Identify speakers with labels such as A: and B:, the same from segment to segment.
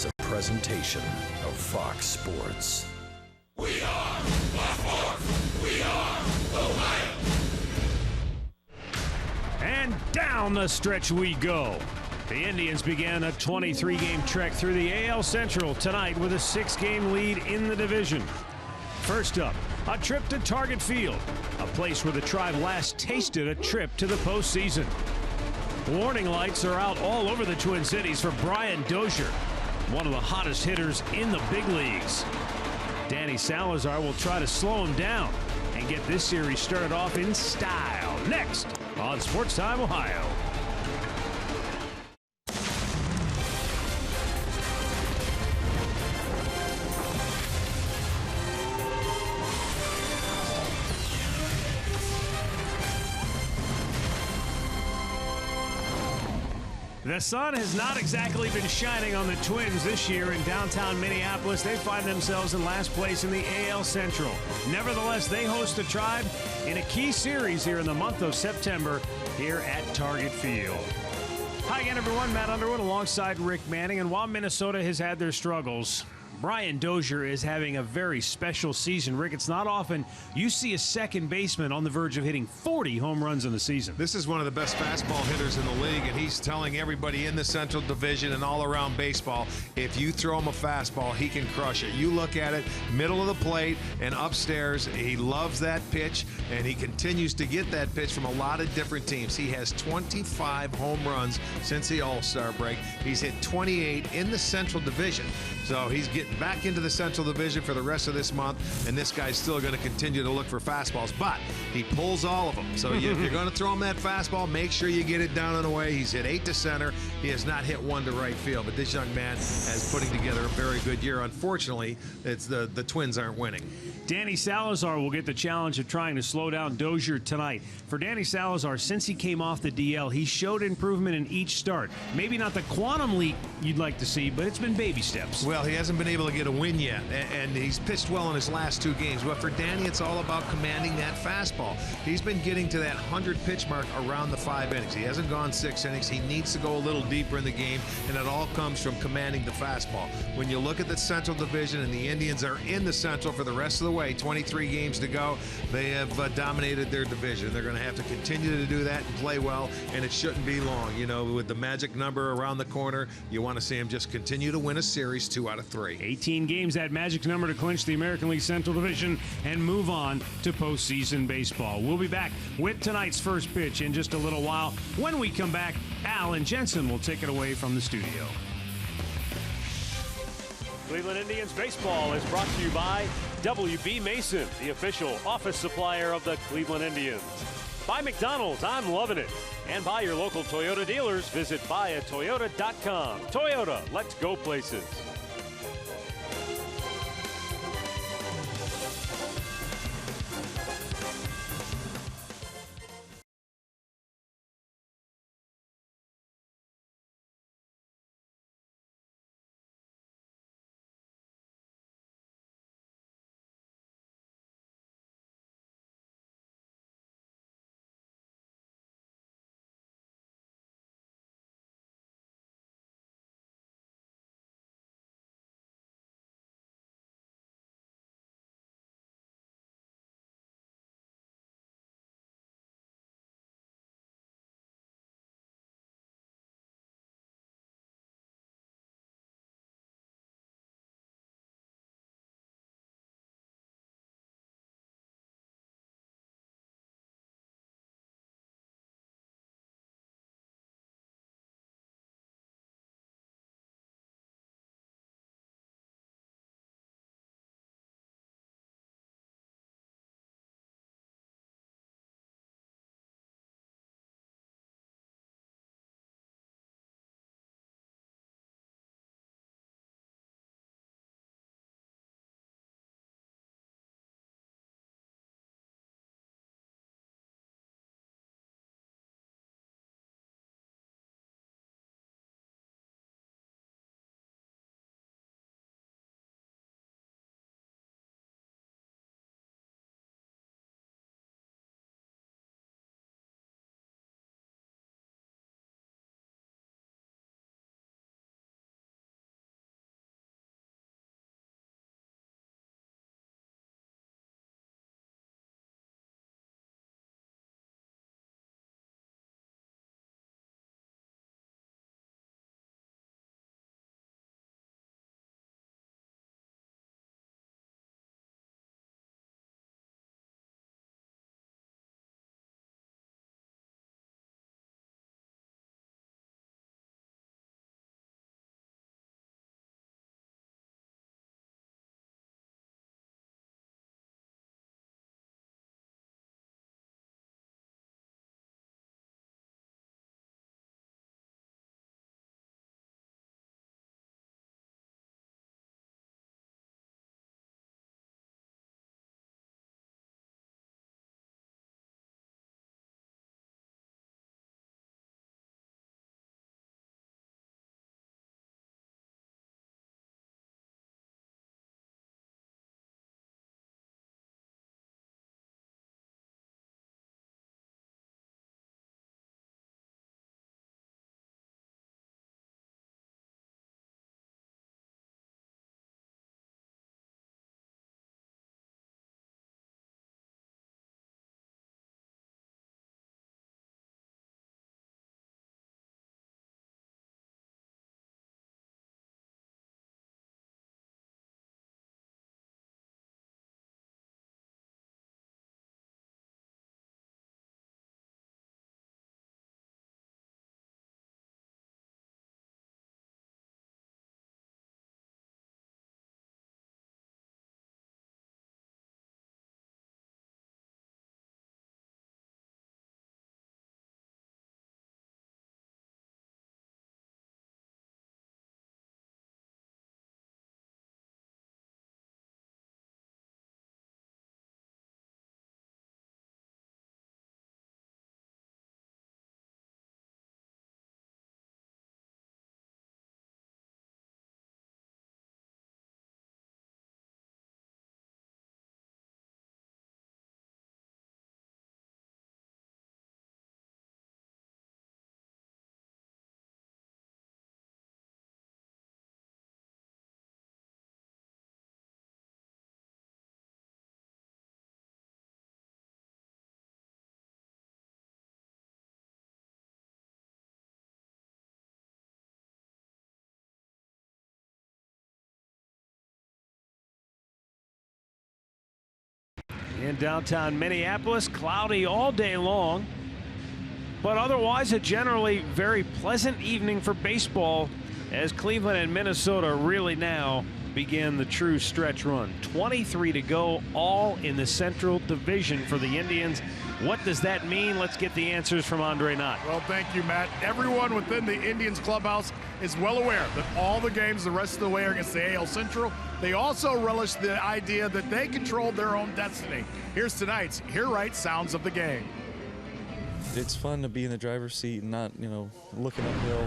A: is a presentation of Fox Sports.
B: We are Baltimore. We are Ohio.
C: And down the stretch we go. The Indians began a 23-game trek through the AL Central tonight with a 6-game lead in the division. First up, a trip to Target Field, a place where the Tribe last tasted a trip to the postseason. Warning lights are out all over the Twin Cities for Brian Dozier, one of the hottest hitters in the big leagues. Danny Salazar will try to slow him down and get this series started off in style. Next on Sports Time Ohio. The sun has not exactly been shining on the Twins this year in downtown Minneapolis. They find themselves in last place in the AL Central. Nevertheless, they host the Tribe in a key series here in the month of September here at Target Field. Hi again, everyone. Matt Underwood alongside Rick Manning. And while Minnesota has had their struggles, Brian Dozier is having a very special season. Rick, it's not often you see a second baseman on the verge of hitting 40 home runs in the season.
D: This is one of the best fastball hitters in the league, and he's telling everybody in the Central Division and all around baseball, if you throw him a fastball, he can crush it. You look at it, middle of the plate and upstairs, he loves that pitch, and he continues to get that pitch from a lot of different teams. He has 25 home runs since the All-Star break. He's hit 28 in the Central Division, so he's getting back into the Central Division for the rest of this month, and this guy's still going to continue to look for fastballs, but he pulls all of them. So if you're going to throw him that fastball, make sure you get it down and away. He's hit 8 to center. He has not hit 1 to right field, but this young man is putting together a very good year. Unfortunately, it's the Twins aren't winning.
C: Danny Salazar will get the challenge of trying to slow down Dozier tonight. For Danny Salazar, since he came off the DL, he showed improvement in each start. Maybe not the quantum leap you'd like to see, but it's been baby steps.
D: Well, he hasn't been able to get a win yet, and he's pitched well in his last 2 games. But for Danny, it's all about commanding that fastball. He's been getting to that 100-pitch mark around the 5 innings. He hasn't gone 6 innings. He needs to go a little deeper in the game, and it all comes from commanding the fastball. When you look at the Central Division, and the Indians are in the Central for the rest of the way, 23 games to go, they have dominated their division. They're going to have to continue to do that and play well, and it shouldn't be long. You know, with the magic number around the corner, you want to see them just continue to win a series 2 out of 3.
C: 18 games, that magic number to clinch the American League Central Division and move on to postseason baseball. We'll be back with tonight's first pitch in just a little while. When we come back, Al and Jensen will take it away from the studio. Cleveland Indians baseball is brought to you by W.B. Mason, the official office supplier of the Cleveland Indians. By McDonald's, I'm loving it. And by your local Toyota dealers, visit buyatoyota.com. Toyota, let's go places. in downtown Minneapolis. Cloudy all day long, but otherwise a generally very pleasant evening for baseball as Cleveland and Minnesota really now begin the true stretch run. 23 to go, all in the Central Division for the Indians. What does that mean? Let's get the answers from Andre Knott.
E: Well, thank you, Matt. Everyone within the Indians clubhouse is well aware that all the games the rest of the way are against the AL Central. They also relish the idea that they controlled their own destiny. Here's tonight's Hear Right Sounds of the Game.
F: It's fun to be in the driver's seat and not, looking uphill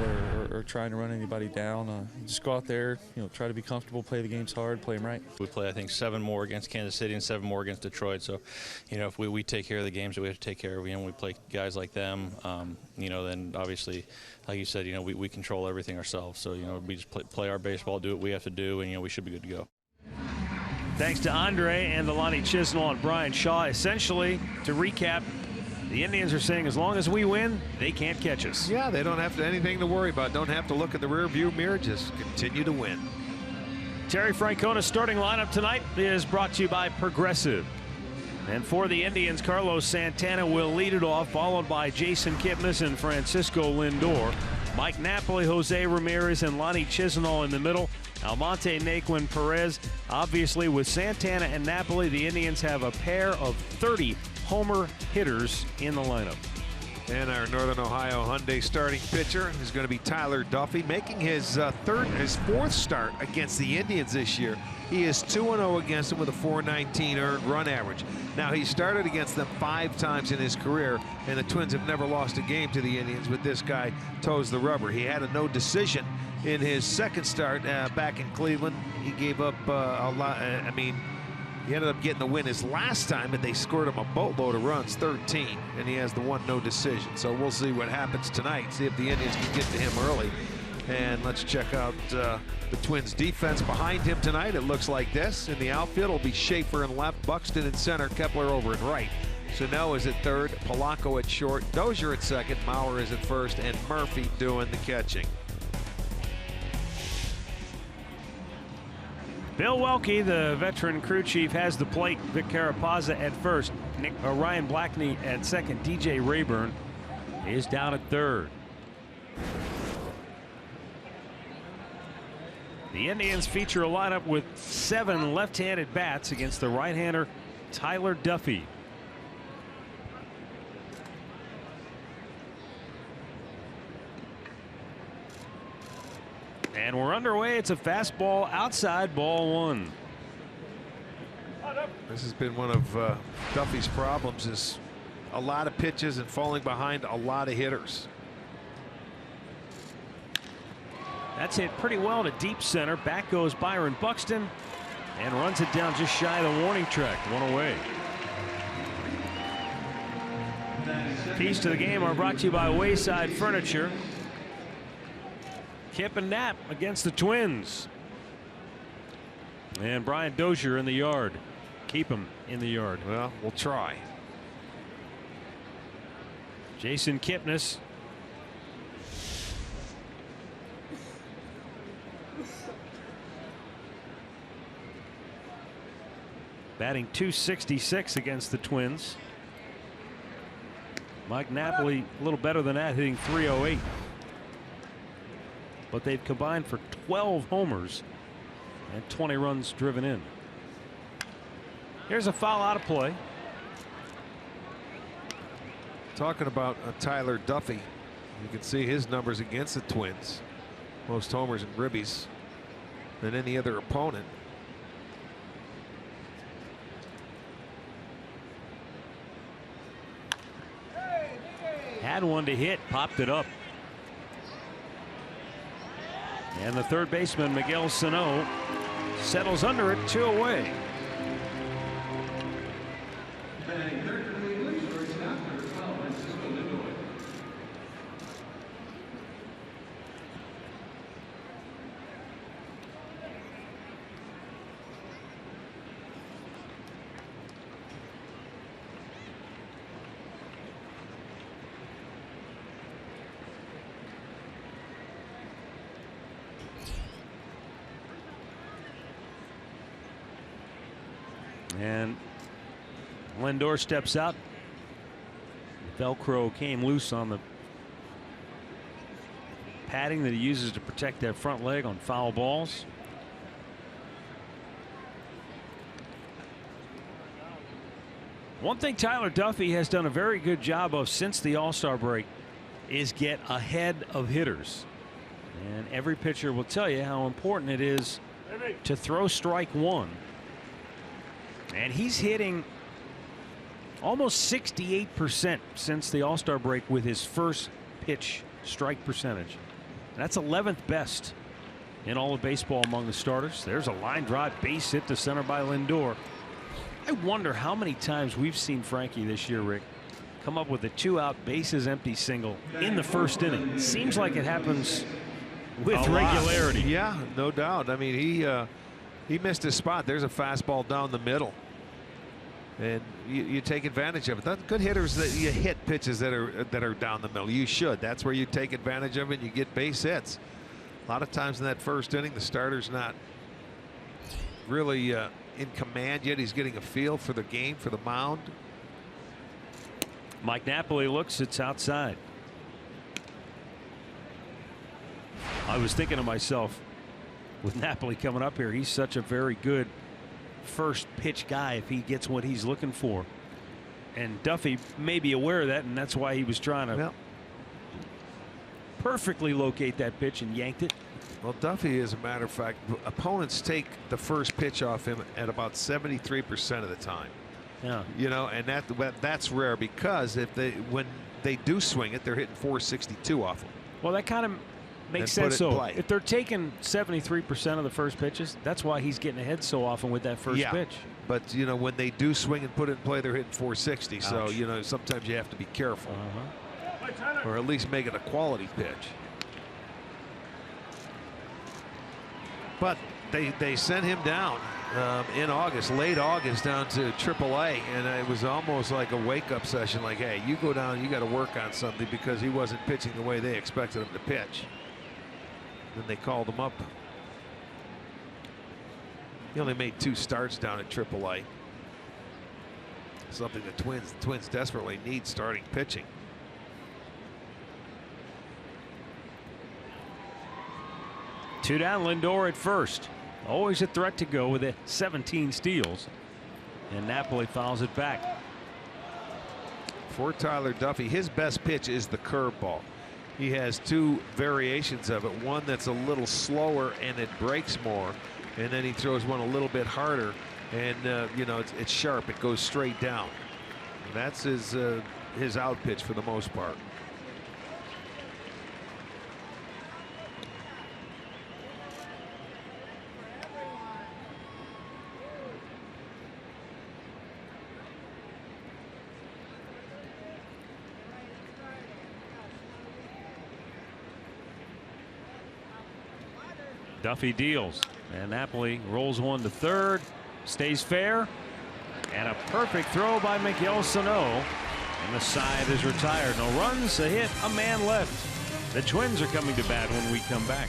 F: or trying to run anybody down. Just go out there, try to be comfortable, play the games hard, play them right.
G: We play, I think, 7 more against Kansas City and 7 more against Detroit. So, if we take care of the games that we have to take care of, we play guys like them, then obviously, like you said, we control everything ourselves. So, we just play our baseball, do what we have to do, and, we should be good to go.
C: Thanks to Andre and Lonnie Chisnell and Brian Shaw. Essentially, to recap, the Indians are saying as long as we win, they can't catch us.
D: Yeah, they don't have anything to worry about. Don't have to look at the rearview mirror. Just continue to win.
C: Terry Francona's starting lineup tonight is brought to you by Progressive. And for the Indians, Carlos Santana will lead it off, followed by Jason Kipnis and Francisco Lindor. Mike Napoli, Jose Ramirez, and Lonnie Chisnell in the middle. Almonte Naquin Perez. Obviously, with Santana and Napoli, the Indians have a pair of 30 homer hitters in the lineup.
D: And our Northern Ohio Hyundai starting pitcher is going to be Tyler Duffy, making his fourth start against the Indians this year. He is 2-0 against them with a .419 earned run average. Now, he started against them 5 times in his career, and the Twins have never lost a game to the Indians, but this guy toes the rubber. He had a no decision in his second start back in Cleveland. He gave up a lot. He ended up getting the win his last time, but they scored him a boatload of runs, 13, and he has the 1 no decision. So we'll see what happens tonight, see if the Indians can get to him early. And let's check out the Twins defense behind him tonight. It looks like this. In the outfield, it'll be Schaefer in left, Buxton in center, Kepler over at right. Sano is at third, Polanco at short, Dozier at second, Maurer is at first, and Murphy doing the catching.
C: Bill Welke, the veteran crew chief, has the plate. Vic Carapazza at first. Ryan Blackney at second. DJ Rayburn is down at third. The Indians feature a lineup with 7 left-handed bats against the right-hander Tyler Duffy. And we're underway. It's a fastball outside, ball 1.
D: This has been one of Duffy's problems, is a lot of pitches and falling behind a lot of hitters.
C: That's hit pretty well to deep center. Back goes Byron Buxton and runs it down just shy of the warning track. 1 away. Keys to the game are brought to you by Wayside Furniture. Kip and Knapp against the Twins. And Brian Dozier in the yard. Keep him in the yard.
D: Well, we'll try.
C: Jason Kipnis. Batting .266 against the Twins. Mike Napoli a little better than that, hitting .308. But they've combined for 12 homers and 20 runs driven in. Here's a foul out of play.
D: Talking about Tyler Duffy, you can see his numbers against the Twins. Most homers and ribbies than any other opponent.
C: Had one to hit, popped it up. And the third baseman, Miguel Sano, settles under it, 2 away. And Lindor steps out. Velcro came loose on the padding that he uses to protect that front leg on foul balls. One thing Tyler Duffy has done a very good job of since the All-Star break is get ahead of hitters. And every pitcher will tell you how important it is to throw strike one. And he's hitting almost 68% since the All-Star break with his first pitch strike percentage. That's 11th best in all of baseball among the starters. There's a line drive base hit to center by Lindor. I wonder how many times we've seen Frankie this year, Rick, come up with a 2-out bases empty single in the first inning. It seems like it happens with regularity.
D: Yeah, no doubt. I mean, he missed his spot. There's a fastball down the middle, and you take advantage of it. That's good hitters that you hit pitches that are down the middle. You should. That's where you take advantage of it and you get base hits. A lot of times in that first inning, the starter's not really in command yet. He's getting a feel for the game, for the mound.
C: Mike Napoli looks, it's outside. I was thinking to myself, with Napoli coming up here, he's such a very good first pitch guy if he gets what he's looking for. And Duffy may be aware of that, and that's why he was trying to perfectly locate that pitch and yanked it.
D: Well, Duffy, as a matter of fact, opponents take the first pitch off him at about 73% of the time.
C: Yeah.
D: You know, and that's rare, because when they do swing it, they're hitting 462 off him.
C: Well, that kind of makes sense. So if they're taking 73% of the first pitches, that's why he's getting ahead so often with that first pitch.
D: But you know, when they do swing and put it in play, they're hitting 460. Ouch. So you know, sometimes you have to be careful, or at least make it a quality pitch. But they sent him down in August, late August, down to AAA, and it was almost like a wake-up session. Like, hey, you go down, you got to work on something, because he wasn't pitching the way they expected him to pitch. Then they called him up. He only made 2 starts down at AAA. Something the Twins desperately need, starting pitching.
C: Two down, Lindor at first. Always a threat to go with 17 steals. And Napoli fouls it back.
D: For Tyler Duffy, his best pitch is the curveball. He has 2 variations of it. One that's a little slower and it breaks more, and then he throws one a little bit harder, and you know, it's sharp. It goes straight down. And that's his out pitch for the most part.
C: Duffy deals, and Napoli rolls one to third, stays fair, and a perfect throw by Miguel Sano, and the side is retired. No runs, a hit, a man left. The Twins are coming to bat when we come back.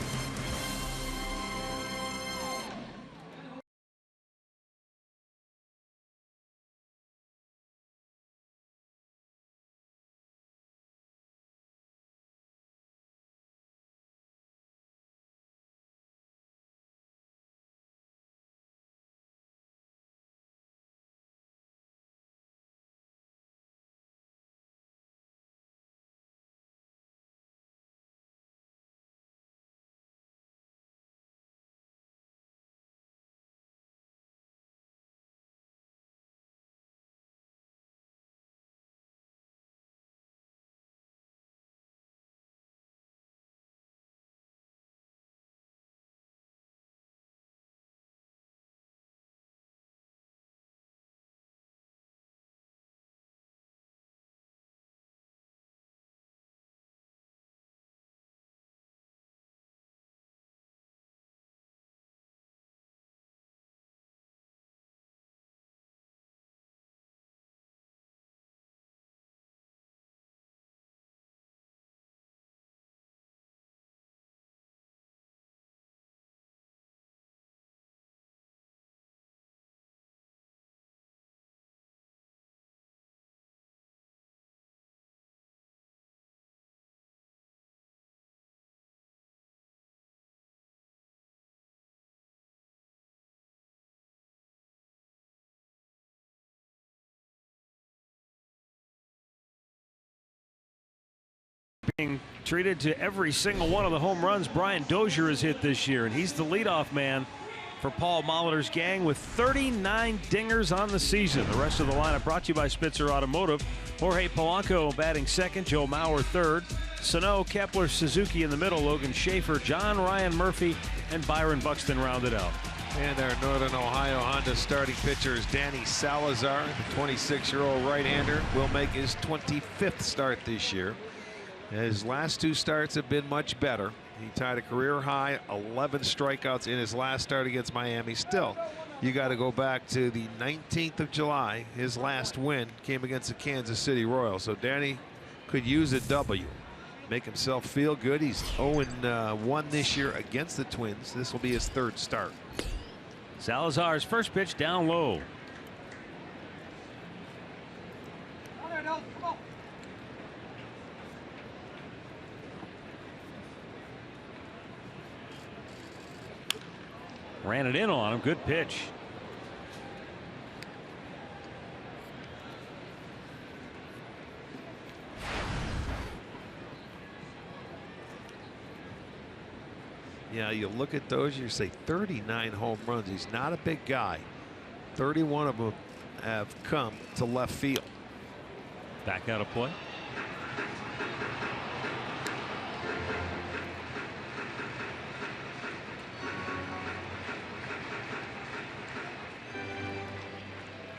C: treated to every single one of the home runs Brian Dozier has hit this year, and he's the leadoff man for Paul Molitor's gang with 39 dingers on the season. The rest of the lineup brought to you by Spitzer Automotive. Jorge Polanco batting second, Joe Mauer third, Sano, Kepler, Suzuki in the middle, Logan Schaefer, John Ryan Murphy, and Byron Buxton rounded out.
D: And our Northern Ohio Honda starting pitcher is Danny Salazar. The 26-year-old right-hander will make his 25th start this year. His last 2 starts have been much better. He tied a career high 11 strikeouts in his last start against Miami. Still, you got to go back to the 19th of July. His last win came against the Kansas City Royals. So Danny could use a W, make himself feel good. He's 0-1 this year against the Twins. This will be his 3rd start.
C: Salazar's first pitch down low. Ran it in on him. Good pitch.
D: Yeah, you look at those, you say 39 home runs. He's not a big guy. 31 of them have come to left field.
C: Back out of play.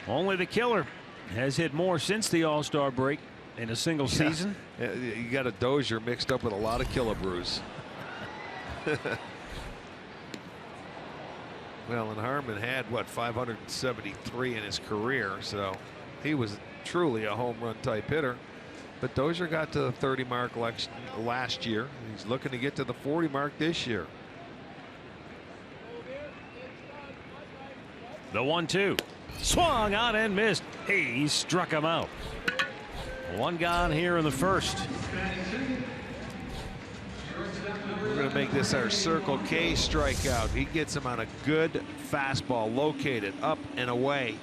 C: Only the killer has hit more since the All-Star break in a single season.
D: You got a Dozier mixed up with a lot of killer brews. Well, and Harmon had, what, 573 in his career, so he was truly a home run type hitter. But Dozier got to the 30 mark last year. He's looking to get to the 40 mark this year.
C: The 1-2. Swung on and missed. He struck him out. 1 gone here in the first.
D: We're going to make this our Circle K strikeout. He gets him on a good fastball, located up and away.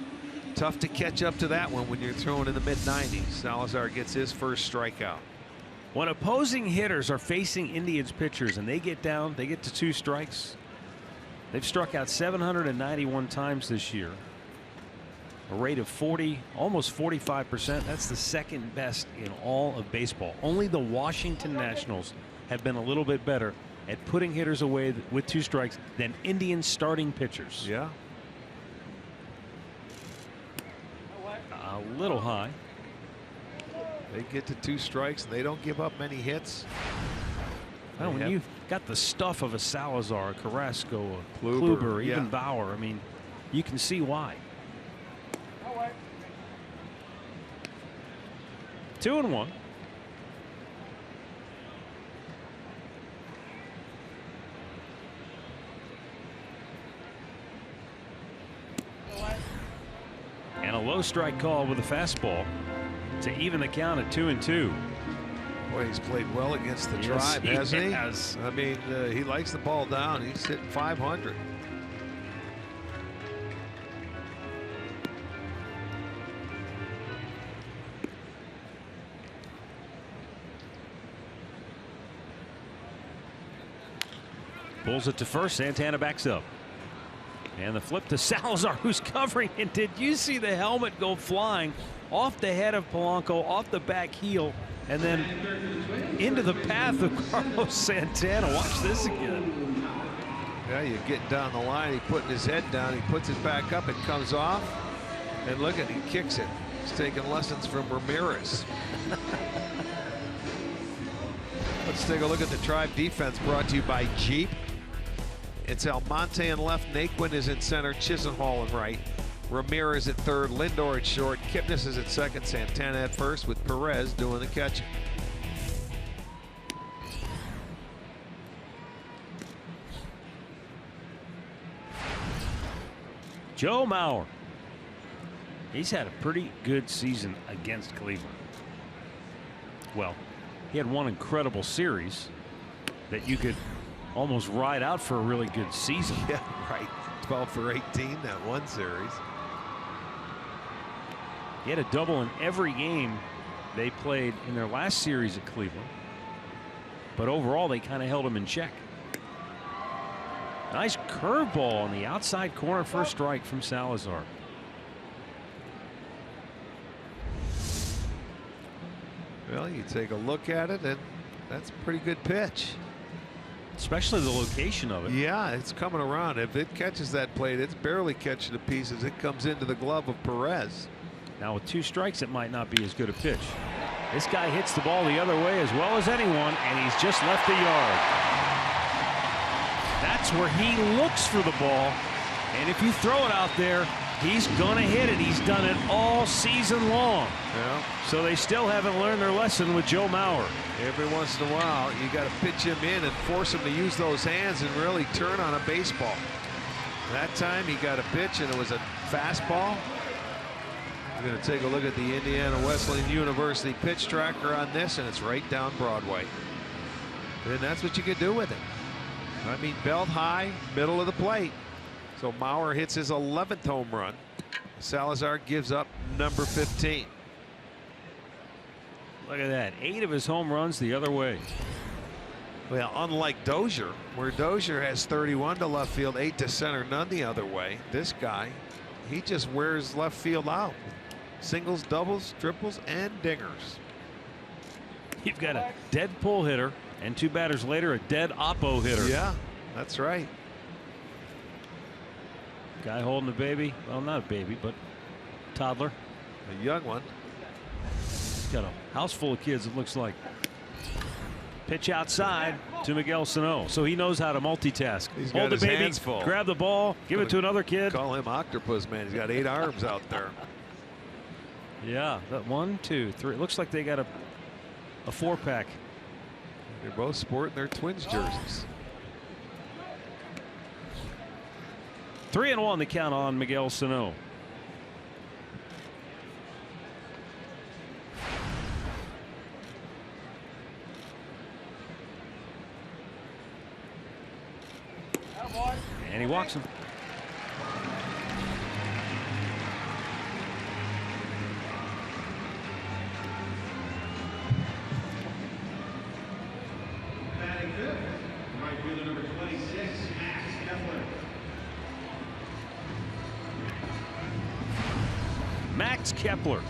D: Tough to catch up to that one when you're throwing in the mid-90s. Salazar gets his first strikeout.
C: When opposing hitters are facing Indians pitchers and they get down, they get to 2 strikes. They've struck out 791 times this year. A rate of 40, almost 45%. That's the 2nd best in all of baseball. Only the Washington Nationals have been a little bit better at putting hitters away with 2 strikes than Indian starting pitchers.
D: Yeah.
C: A little high.
D: They get to 2 strikes and they don't give up many hits.
C: Well, when you've got the stuff of a Salazar, a Carrasco, a
D: Kluber,
C: Kluber, even Bauer, I mean, you can see why. 2-1. And a low strike call with a fastball to even the count at 2-2.
D: Boy, he's played well against the Tribe, hasn't he? Yes. I mean, he likes the ball down. He's hitting 500.
C: Pulls it to first. Santana backs up. And the flip to Salazar, who's covering. And did you see the helmet go flying off the head of Polanco, off the back heel, and then into the path of Carlos Santana? Watch this again.
D: Yeah, you're getting down the line. He's putting his head down. He puts it back up. It comes off. And look at, he kicks it. He's taking lessons from Ramirez. Let's take a look at the Tribe defense, brought to you by Jeep. It's Almonte in left, Naquin is in center, Chisenhall in right, Ramirez at third, Lindor at short, Kipnis is at second, Santana at first, with Perez doing the catching.
C: Joe Mauer. He's had a pretty good season against Cleveland. Well, he had one incredible series that you could almost ride out for a really good season.
D: Yeah, right. 12 for 18, that one series.
C: He had a double in every game they played in their last series at Cleveland. but overall they kind of held him in check. Nice curveball on the outside corner for a strike from Salazar.
D: Well, you take a look at it, and that's a pretty good pitch.
C: Especially the location of it.
D: Yeah, it's coming around. If it catches that plate, it's barely catching the pieces. It comes into the glove of Perez.
C: Now with 2 strikes, it might not be as good a pitch. This guy hits the ball the other way as well as anyone, and he's just left the yard. That's where he looks for the ball, and if you throw it out there, he's gonna hit it. He's done it all season long.
D: Yeah.
C: So they still haven't learned their lesson with Joe Mauer.
D: Every once in a while, you got to pitch him in and force him to use those hands and really turn on a baseball. That time he got a pitch, and it was a fastball. We're going to take a look at the Indiana Wesleyan University pitch tracker on this, and it's right down Broadway. And that's what you can do with it. I mean, belt high, middle of the plate. So Mauer hits his 11th home run. Salazar gives up number 15.
C: Look at that. 8 of his home runs the other way.
D: Well, unlike Dozier, where Dozier has 31 to left field, 8 to center, none the other way. This guy, he just wears left field out. Singles, doubles, triples, and dingers.
C: You've got a dead pull hitter, and 2 batters later, a dead oppo hitter.
D: Yeah, that's right.
C: Guy holding a baby. Well, not a baby, but toddler.
D: A young one.
C: Got a house full of kids, it looks like. Pitch outside to Miguel Sano. So he knows how to multitask.
D: He's
C: hold
D: got
C: the
D: his
C: baby,
D: hands full.
C: grab the ball, give it to another kid.
D: Call him Octopus Man. He's got 8 arms out there.
C: Yeah, that 1, 2, 3. It looks like they got a 4-pack.
D: They're both sporting their Twins jerseys.
C: 3-1 the count on Miguel Sano. And he walks him. Max Kepler.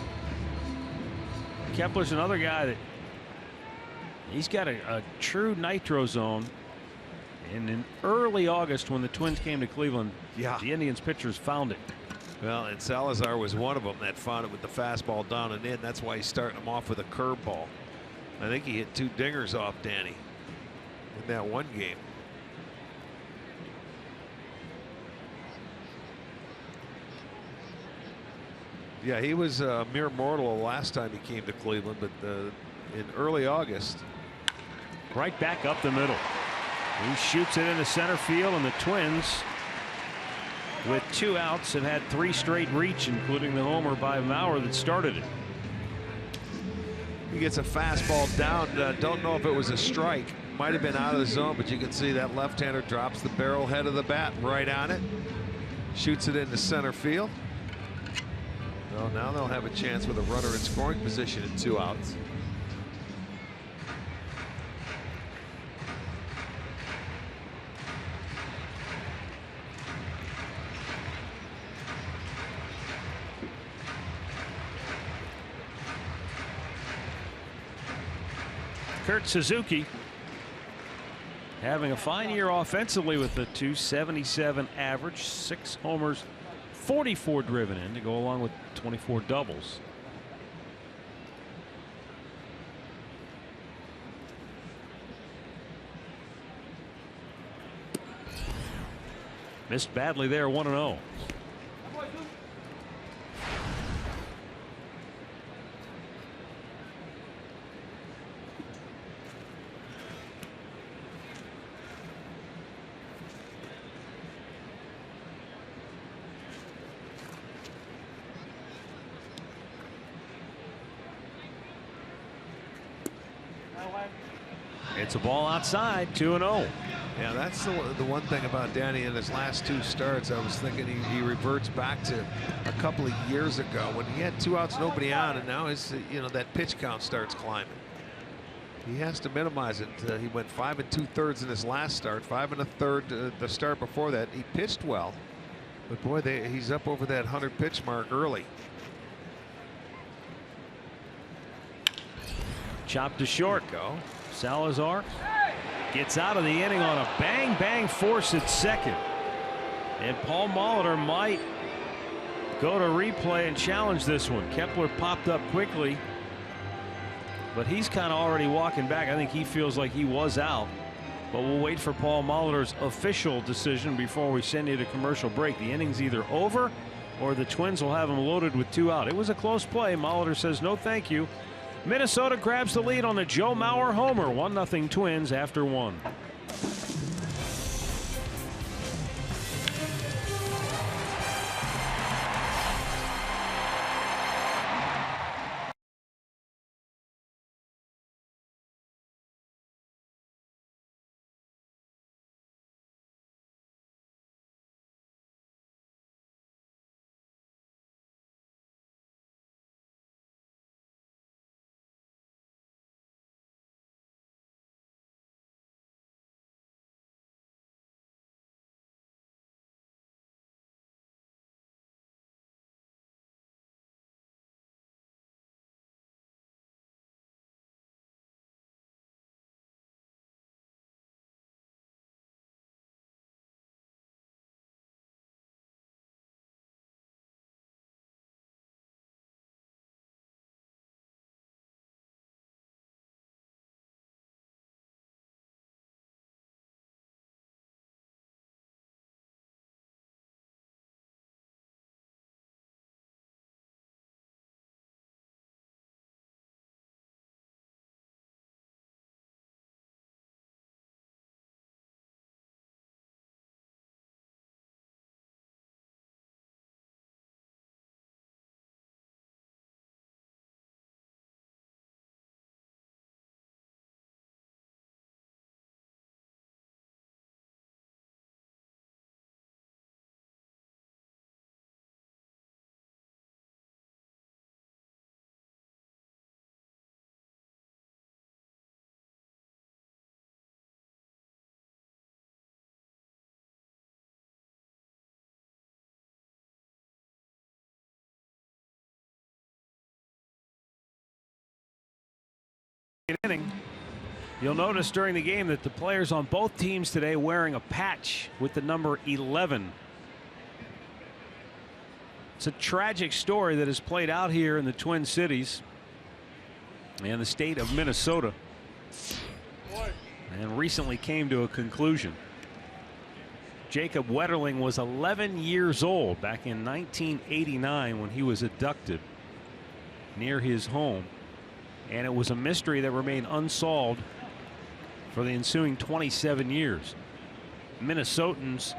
C: Kepler's another guy that he's got a true nitro zone. And in early August, when the Twins came to Cleveland,
D: yeah,
C: the Indians pitchers found it.
D: Well, and Salazar was one of them that found it with the fastball down and in. That's why he's starting him off with a curveball. I think he hit 2 dingers off Danny in that one game. Yeah, he was a mere mortal the last time he came to Cleveland, but in early August.
C: Right back up the middle. He shoots it into center field, and the Twins, with 2 outs, have had 3 straight reach, including the homer by Mauer that started it.
D: He gets a fastball down. Don't know if it was a strike. Might have been out of the zone, but you can see that left-hander drops the barrel head of the bat right on it. Shoots it into center field. Well, now they'll have a chance with a runner in scoring position in 2 outs.
C: Kurt Suzuki having a fine year offensively with a .277 average, 6 homers, 44 driven in to go along with 24 doubles. Missed badly there, 1-0. It's a ball outside, 2-0.
D: Yeah, that's the one thing about Danny in his last 2 starts. I was thinking he reverts back to a couple of years ago when he had 2 outs, nobody on, and now his, that pitch count starts climbing. He has to minimize it. He went 5 2/3 in his last start, 5 1/3 the start before that. He pitched well, but boy, he's up over that 100 pitch mark early.
C: Chopped to short. Go. Salazar gets out of the inning on a bang force at second. And Paul Molitor might go to replay and challenge this one. Kepler popped up quickly, but he's kind of already walking back. I think he feels like he was out. But we'll wait for Paul Molitor's official decision before we send you to commercial break. The inning's either over or the Twins will have him loaded with 2 out. It was a close play. Molitor says no thank you. Minnesota grabs the lead on the Joe Mauer homer. 1-0 Twins after 1. Inning. You'll notice during the game that the players on both teams today wearing a patch with the number 11. It's a tragic story that has played out here in the Twin Cities and the state of Minnesota, and recently came to a conclusion. Jacob Wetterling was 11 years old back in 1989 when he was abducted near his home. And it was a mystery that remained unsolved for the ensuing 27 years. Minnesotans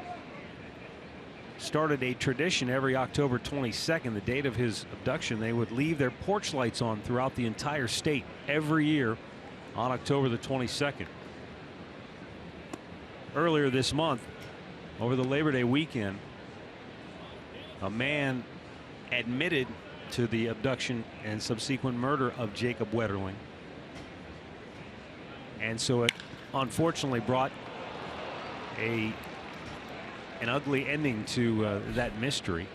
C: started a tradition every October 22nd, the date of his abduction. They would leave their porch lights on throughout the entire state every year on October the 22nd. Earlier this month, over the Labor Day weekend, a man admitted to the abduction and subsequent murder of Jacob Wetterling. And so it unfortunately brought an ugly ending to that mystery.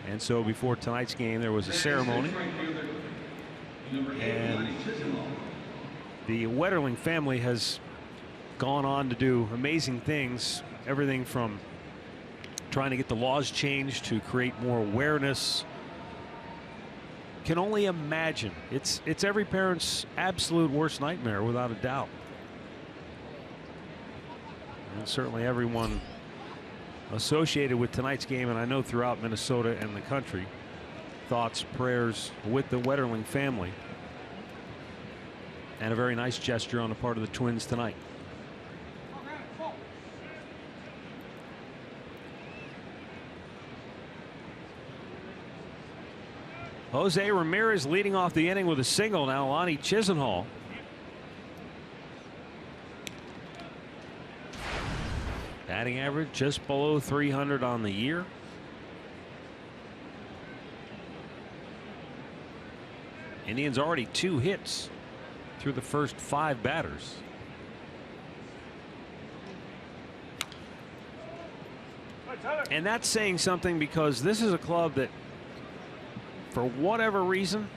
C: And so before tonight's game there was a ceremony, and the Wetterling family has gone on to do amazing things, everything from trying to get the laws changed to create more awareness. Can only imagine. It's every parent's absolute worst nightmare, without a doubt. And certainly everyone associated with tonight's game, and I know throughout Minnesota and the country, thoughts, prayers with the Wetterling family. And a very nice gesture on the part of the Twins tonight. Jose Ramirez leading off the inning with a single. Now Lonnie Chisenhall. Batting average just below 300 on the year. Indians already 2 hits through the first 5 batters. And that's saying something, because this is a club that, for whatever reason,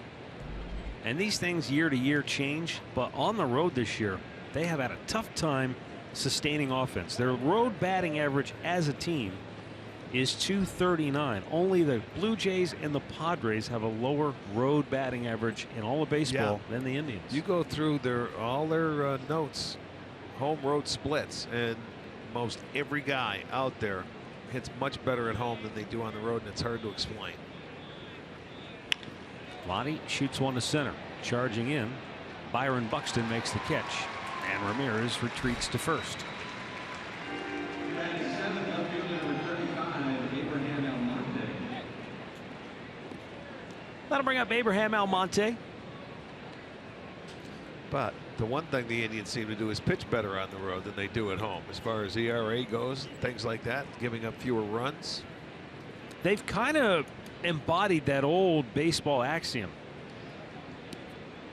C: and these things year to year change, but on the road this year, they have had a tough time sustaining offense. Their road batting average as a team is .239. Only the Blue Jays and the Padres have a lower road batting average in all of baseball than the Indians.
D: You go through all their notes, home road splits, and most every guy out there hits much better at home than they do on the road, and it's hard to explain.
C: Lottie shoots one to center. Charging in, Byron Buxton makes the catch, and Ramirez retreats to first. That'll bring up Abraham Almonte.
D: But the one thing the Indians seem to do is pitch better on the road than they do at home, as far as ERA goes, things like that, giving up fewer runs.
C: They've kind of embodied that old baseball axiom.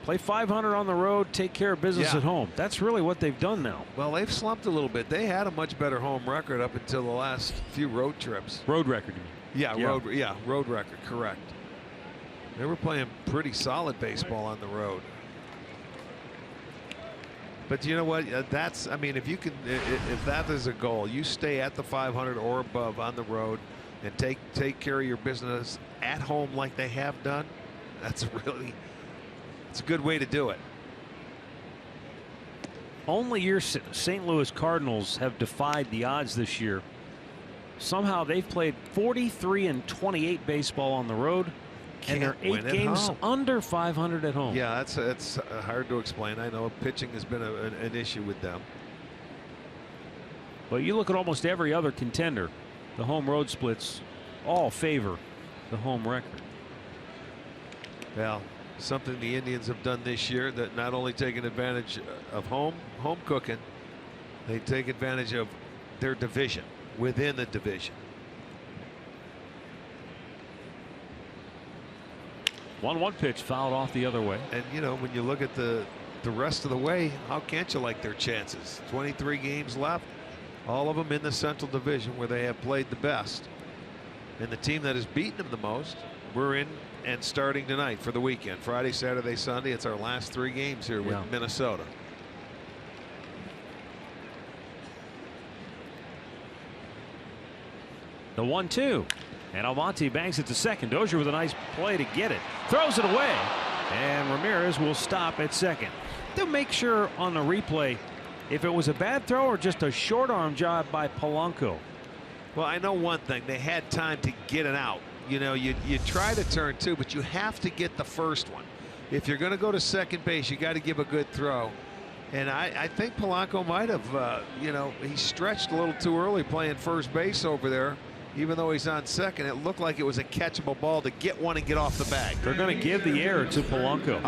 C: Play .500 on the road, take care of business at home. That's really what they've done now.
D: Well, they've slumped a little bit. They had a much better home record up until the last few road trips.
C: Road record.
D: Road record, correct. They were playing pretty solid baseball on the road. But you know what? I mean, if that is a goal, you stay at the .500 or above on the road and take care of your business at home like they have done. It's a good way to do it.
C: Only your St. Louis Cardinals have defied the odds this year. Somehow they've played 43-28 baseball on the road, and they're 8 games under .500 at home.
D: Yeah, that's hard to explain. I know pitching has been an issue with them.
C: But you look at almost every other contender, the home road splits all favor the home record.
D: Well, something the Indians have done this year, that not only taken advantage of home cooking, they take advantage of their division within the division.
C: 1-1 pitch fouled off the other way.
D: And you know, when you look at the rest of the way, how can't you like their chances? 23 games left, all of them in the Central Division where they have played the best. And the team that has beaten them the most, we're in and starting tonight for the weekend. Friday, Saturday, Sunday. It's our last 3 games here with Minnesota.
C: The 1-2. And Almonte bangs it to second. Dozier with a nice play to get it. Throws it away. And Ramirez will stop at second. They'll make sure on the replay if it was a bad throw or just a short arm job by Polanco.
D: Well, I know one thing. They had time to get it out. You know, you try to turn 2, but you have to get the first one. If you're going to go to second base, you got to give a good throw. And I think Polanco might have, he stretched a little too early playing first base over there. Even though he's on second, it looked like it was a catchable ball to get one and get off the bag.
C: They're going to give the error to Polanco.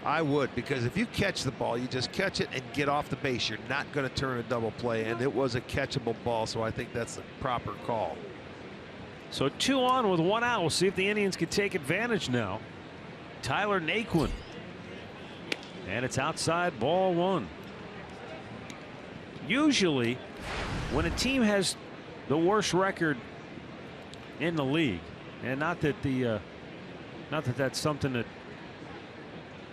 D: I would, because if you catch the ball, you just catch it and get off the base. You're not going to turn a double play, and it was a catchable ball, so I think that's the proper call.
C: So 2 on with 1 out. We'll see if the Indians can take advantage now. Tyler Naquin. And it's outside, ball 1. Usually, when a team has the worst record in the league, and not that that's something that,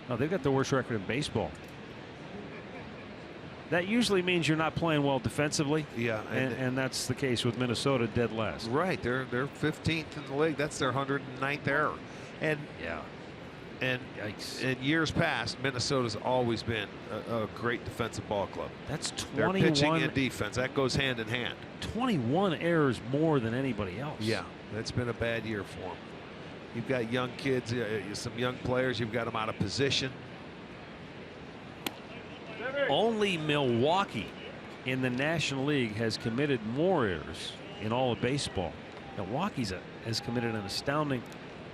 C: no, they've got the worst record in baseball. That usually means you're not playing well defensively.
D: Yeah,
C: and that's the case with Minnesota, dead last.
D: Right, they're 15th in the league. That's their 109th error. And
C: yikes.
D: In years past, Minnesota's always been a great defensive ball club.
C: That's 21.
D: Their pitching and defense, that goes hand in hand.
C: 21 errors more than anybody else.
D: Yeah, it's been a bad year for them. You've got young kids, some young players. You've got them out of position.
C: Only Milwaukee in the National League has committed more errors in all of baseball. Milwaukee has committed an astounding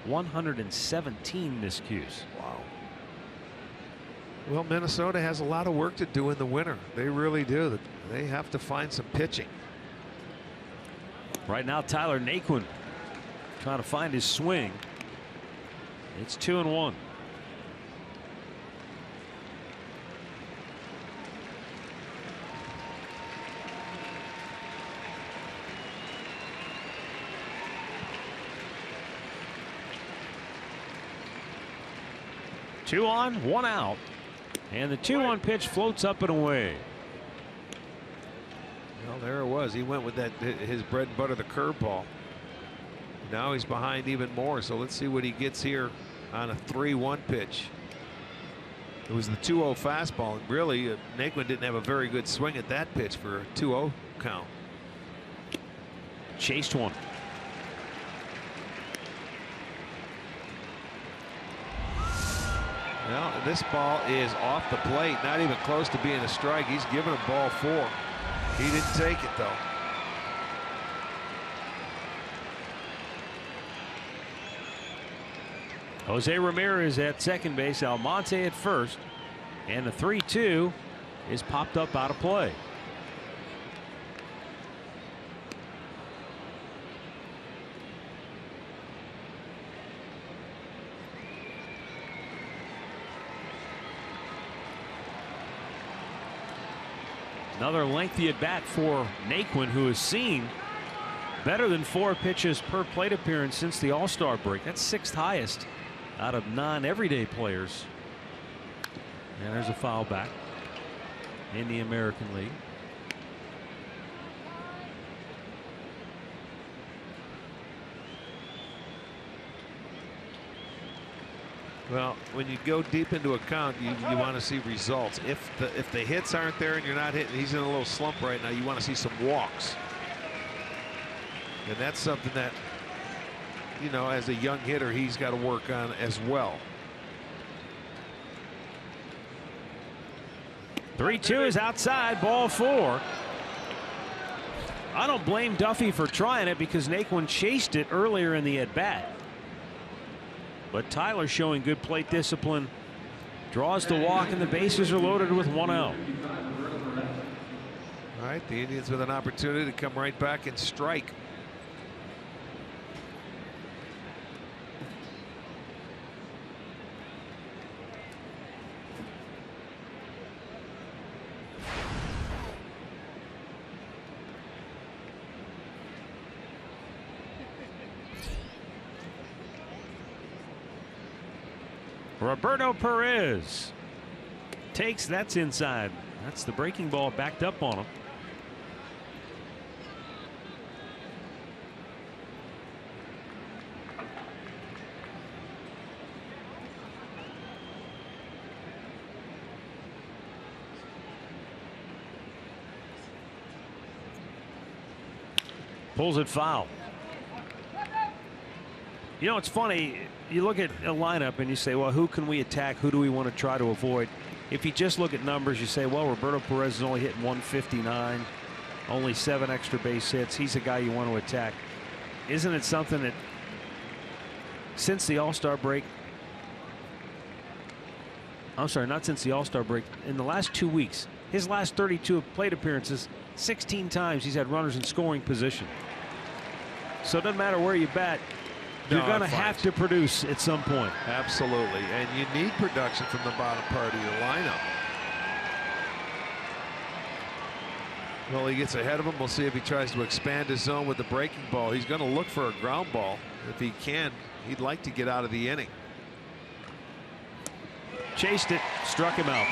C: 117 miscues.
D: Wow. Well, Minnesota has a lot of work to do in the winter. They really do. They have to find some pitching.
C: Right now, Tyler Naquin trying to find his swing. It's 2-1. 2 on, 1 out. And the 2-1 pitch floats up and away.
D: Well, there it was. He went with that, his bread and butter, the curveball. Now he's behind even more. So let's see what he gets here on a 3-1 pitch. It was the 2-0 fastball. And really, Naquin didn't have a very good swing at that pitch for a 2-0 count.
C: Chased one.
D: Well, this ball is off the plate, not even close to being a strike. He's giving him ball 4. He didn't take it, though.
C: Jose Ramirez at second base, Almonte at first, and the 3-2 is popped up out of play. Another lengthy at bat for Naquin, who has seen better than 4 pitches per plate appearance since the All-Star break. That's 6th highest out of non-everyday players. And there's a foul back in the American League.
D: Well, when you go deep into a count, you want to see results. If the hits aren't there and you're not hitting, he's in a little slump right now. You want to see some walks, and that's something that, you know, as a young hitter, he's got to work on as well.
C: 3-2 is outside, ball 4. I don't blame Duffy for trying it because Naquin chased it earlier in the at bat. But Tyler showing good plate discipline, draws the walk, and the bases are loaded with 1 out.
D: All right, the Indians with an opportunity to come right back and strike.
C: Roberto Perez takes, that's inside. That's the breaking ball backed up on him. Pulls it foul. You know, it's funny. You look at a lineup and you say, well, who can we attack? Who do we want to try to avoid? If you just look at numbers, you say, well, Roberto Perez is only hitting 159, only 7 extra base hits. He's a guy you want to attack. Isn't it something that since the All-Star break, I'm sorry, not since the All-Star break, in the last 2 weeks, his last 32 plate appearances, 16 times he's had runners in scoring position. So it doesn't matter where you bat. You're going to have to produce at some point.
D: Absolutely. And you need production from the bottom part of your lineup. Well, he gets ahead of him. We'll see if he tries to expand his zone with the breaking ball. He's going to look for a ground ball. If he can, he'd like to get out of the inning.
C: Chased it, struck him out.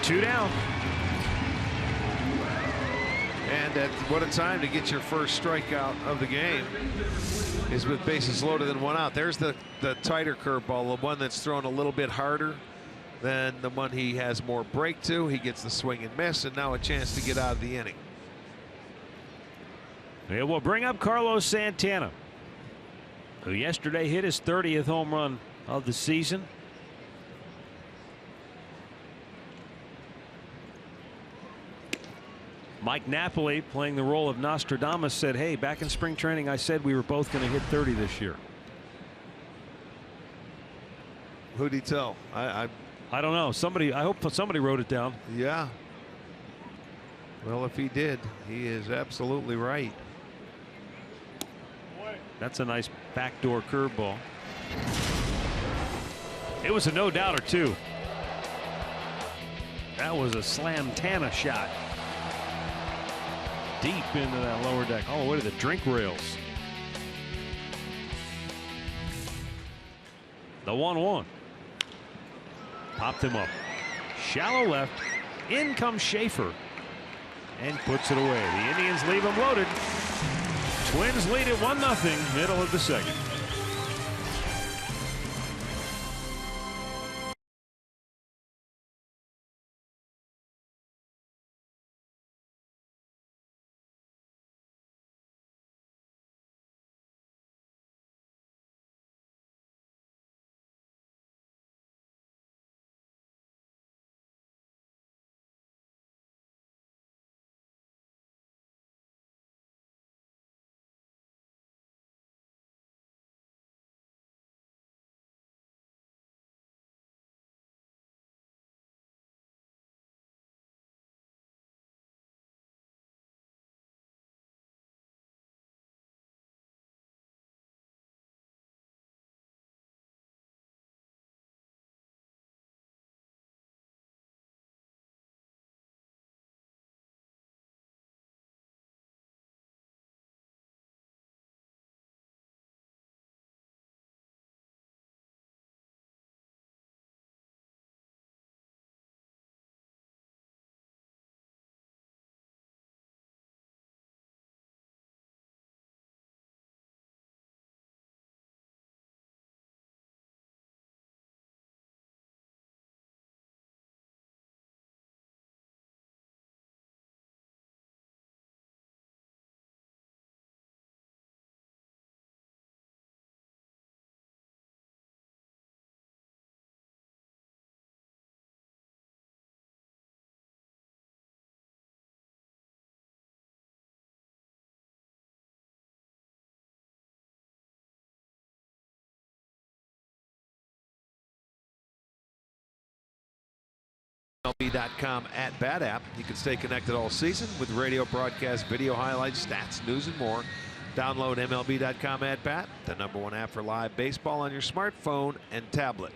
C: 2 down.
D: And what a time to get your first strikeout of the game is with bases loaded and 1 out. There's the tighter curveball, the one that's thrown a little bit harder than the one he has more break to. He gets the swing and miss, and now a chance to get out of the inning.
C: It will bring up Carlos Santana, who yesterday hit his 30th home run of the season. Mike Napoli, playing the role of Nostradamus, said, hey, back in spring training I said we were both going to hit 30 this year.
D: Who'd he tell?
C: I don't know. Somebody, I hope somebody wrote it down.
D: Yeah. Well, if he did, he is absolutely right.
C: That's a nice backdoor curveball. It was a no-doubter too. That was a slam-tana shot. Deep into that lower deck, all the way to the drink rails. The 1-1. Popped him up. Shallow left. In comes Schaefer. And puts it away. The Indians leave him loaded. Twins lead it 1-0, middle of the second.
D: MLB.com at Bat app. You can stay connected all season with radio broadcast, video highlights, stats, news, and more. Download MLB.com at Bat, the #1 app for live baseball on your smartphone and tablet.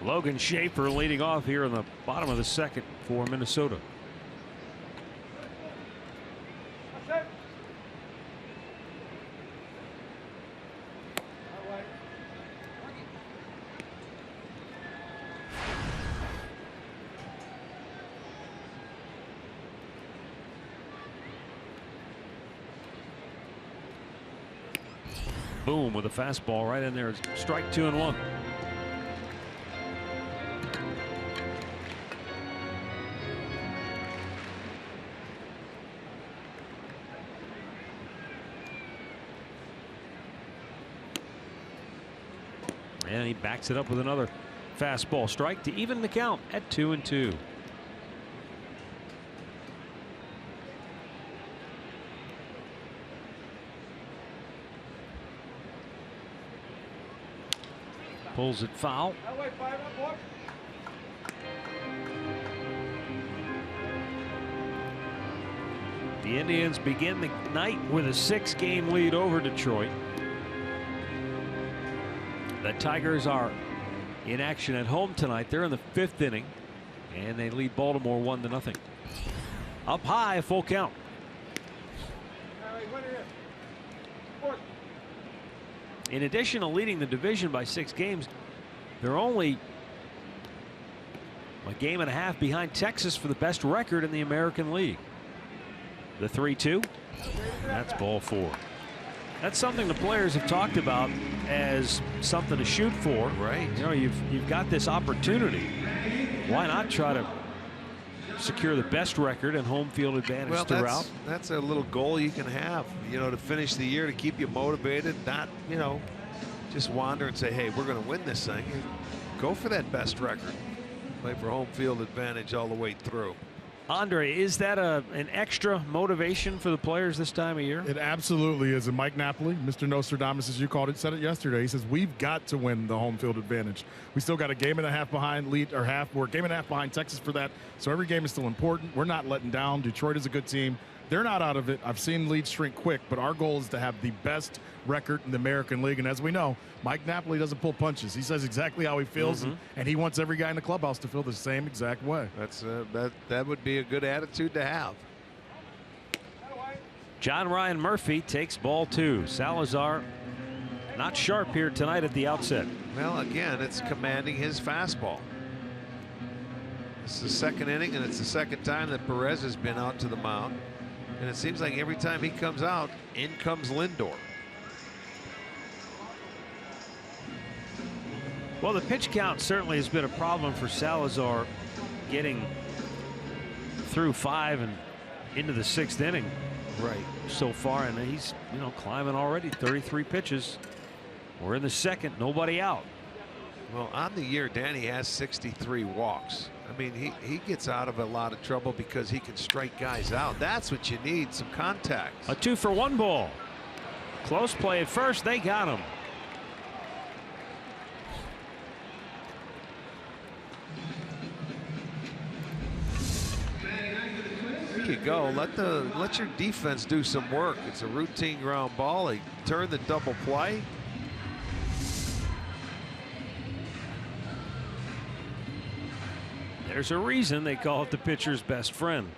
C: Logan Schaefer leading off here in the bottom of the second for Minnesota. Boom with a fastball right in there. Strike 2 and 1. And he backs it up with another fastball. Strike to even the count at 2 and 2. Pulls it foul. The Indians begin the night with a 6-game lead over Detroit. The Tigers are in action at home tonight. They're in the 5th inning, and they lead Baltimore 1-0. Up high, full count. In addition to leading the division by 6 games, they're only a game and a half behind Texas for the best record in the American League. The 3-2. That's ball 4. That's something the players have talked about as something to shoot for.
D: Right.
C: You know, you've got this opportunity. Why not try to secure the best record and home field advantage throughout?
D: That's a little goal you can have, you know, to finish the year, to keep you motivated, not, you know, just wander and say, hey, we're going to win this thing. Go for that best record. Play for home field advantage all the way through.
C: Andre, is that an extra motivation for the players this time of year?
E: It absolutely is. And Mike Napoli, Mr. Nostradamus, as you called it, said it yesterday. He says, we've got to win the home field advantage. We still got a game and a half behind lead, or half. We're a game and a half behind Texas for that. So every game is still important. We're not letting down. Detroit is a good team. They're not out of it. I've seen leads shrink quick, but our goal is to have the best record in the American League. And as we know, Mike Napoli doesn't pull punches. He says exactly how he feels, and he wants every guy in the clubhouse to feel the same exact way.
D: That's that would be a good attitude to have.
C: John Ryan Murphy takes ball 2. Salazar not sharp here tonight at the outset.
D: Well, again, it's commanding his fastball. It's the second inning, and it's the second time that Perez has been out to the mound. And it seems like every time he comes out, in comes Lindor.
C: Well, the pitch count certainly has been a problem for Salazar, getting through 5 and into the 6th inning so far, and he's climbing already. 33 pitches. We're in the second, nobody out.
D: Well, on the year, Danny has 63 walks. I mean, he gets out of a lot of trouble because he can strike guys out. That's what you need, some contact.
C: A 2-for-1 ball. Close play at first. They got him.
D: There you go. Let your defense do some work. It's a routine ground ball. They turn the double play.
C: There's a reason they call it the pitcher's best friend.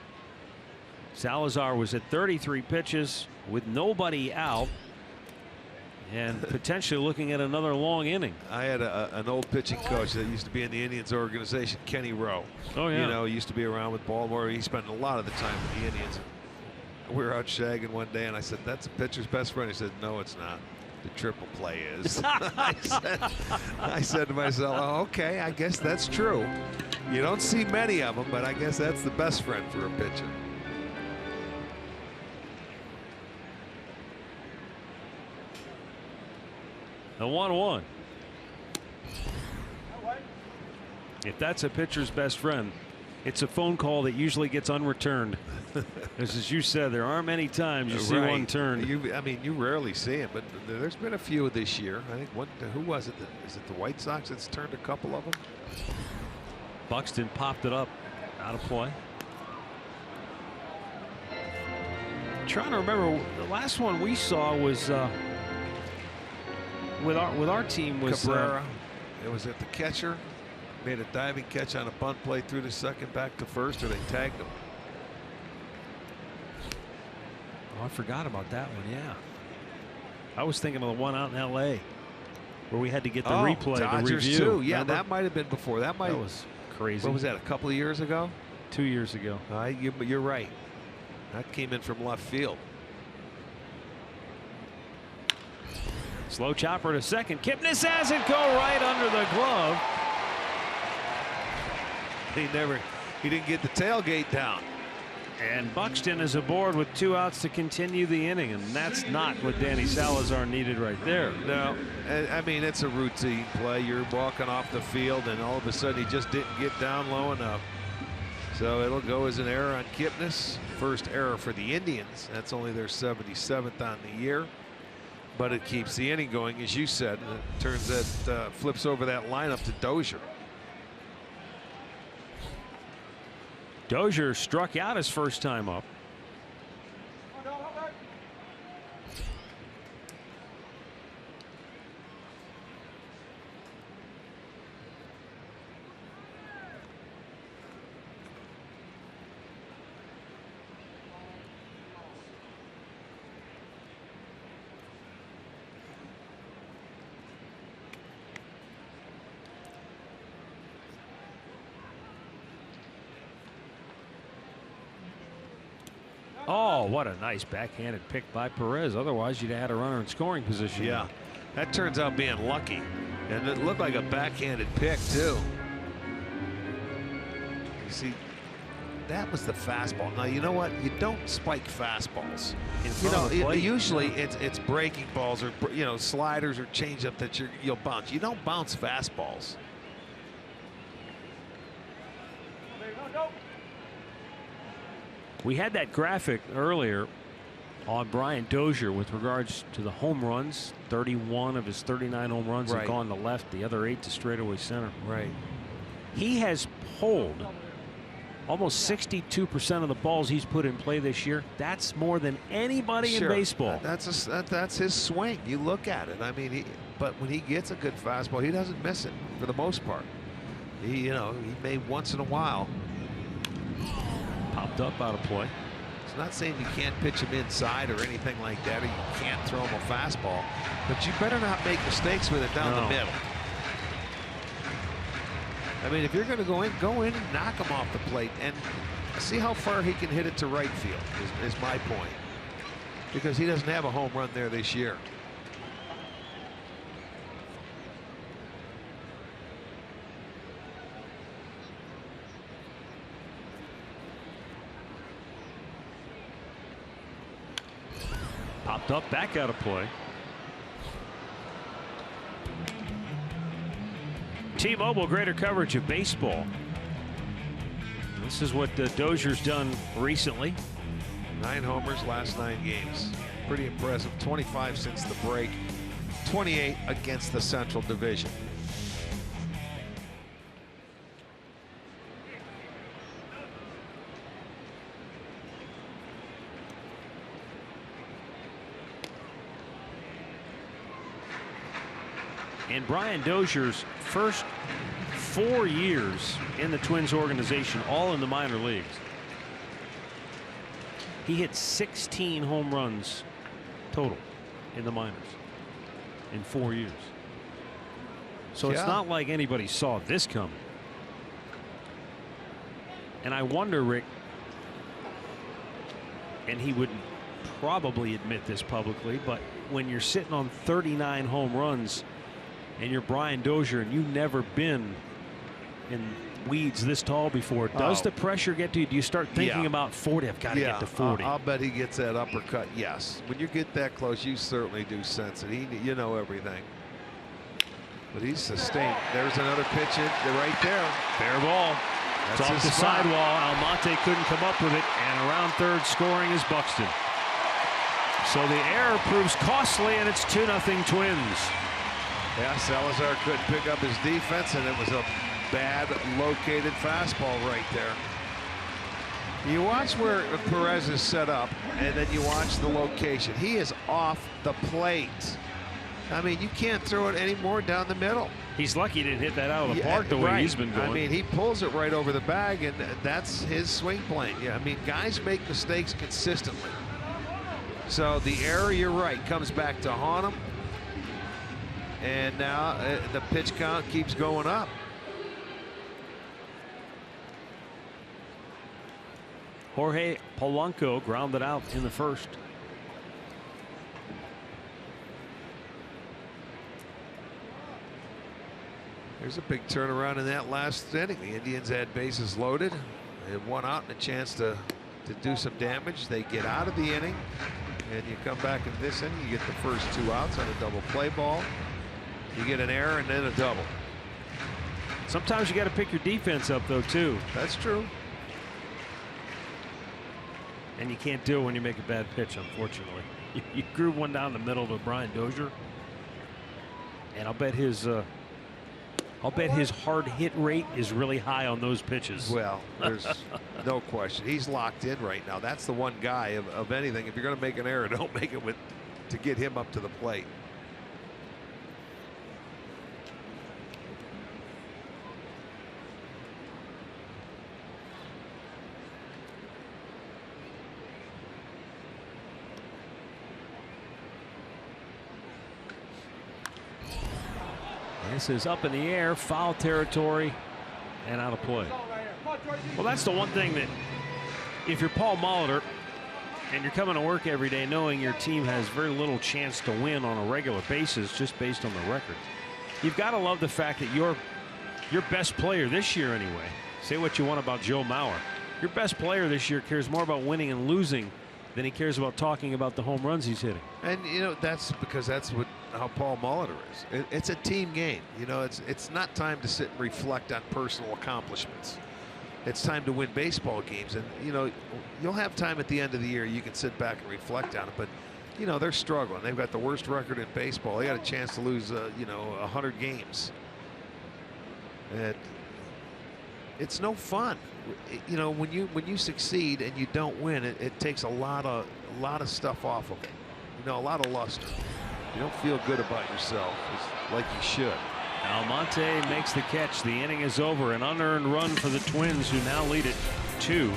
C: Salazar was at 33 pitches with nobody out and potentially looking at another long inning.
D: I had an old pitching coach that used to be in the Indians organization, Kenny Rowe.
C: Oh, yeah.
D: You know, used to be around with Baltimore. He spent a lot of the time with the Indians. We were out shagging one day, and I said, "That's a pitcher's best friend." He said, "No, it's not. The triple play is." I said to myself, "Oh, okay, I guess that's true. You don't see many of them, but I guess that's the best friend for a pitcher."
C: The 1-1. If that's a pitcher's best friend, it's a phone call that usually gets unreturned. As you said, there aren't many times you see one turned.
D: I mean, you rarely see it, but there's been a few this year. I think who was it? Is it the White Sox that's turned a couple of them?
C: Buxton popped it up, out of play. I'm trying to remember, the last one we saw was with our team was
D: Cabrera. It was at the catcher. Made a diving catch on a bunt play through the second back to first, or they tagged him.
C: Oh, I forgot about that one. Yeah, I was thinking of the one out in L.A. where we had to get the replay,
D: Dodgers
C: the review.
D: too. Yeah,
C: Remember?
D: that might have been before. That was
C: crazy.
D: What was that? A couple of years ago?
C: 2 years ago.
D: You're right. That came in from left field.
C: Slow chopper to second. Kipnis has it go right under the glove.
D: He didn't get the tailgate down.
C: And Buxton is aboard with 2 outs to continue the inning, and that's not what Danny Salazar needed right there.
D: No, I mean, it's a routine play. You're walking off the field, and all of a sudden he just didn't get down low enough. So it'll go as an error on Kipnis. First error for the Indians. That's only their 77th on the year. But it keeps the inning going, as you said. And it turns that flips over that lineup to Dozier.
C: Dozier struck out his first time up. Oh, what a nice backhanded pick by Perez. Otherwise, you'd have had a runner in scoring position.
D: Yeah, that turns out being lucky. And it looked like a backhanded pick, too. You see, that was the fastball. Now, you know what? You don't spike fastballs.
C: In front of the plate.
D: Usually it's breaking balls or, sliders or changeup that you'll bounce. You don't bounce fastballs.
C: We had that graphic earlier on Brian Dozier with regards to the home runs. 31 of his 39 home runs have gone to left, the other 8 to straightaway center.
D: Right.
C: He has pulled almost 62% of the balls he's put in play this year. That's more than anybody in baseball.
D: That's his swing. You look at it. I mean, but when he gets a good fastball, he doesn't miss it for the most part. He may once in a while.
C: Popped up out of play.
D: I'm not saying you can't pitch him inside or anything like that, or you can't throw him a fastball, but you better not make mistakes with it down the middle. I mean, if you're going to go in and knock him off the plate and see how far he can hit it to right field is my point, because he doesn't have a home run there this year.
C: Popped up, back out of play. T-Mobile, greater coverage of baseball. This is what Dozier's done recently.
D: 9 homers, last 9 games. Pretty impressive. 25 since the break. 28 against the Central Division.
C: And Brian Dozier's first 4 years in the Twins organization, all in the minor leagues. He hit 16 home runs total in the minors in 4 years. So it's not like anybody saw this coming. And I wonder, Rick, and he would probably admit this publicly, but when you're sitting on 39 home runs and you're Brian Dozier and you've never been in weeds this tall before, does the pressure get to you? Do you start thinking about 40? I've got to get to 40.
D: I'll bet he gets that uppercut. Yes, when you get that close, you certainly do sense it. You know everything. But he's sustained. There's another pitch in right there.
C: Fair ball. It's off the sidewall. Almonte couldn't come up with it, and around third scoring is Buxton. So the error proves costly, and it's 2-0 Twins.
D: Yeah, Salazar couldn't pick up his defense, and it was a bad located fastball right there. You watch where Perez is set up, and then you watch the location. He is off the plate. I mean, you can't throw it any more down the middle.
C: He's lucky he didn't hit that out of the park the way he's been going.
D: I mean, he pulls it right over the bag, and that's his swing plane. Yeah, I mean, guys make mistakes consistently. So the error, you're right, comes back to haunt him. And now the pitch count keeps going up.
C: Jorge Polanco grounded out in the first.
D: There's a big turnaround in that last inning. The Indians had bases loaded. They had 1 out and a chance to do some damage. They get out of the inning, and you come back in this inning. You get the first 2 outs on a double play ball. You get an error and then a double.
C: Sometimes you got to pick your defense up, though, too.
D: That's true.
C: And you can't do it when you make a bad pitch, unfortunately. You groove one down the middle to Brian Dozier, and I'll bet his hard hit rate is really high on those pitches.
D: Well, there's no question. He's locked in right now. That's the one guy of anything. If you're going to make an error, don't make it to get him up to the plate.
C: This is up in the air, foul territory, and out of play. Well, that's the one thing that if you're Paul Molitor and you're coming to work every day knowing your team has very little chance to win on a regular basis just based on the record, you've got to love the fact that your best player this year anyway, say what you want about Joe Mauer, your best player this year cares more about winning and losing than he cares about talking about the home runs he's hitting.
D: And you know, that's because that's how Paul Molitor is. It's a team game. You know, it's not time to sit and reflect on personal accomplishments. It's time to win baseball games. And you know, you'll have time at the end of the year. You can sit back and reflect on it. But you know, they're struggling. They've got the worst record in baseball. They got a chance to lose, 100 games. And it's no fun. You know, when you succeed and you don't win, it takes a lot of stuff off of it. You know, a lot of luster. You don't feel good about yourself like you should.
C: Almonte makes the catch. The inning is over. An unearned run for the Twins, who now lead it 2-0.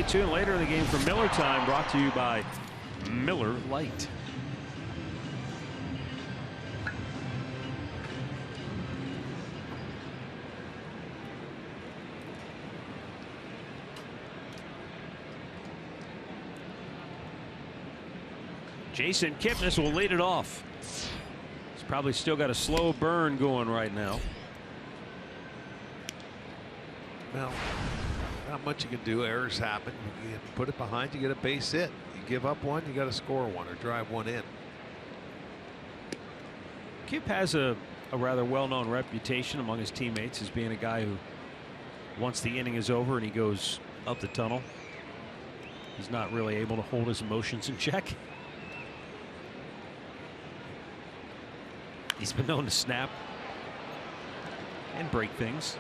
C: tuned later in the game for Miller Time, brought to you by Miller Lite. Jason Kipnis will lead it off. He's probably still got a slow burn going right now.
D: Well, not much you can do. Errors happen. You put it behind, you get a base hit. You give up one, you got to score one or drive one in.
C: Kip has a rather well-known reputation among his teammates as being a guy who, once the inning is over and he goes up the tunnel, he's not really able to hold his emotions in check. He's been known to snap and break things.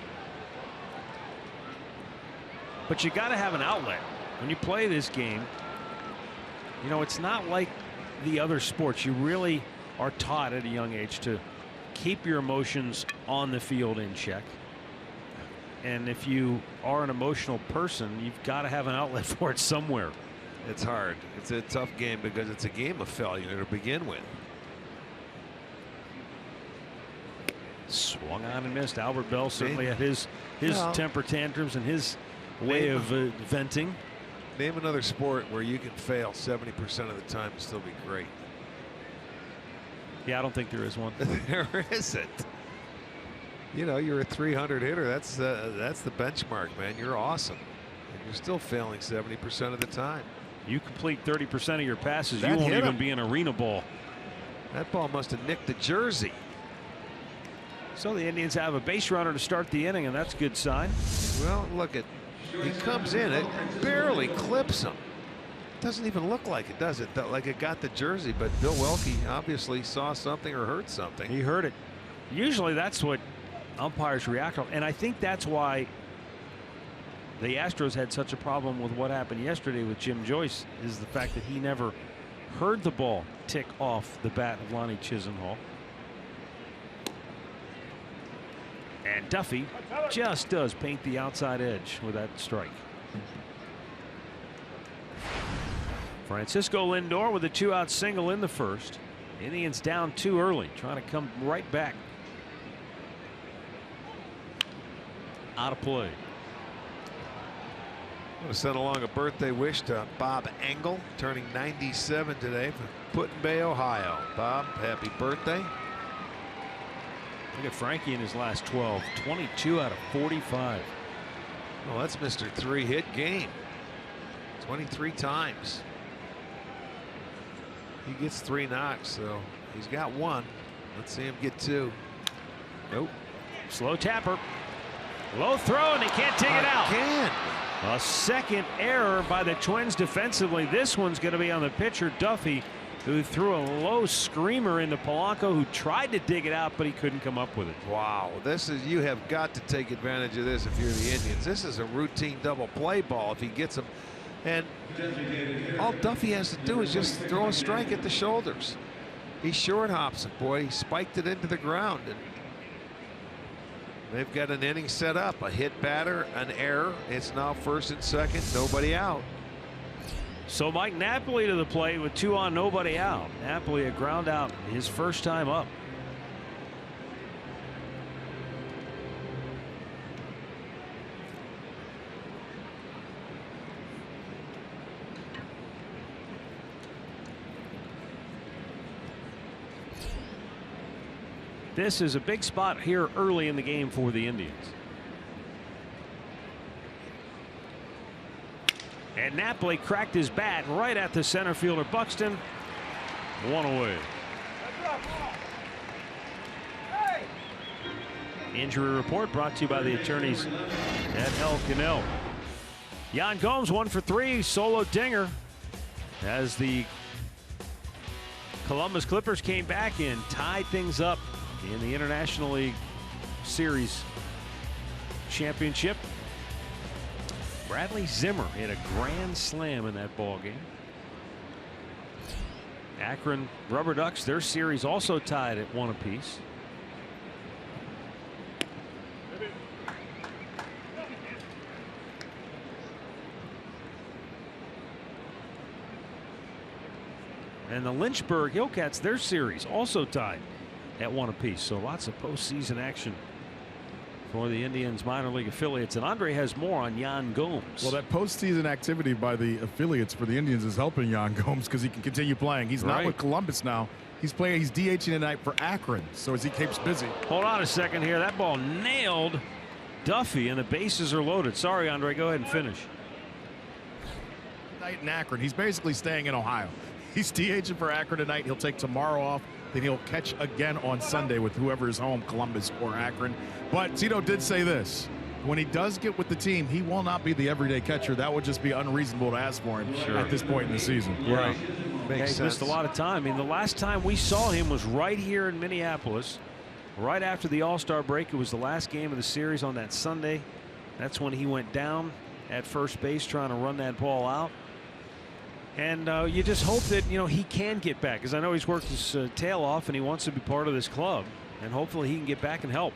C: But you got to have an outlet when you play this game. You know, it's not like the other sports. You really are taught at a young age to keep your emotions on the field in check. And if you are an emotional person, you've got to have an outlet for it somewhere.
D: It's hard. It's a tough game because it's a game of failure to begin with.
C: Swung on and missed. Albert Bell certainly had his temper tantrums and his way of venting.
D: Name another sport where you can fail 70% of the time and still be great.
C: Yeah, I don't think there is one.
D: There isn't. You know, you're a 300 hitter. That's the benchmark, man. You're awesome. And you're still failing 70% of the time.
C: You complete 30% of your passes.
D: That
C: you won't
D: hit
C: even
D: him.
C: be an arena ball.
D: That ball must have nicked the jersey.
C: So the Indians have a base runner to start the inning, and that's a good sign.
D: Well, look at, he comes in, it barely clips him. Doesn't even look like it, does it? Like it got the jersey, but Bill Welke obviously saw something or heard something.
C: He heard it. Usually that's what umpires react on, and I think that's why the Astros had such a problem with what happened yesterday with Jim Joyce, is the fact that he never heard the ball tick off the bat of Lonnie Chisenhall. And Duffy just does paint the outside edge with that strike. Francisco Lindor with a 2-out single in the first. Indians down 2 early, trying to come right back. Out of play.
D: I want to send along a birthday wish to Bob Engel, turning 97 today from Put-in Bay, Ohio. Bob, happy birthday.
C: Look at Frankie in his last 12. 22 out of 45.
D: Well, that's Mr. 3-hit game. 23 times. He gets 3 knocks, so he's got 1. Let's see him get 2. Nope.
C: Slow tapper. Low throw, and they can't dig it out.
D: Again.
C: A second error by the Twins defensively. This one's going to be on the pitcher, Duffy, who threw a low screamer into Polanco, who tried to dig it out, but he couldn't come up with it.
D: Wow, this is, you have got to take advantage of this if you're the Indians. This is a routine double play ball if he gets them. And all Duffy has to do is just throw a strike at the shoulders. He short hops it, boy. He spiked it into the ground. And they've got an inning set up. A hit batter, an error. It's now first and second, nobody out.
C: So Mike Napoli to the plate with 2 on, nobody out. Napoli a ground out his first time up. This is a big spot here early in the game for the Indians. And Napoli cracked his bat right at the center fielder Buxton. 1 away. Injury report brought to you by the attorneys at El Canal. Yan Gomes 1 for 3, solo dinger, as the Columbus Clippers came back and tied things up in the International League Series championship. Bradley Zimmer hit a grand slam in that ball game. Akron Rubber Ducks, their series also tied at 1 apiece. And the Lynchburg Hillcats, their series also tied at 1 apiece. So lots of postseason action for the Indians minor league affiliates. And Andre has more on Yan Gomes.
E: Well, that postseason activity by the affiliates for the Indians is helping Yan Gomes because he can continue playing. He's not with Columbus now. He's playing. He's DHing tonight for Akron. So as he keeps busy.
C: Hold on a second here. That ball nailed Duffy, and the bases are loaded. Sorry, Andre. Go ahead and finish.
E: Tonight in Akron. He's basically staying in Ohio. He's DHing for Akron tonight. He'll take tomorrow off. Then he'll catch again on Sunday with whoever is home, Columbus or Akron. But Tito did say this. When he does get with the team, he will not be the everyday catcher. That would just be unreasonable to ask for him at this point in the season.
C: Yeah.
D: Right. Makes
C: He
D: sense.
C: missed a lot of time. I mean, the last time we saw him was right here in Minneapolis, right after the All-Star break. It was the last game of the series on that Sunday. That's when he went down at first base trying to run that ball out. And you just hope that, he can get back, because I know he's worked his tail off and he wants to be part of this club, and hopefully he can get back and help.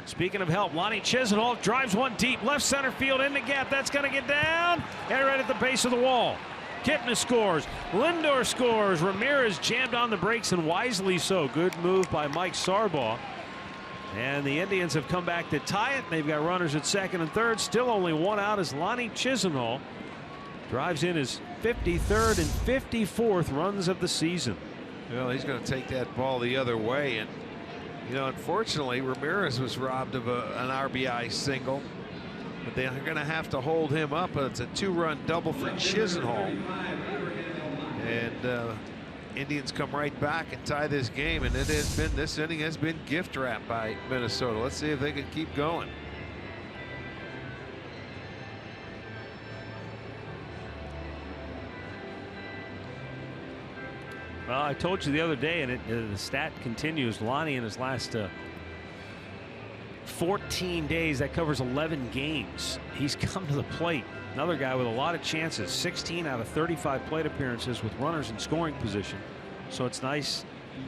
C: Speaking of help, Lonnie Chisenhall drives one deep left center field in the gap. That's going to get down and right at the base of the wall. Kipnis scores. Lindor scores. Ramirez jammed on the brakes, and wisely so. Good move by Mike Sarbaugh. And the Indians have come back to tie it. They've got runners at second and third. Still only one out as Lonnie Chisenhall drives in his 53rd and 54th runs of the season.
D: Well, he's going to take that ball the other way, and unfortunately Ramirez was robbed of an RBI single, but they're going to have to hold him up. It's a 2-run double for Chisenhall, and Indians come right back and tie this game, and this inning has been gift wrapped by Minnesota. Let's see if they can keep going.
C: Well, I told you the other day, and the stat continues. Lonnie in his last 14 days, that covers 11 games. He's come to the plate. Another guy with a lot of chances. 16 out of 35 plate appearances with runners in scoring position. So it's nice.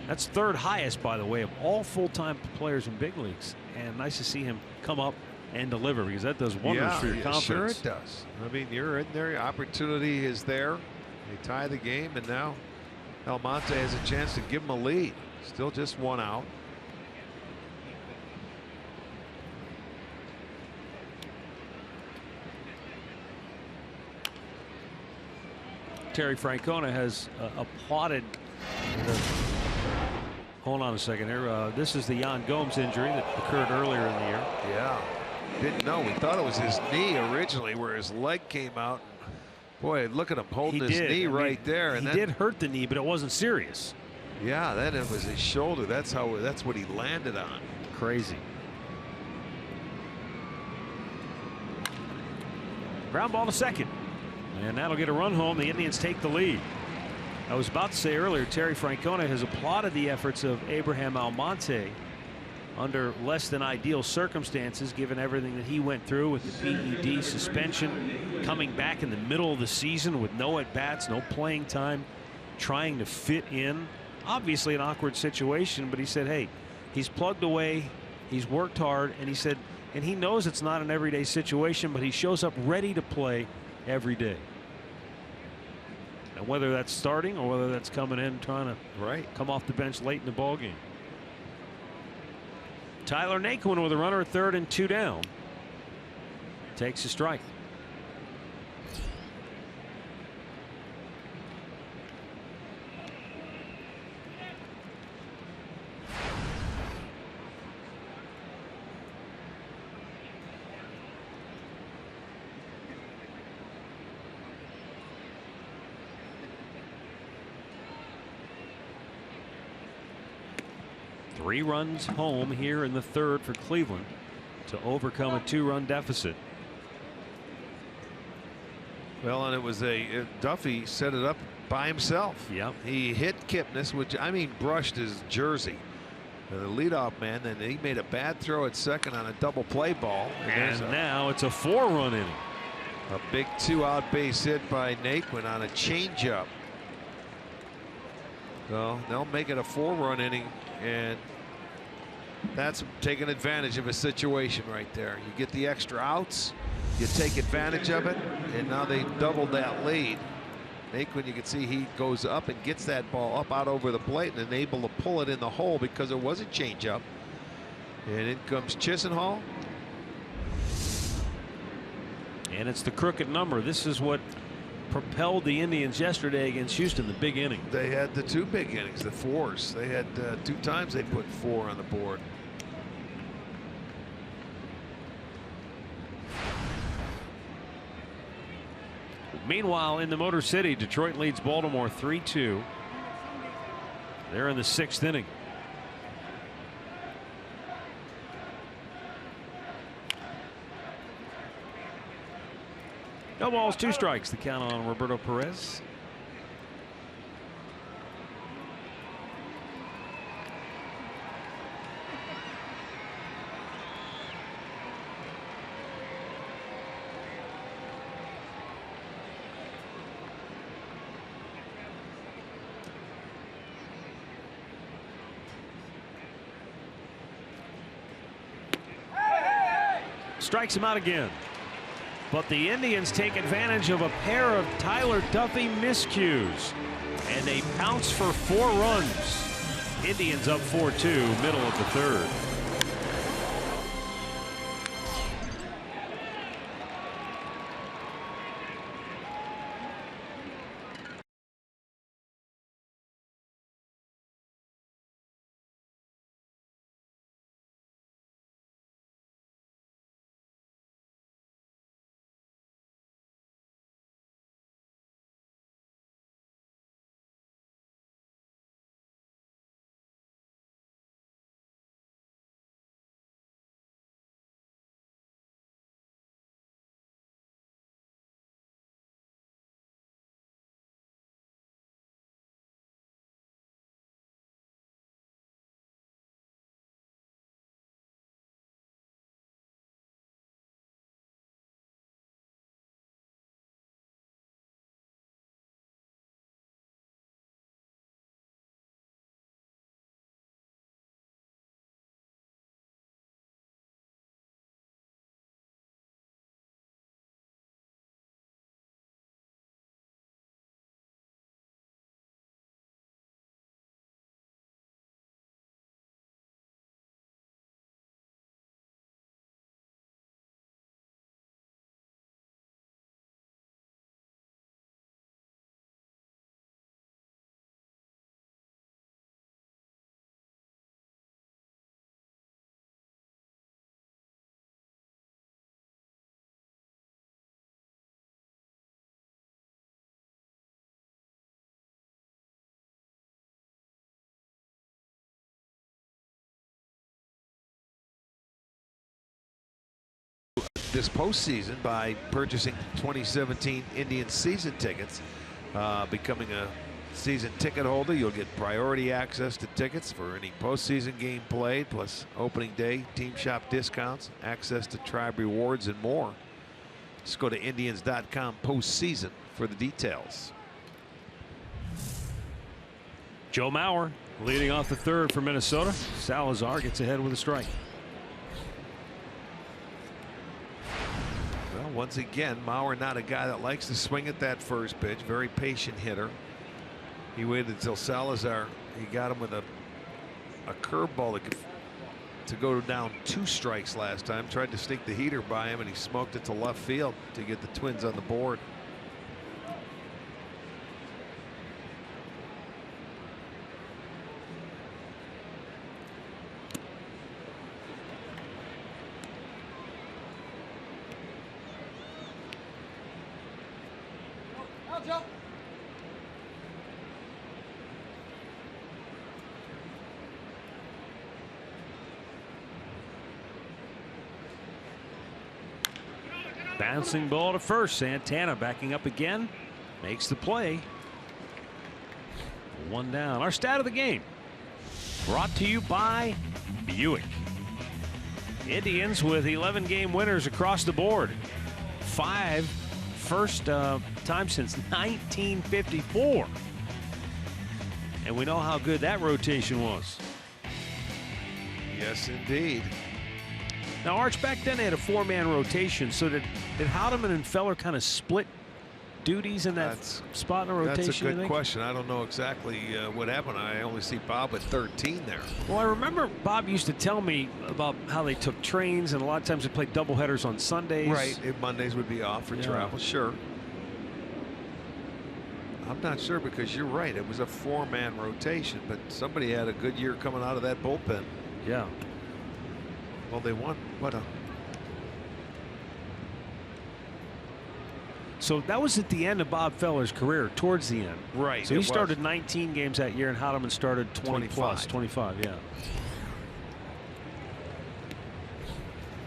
C: That's third highest, by the way, of all full-time players in big leagues. And nice to see him come up and deliver, because that does wonders for your confidence.
D: Sure it does. I mean, you're in there. Your opportunity is there. They tie the game, and now Almonte has a chance to give him a lead. Still just one out.
C: Terry Francona has applauded. Hold on a second here. This is the Yan Gomes injury that occurred earlier in the year.
D: Yeah. Didn't know. We thought it was his knee originally, where his leg came out. Boy, look at him holding his knee right there.
C: And he did hurt the knee, but it wasn't serious.
D: Yeah, that it was his shoulder. That's what he landed on.
C: Crazy. Ground ball to second. And that'll get a run home. The Indians take the lead. I was about to say earlier, Terry Francona has applauded the efforts of Abraham Almonte under less than ideal circumstances, given everything that he went through with the PED suspension, coming back in the middle of the season with no at-bats, no playing time, trying to fit in. Obviously an awkward situation, but he said, hey, he's plugged away, he's worked hard, and he said, and he knows it's not an everyday situation, but he shows up ready to play every day. And whether that's starting or whether that's coming in trying to come off the bench late in the ball game. Tyler Naquin with a runner at third and 2 down. Takes a strike. Three runs home here in the third for Cleveland to overcome a 2-run deficit.
D: Well, and it was Duffy set it up by himself.
C: Yep.
D: He hit Kipnis, which brushed his jersey. The leadoff man, then he made a bad throw at second on a double play ball.
C: And now it's a 4-run inning.
D: A big 2-out base hit by Naquin on a changeup. So they'll make it a 4-run inning, and that's taking advantage of a situation right there. You get the extra outs, you take advantage of it, and now they doubled that lead. Aikman, you can see he goes up and gets that ball up out over the plate and able to pull it in the hole because it was a changeup. And in comes Chisenhall.
C: And it's the crooked number. This is what propelled the Indians yesterday against Houston, the big inning.
D: They had the 2 big innings, the 4s. They had 2 times they put 4 on the board.
C: Meanwhile, in the Motor City, Detroit leads Baltimore 3-2. They're in the 6th inning. No balls, 2 strikes. The count on Roberto Perez. Strikes him out again. But the Indians take advantage of a pair of Tyler Duffy miscues, and they pounce for 4 runs. Indians up 4-2, middle of the 3rd.
D: This postseason by purchasing 2017 Indians season tickets, becoming a season ticket holder. You'll get priority access to tickets for any postseason game played, plus opening day team shop discounts, access to tribe rewards, and more. Just go to Indians.com postseason for the details.
C: Joe Mauer leading off the 3rd for Minnesota. Salazar gets ahead with a strike.
D: Well, once again, Mauer not a guy that likes to swing at that first pitch. Very patient hitter. He waited until Salazar, he got him with a curveball to go down 2 strikes last time. Tried to sneak the heater by him, and he smoked it to left field to get the Twins on the board.
C: Bouncing ball to first. Santana backing up again. Makes the play. 1 down. Our stat of the game brought to you by Buick. Indians with 11 game winners across the board. 5 first time since 1954. And we know how good that rotation was.
D: Yes, indeed.
C: Now, Arch, back then they had a 4-man rotation, so did Houdeman and Feller kind of split duties in that spot in the rotation?
D: That's a good question. I don't know exactly what happened. I only see Bob at 13 there.
C: Well, I remember Bob used to tell me about how they took trains, and a lot of times they played doubleheaders on Sundays.
D: Right. If Mondays would be off for travel. Sure. I'm not sure, because you're right. It was a 4-man rotation, but somebody had a good year coming out of that bullpen.
C: Yeah.
D: Well, they won.
C: So that was at the end of Bob Feller's career, towards the end.
D: Right.
C: So he started 19 games that year, and Houdeman started 25. Yeah.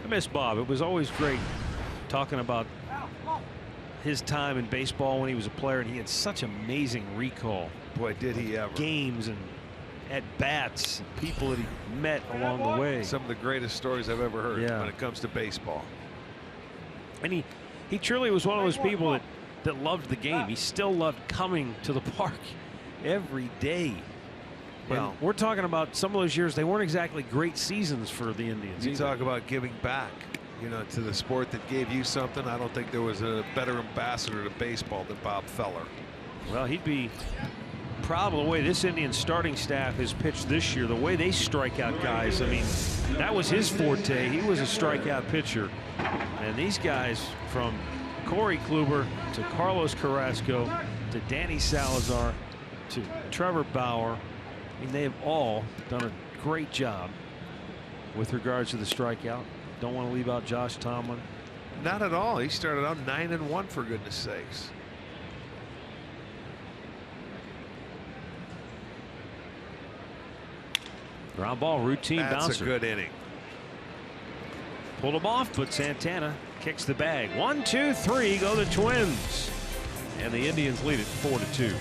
C: I miss Bob. It was always great talking about his time in baseball when he was a player, and he had such amazing recall.
D: Boy, did he ever.
C: Games and at bats, and people that he met along the way.
D: Some of the greatest stories I've ever heard when it comes to baseball.
C: And he truly was one of those people that loved the game. He still loved coming to the park every day. Well, and we're talking about some of those years, they weren't exactly great seasons for the Indians.
D: You talk about giving back, to the sport that gave you something. I don't think there was a better ambassador to baseball than Bob Feller.
C: Well, he'd be proud of the way this Indian starting staff has pitched this year, the way they strike out guys. I mean, that was his forte. He was a strikeout pitcher. And these guys, from Corey Kluber to Carlos Carrasco to Danny Salazar to Trevor Bauer, I mean, they have all done a great job with regards to the strikeout. Don't want to leave out Josh Tomlin.
D: Not at all. He started out 9-1, for goodness sakes.
C: Ground ball, routine bouncer.
D: That's a good inning.
C: Pulled him off, but Santana kicks the bag. 1, 2, 3 go the Twins. And the Indians lead it 4-2.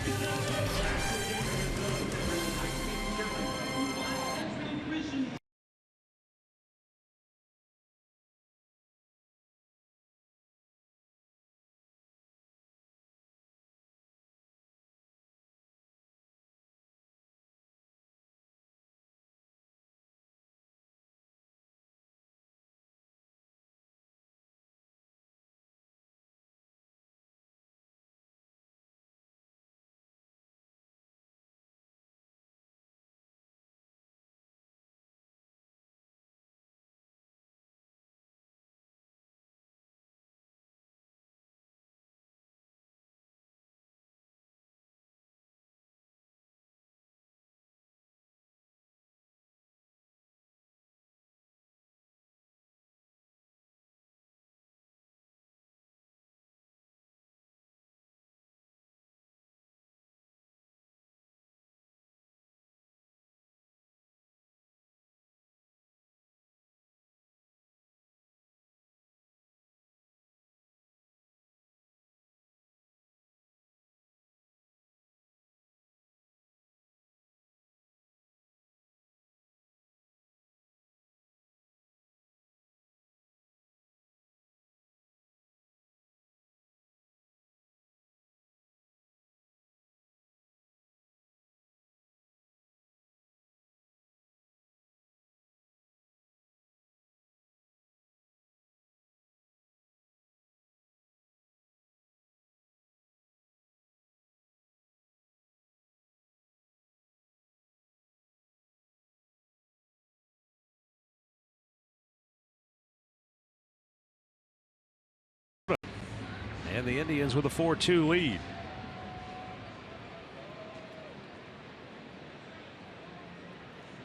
C: And the Indians with a 4-2 lead.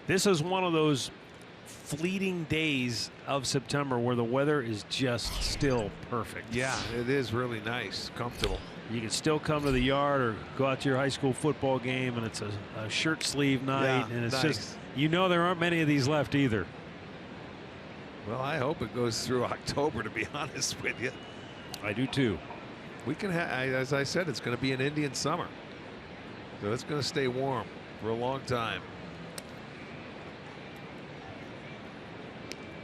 C: This is one of those fleeting days of September where the weather is just still perfect.
D: Yeah, it is really nice, comfortable.
C: You can still come to the yard or go out to your high school football game, and it's a shirt sleeve night, and it's just, there aren't many of these left either.
D: Well, I hope it goes through October, to be honest with you.
C: I do too.
D: We can as I said, it's going to be an Indian summer, so it's going to stay warm for a long time.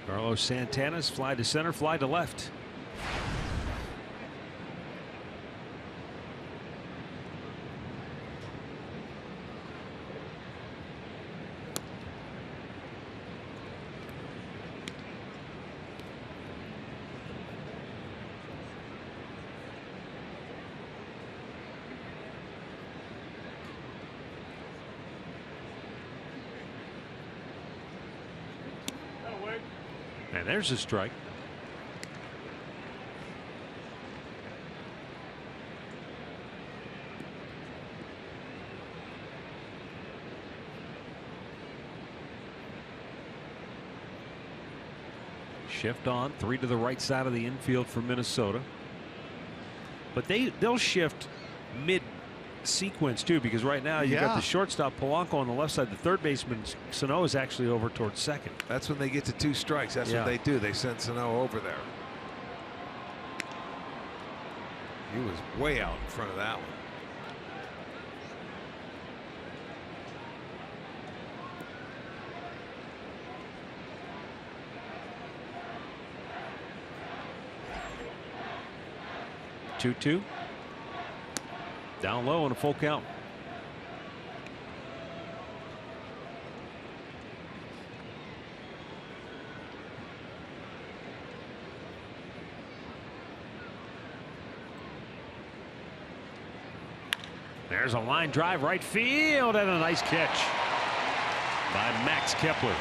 C: Carlos Santana's fly to center, fly to left. And there's a strike. Shift on, 3 to the right side of the infield for Minnesota. But they'll shift mid sequence too, because right now you got the shortstop Polanco on the left side. The third baseman Sano is actually over towards second.
D: That's when they get to 2 strikes. That's what they do. They send Sano over there. He was way out in front of that one.
C: Two. Down low and a full count. There's a line drive right field and a nice catch by Max Kepler.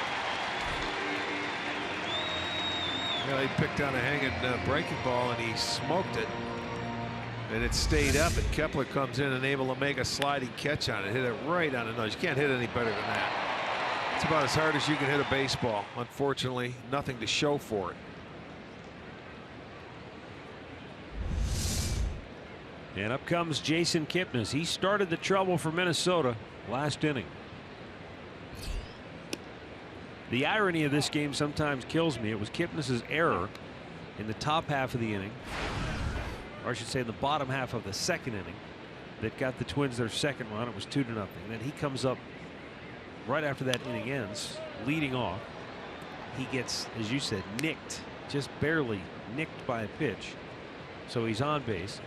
D: He picked on a hanging breaking ball and he smoked it. And it stayed up, and Kepler comes in and able to make a sliding catch on it. Hit it right on the nose. You can't hit any better than that. It's about as hard as you can hit a baseball. Unfortunately, nothing to show for it.
C: And up comes Jason Kipnis. He started the trouble for Minnesota last inning. The irony of this game sometimes kills me. It was Kipnis's error in the top half of the inning, or I should say the bottom half of the second inning, that got the Twins their second run. It was 2-0. Then he comes up right after that inning ends, leading off. He gets, as you said, nicked, just barely nicked by a pitch. So he's on base.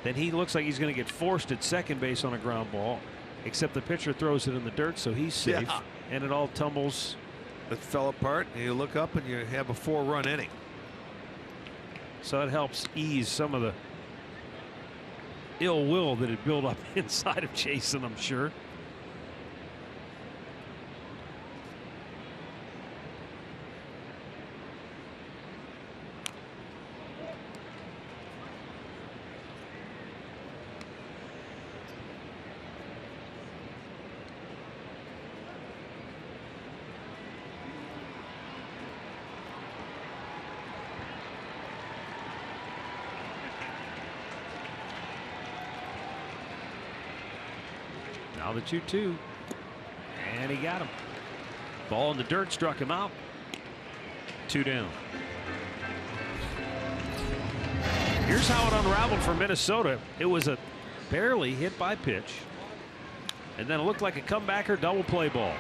C: Then he looks like he's going to get forced at second base on a ground ball, except the pitcher throws it in the dirt, so he's safe.
D: Yeah.
C: And it all tumbles.
D: It fell apart, and you look up and you have a 4-run inning.
C: So it helps ease some of the ill will that had built up inside of Jason, I'm sure. Now the 2-2, and he got him. Ball in the dirt, struck him out. 2 down. Here's how it unraveled for Minnesota. It was a barely hit by pitch, and then it looked like a comebacker double play ball,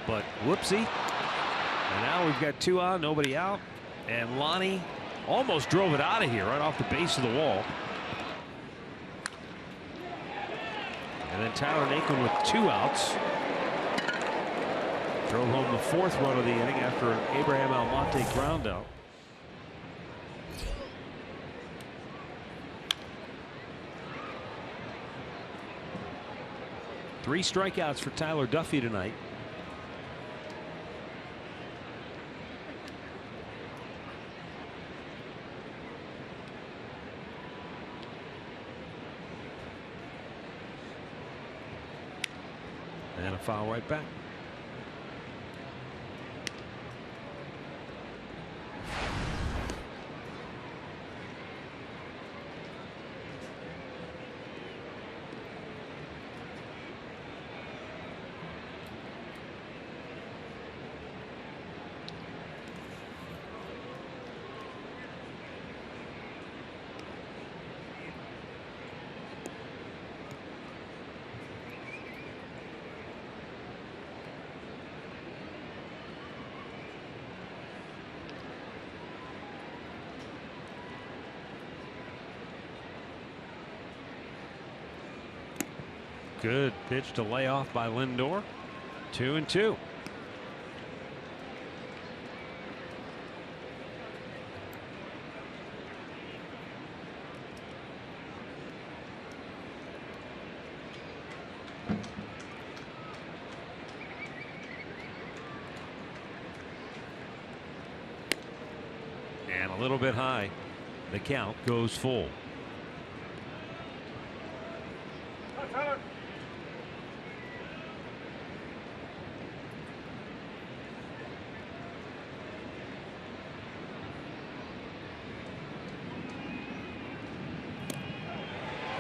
C: but whoopsie. And now we've got 2 on, nobody out, and Lonnie almost drove it out of here right off the base of the wall. And then Tyler Naquin with 2 outs. Drove home the 4th run of the inning after an Abraham Almonte ground out. Three strikeouts for Tyler Duffy tonight. And a foul right back. Good pitch to lay off by Lindor. 2-2. And a little bit high. The count goes full.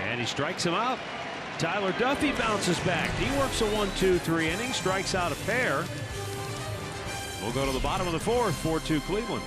C: And he strikes him out. Tyler Duffy bounces back. He works a 1-2-3 inning, strikes out a pair. We'll go to the bottom of the fourth, 4-2 Cleveland.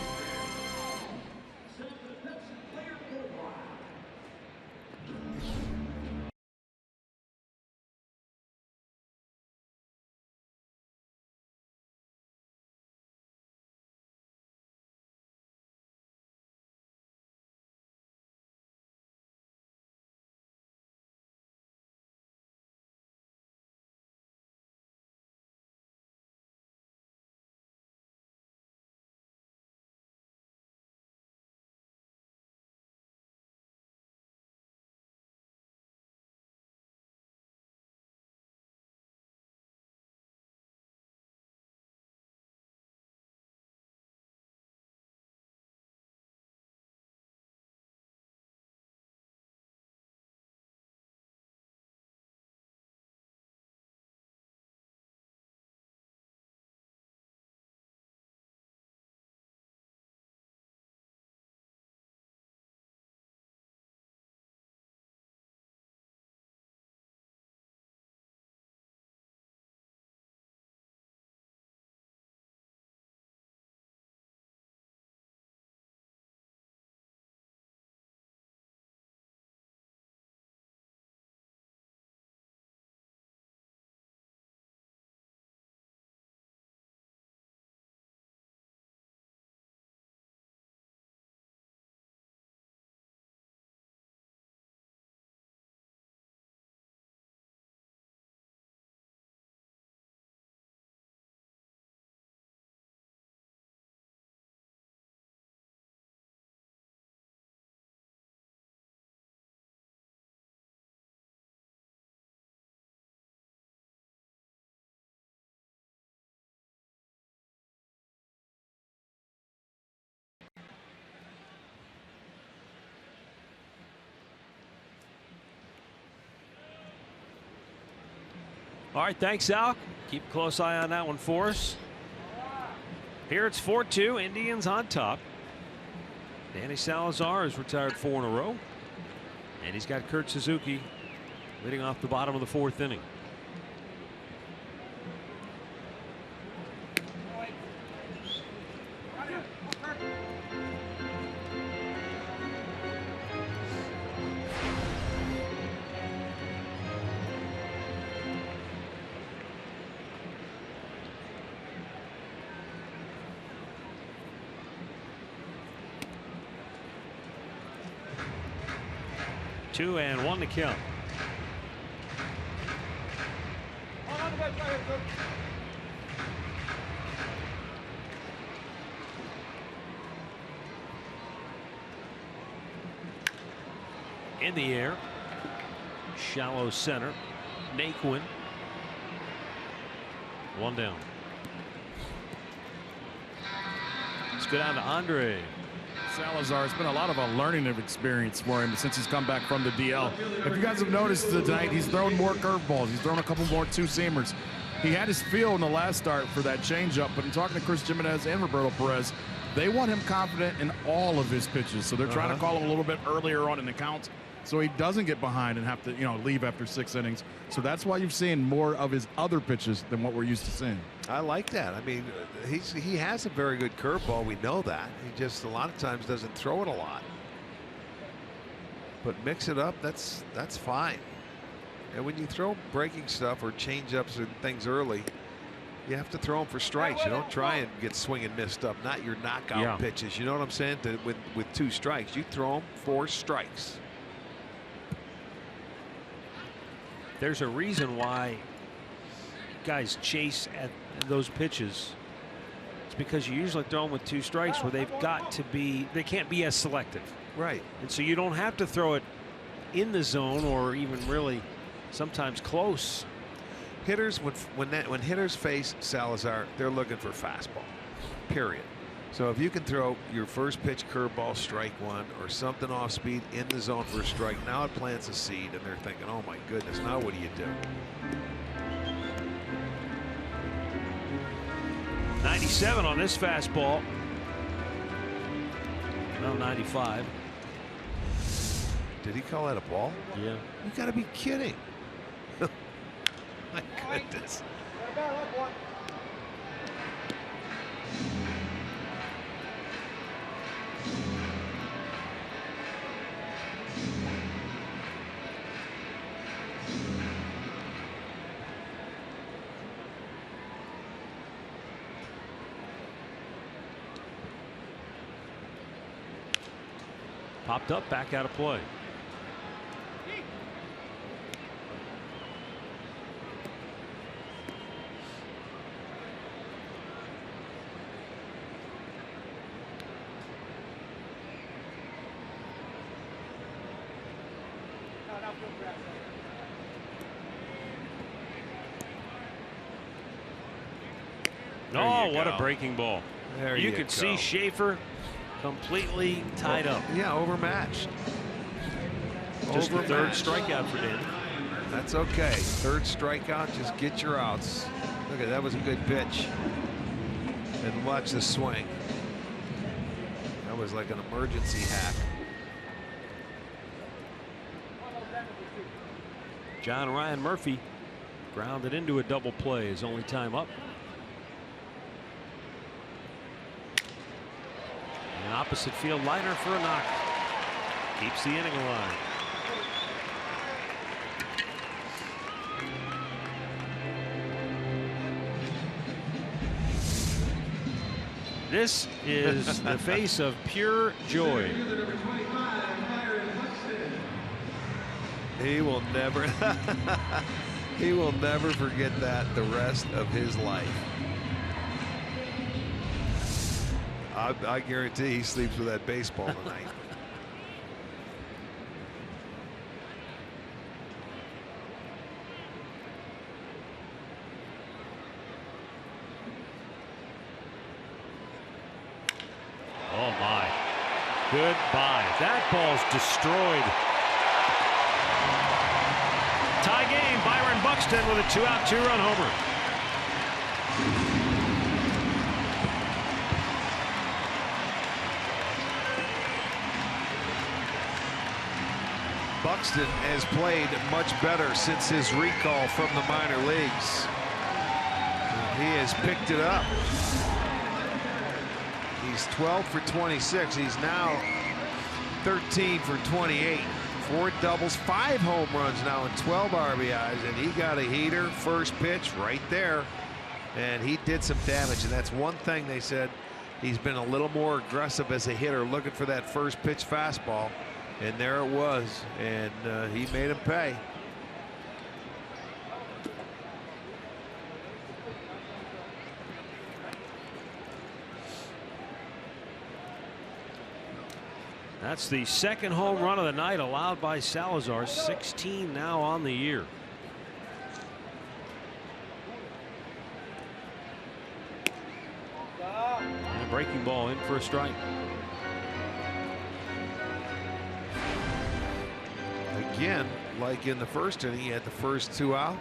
C: All right, thanks, Al. Keep a close eye on that one for us. Here it's 4-2, Indians on top. Danny Salazar has retired 4 in a row. And he's got Kurt Suzuki leading off the bottom of the 4th inning. Two and one to count. In the air, shallow center, Naquin. One down. Let's go down to Andre.
E: Salazar, it's been a lot of a learning experience for him since he's come back from the DL. If you guys have noticed tonight, he's thrown more curveballs. He's thrown a couple more two-seamers. He had his feel in the last start for that changeup, but in talking to Chris Jimenez and Roberto Perez, they want him confident in all of his pitches. So they're trying to call him a little bit earlier on in the count so he doesn't get behind and have to, leave after 6 innings. So that's why you've seen more of his other pitches than what we're used to seeing.
D: I like that. I mean, he has a very good curveball. We know that. He just a lot of times doesn't throw it a lot. But mix it up. That's fine. And when you throw breaking stuff or change-ups and things early, you have to throw them for strikes. You don't try and get swing and miss stuff. Not your knockout pitches. You know what I'm saying? With 2 strikes, you throw them for strikes.
C: There's a reason why guys chase at those pitches. It's because you usually throw them with 2 strikes where they've got to be, they can't be as selective.
D: Right.
C: And so you don't have to throw it in the zone or even really sometimes close.
D: Hitters, when hitters face Salazar, they're looking for fastball, period. So if you can throw your first pitch curveball, strike one, or something off speed in the zone for a strike, now it plants a seed, and they're thinking, oh my goodness, now what do you do?
C: 97 on this fastball. Well, 95.
D: Did he call that a ball?
C: Yeah.
D: You got to be kidding. My goodness.
C: Popped up, back out of play. Oh, what a breaking ball.
D: There
C: you could see Schaefer completely tied up.
D: Yeah, overmatched.
C: Just the third strikeout for Danny.
D: That's okay. Third strikeout, just get your outs. Look at that, was a good pitch. And watch the swing. That was like an emergency hack.
C: John Ryan Murphy grounded into a double play, his only time up. An opposite field liner for a knock. Keeps the inning alive. This is the face of pure joy.
D: He will never he will never forget that the rest of his life. I guarantee he sleeps with that baseball tonight.
C: Oh my. Goodbye. That ball's destroyed. Tie game. Byron Buxton with a 2-out, 2-run homer.
D: Buxton has played much better since his recall from the minor leagues. He has picked it up. He's 12 for 26. He's now 13 for 28. 4 doubles, 5 home runs now and 12 RBIs, and he got a heater first pitch right there, and he did some damage. And that's one thing they said, he's been a little more aggressive as a hitter, looking for that first pitch fastball, and there it was, and he made him pay.
C: That's the second home run of the night allowed by Salazar. 16 now on the year. And a breaking ball in for a strike.
D: Again, like in the first inning, he had the first 2 out,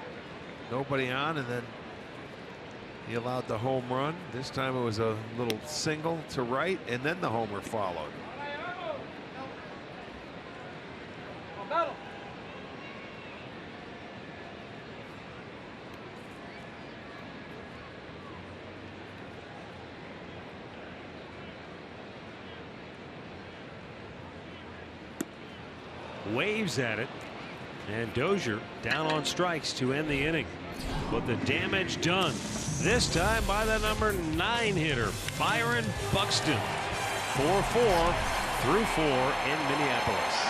D: nobody on, and then he allowed the home run. This time it was a little single to right, and then the homer followed.
C: Waves at it, and Dozier down on strikes to end the inning. But the damage done this time by the number 9 hitter, Byron Buxton. 4-4 through 4 in Minneapolis.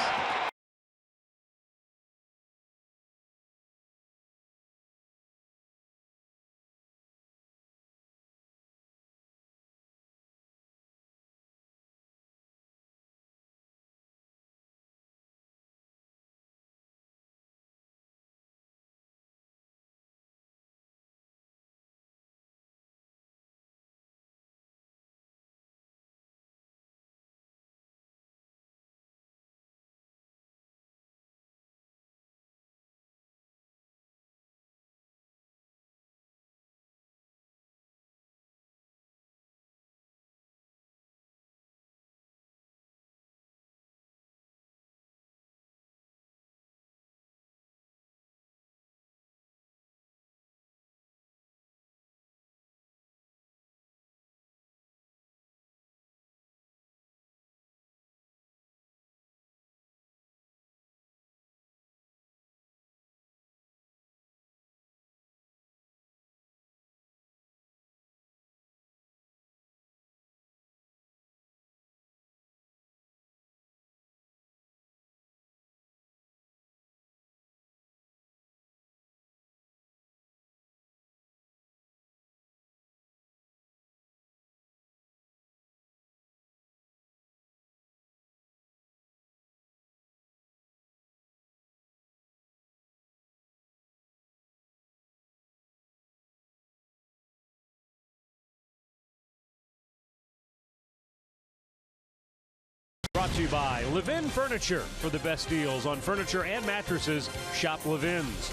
C: Brought to you by Levin Furniture. For the best deals on furniture and mattresses, shop Levin's.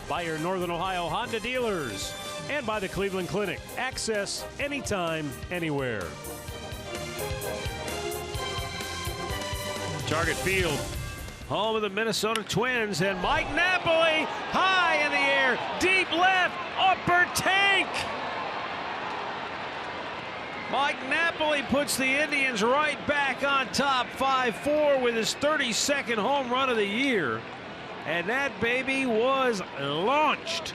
C: By your Northern Ohio Honda dealers. And by the Cleveland Clinic. Access anytime, anywhere. Target Field, home of the Minnesota Twins, and Mike Napoli high in the air, deep left, upper tank. Mike Napoli puts the Indians right back on top 5-4 with his 32nd home run of the year. And that baby was launched.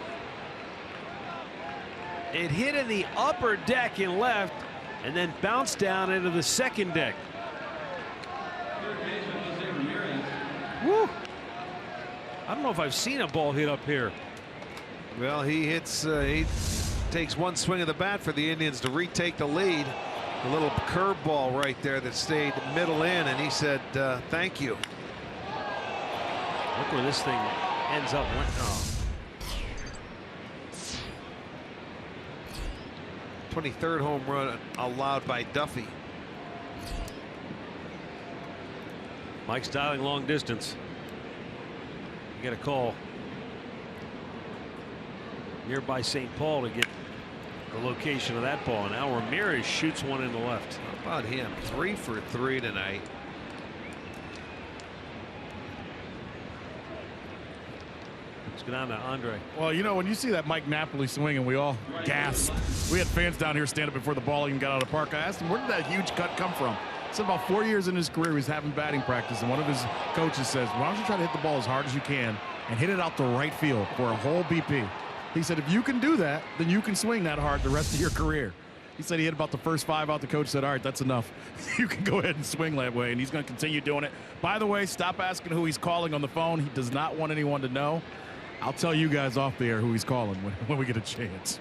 C: It hit in the upper deck in left and then bounced down into the second deck. Woo. I don't know if I've seen a ball hit up here.
D: Well, he takes one swing of the bat for the Indians to retake the lead. A little curveball right there that stayed middle in, and he said, thank you.
C: Look where this thing ends up. Oh.
D: 23rd home run allowed by Duffy.
C: Mike's dialing long distance. You got a call nearby St. Paul to get the location of that ball. Now Ramirez shoots one in the left.
D: How about him? 3 for 3 tonight.
C: Let's go down to Andre.
E: Well, you know, when you see that Mike Napoli swing, and we all gasped. We had fans down here stand up before the ball even got out of the park. I asked him, where did that huge cut come from? He said about 4 years in his career, he's having batting practice, and one of his coaches says, why don't you try to hit the ball as hard as you can and hit it out the right field for a whole BP. He said, if you can do that, then you can swing that hard the rest of your career. He said he hit about the first 5 out. The coach said, all right, that's enough. You can go ahead and swing that way, and he's going to continue doing it. By the way, stop asking who he's calling on the phone. He does not want anyone to know. I'll tell you guys off the air who he's calling when we get a chance.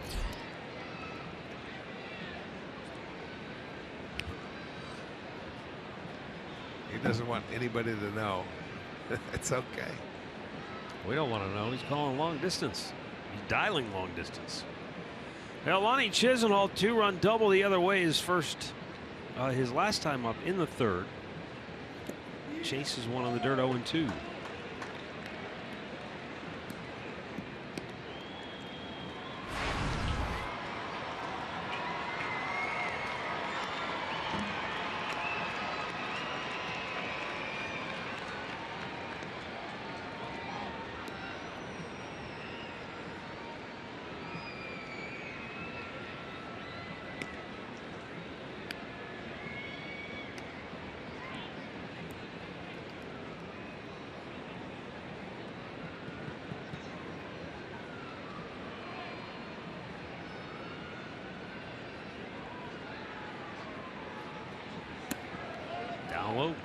D: He doesn't want anybody to know. It's okay.
C: We don't want to know. He's calling long distance. He's dialing long distance. Now, Lonnie Chisenhall, 2-run double the other way, his last time up in the third. Chases one on the dirt, 0-2. Down low.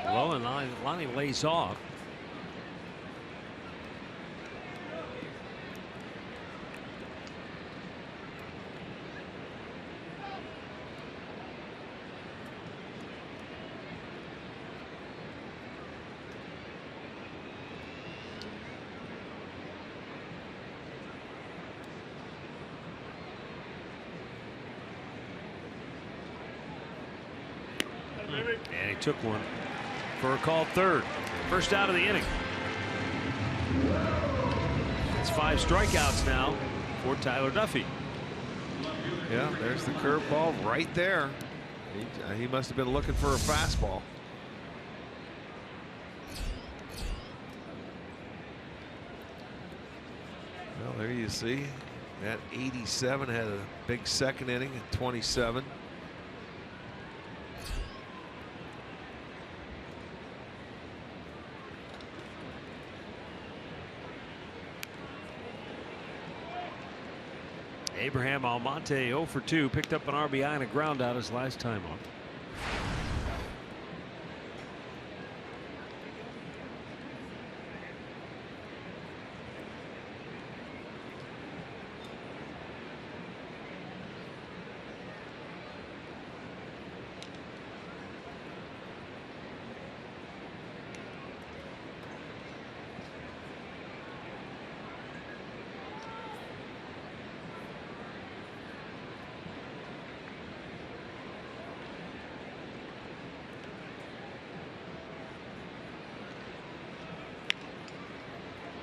C: Low, and Lonnie lays off. And he took one for a called third. First out of the inning. It's 5 strikeouts now for Tyler Duffy.
D: Yeah, there's the curveball right there. He must have been looking for a fastball. Well, there you see. That 87 had a big second inning at 27.
C: Abraham Almonte 0 for 2, picked up an RBI and a ground out his last time up.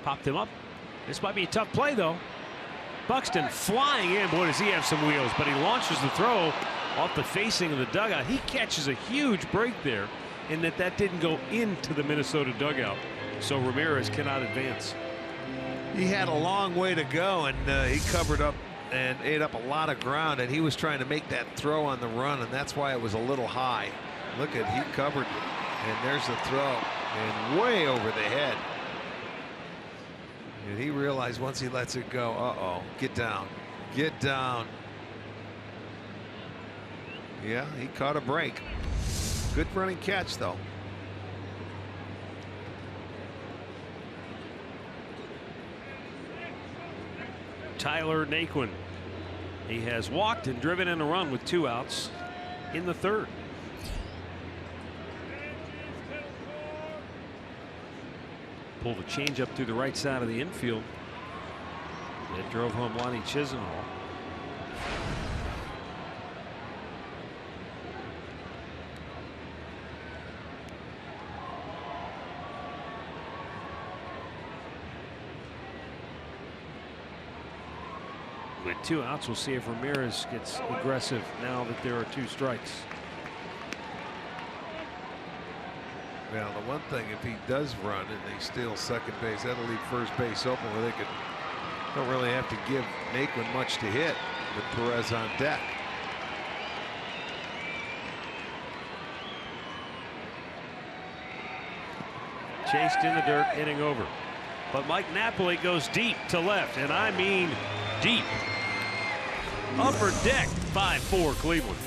C: Popped him up. This might be a tough play, though. Buxton flying in. Boy, does he have some wheels. But he launches the throw off the facing of the dugout. He catches a huge break there, in that didn't go into the Minnesota dugout. So Ramirez cannot advance.
D: He had a long way to go, and he covered up and ate up a lot of ground, and he was trying to make that throw on the run, and that's why it was a little high. Look at, he covered, and there's the throw, and way over the head. And he realized once he lets it go, uh-oh, get down, get down. Yeah, he caught a break. Good running catch, though.
C: Tyler Naquin. He has walked and driven in a run with 2 outs in the 3rd. Pulled a changeup through the right side of the infield. That drove home Lonnie Chisenhall. With 2 outs, we'll see if Ramirez gets aggressive now that there are 2 strikes.
D: Well, the one thing, if he does run and they steal second base, that'll leave first base open where they don't really have to give Naquin much to hit with Perez on deck.
C: Chased in the dirt, inning over. But Mike Napoli goes deep to left, and I mean deep. Upper deck, 5-4 Cleveland.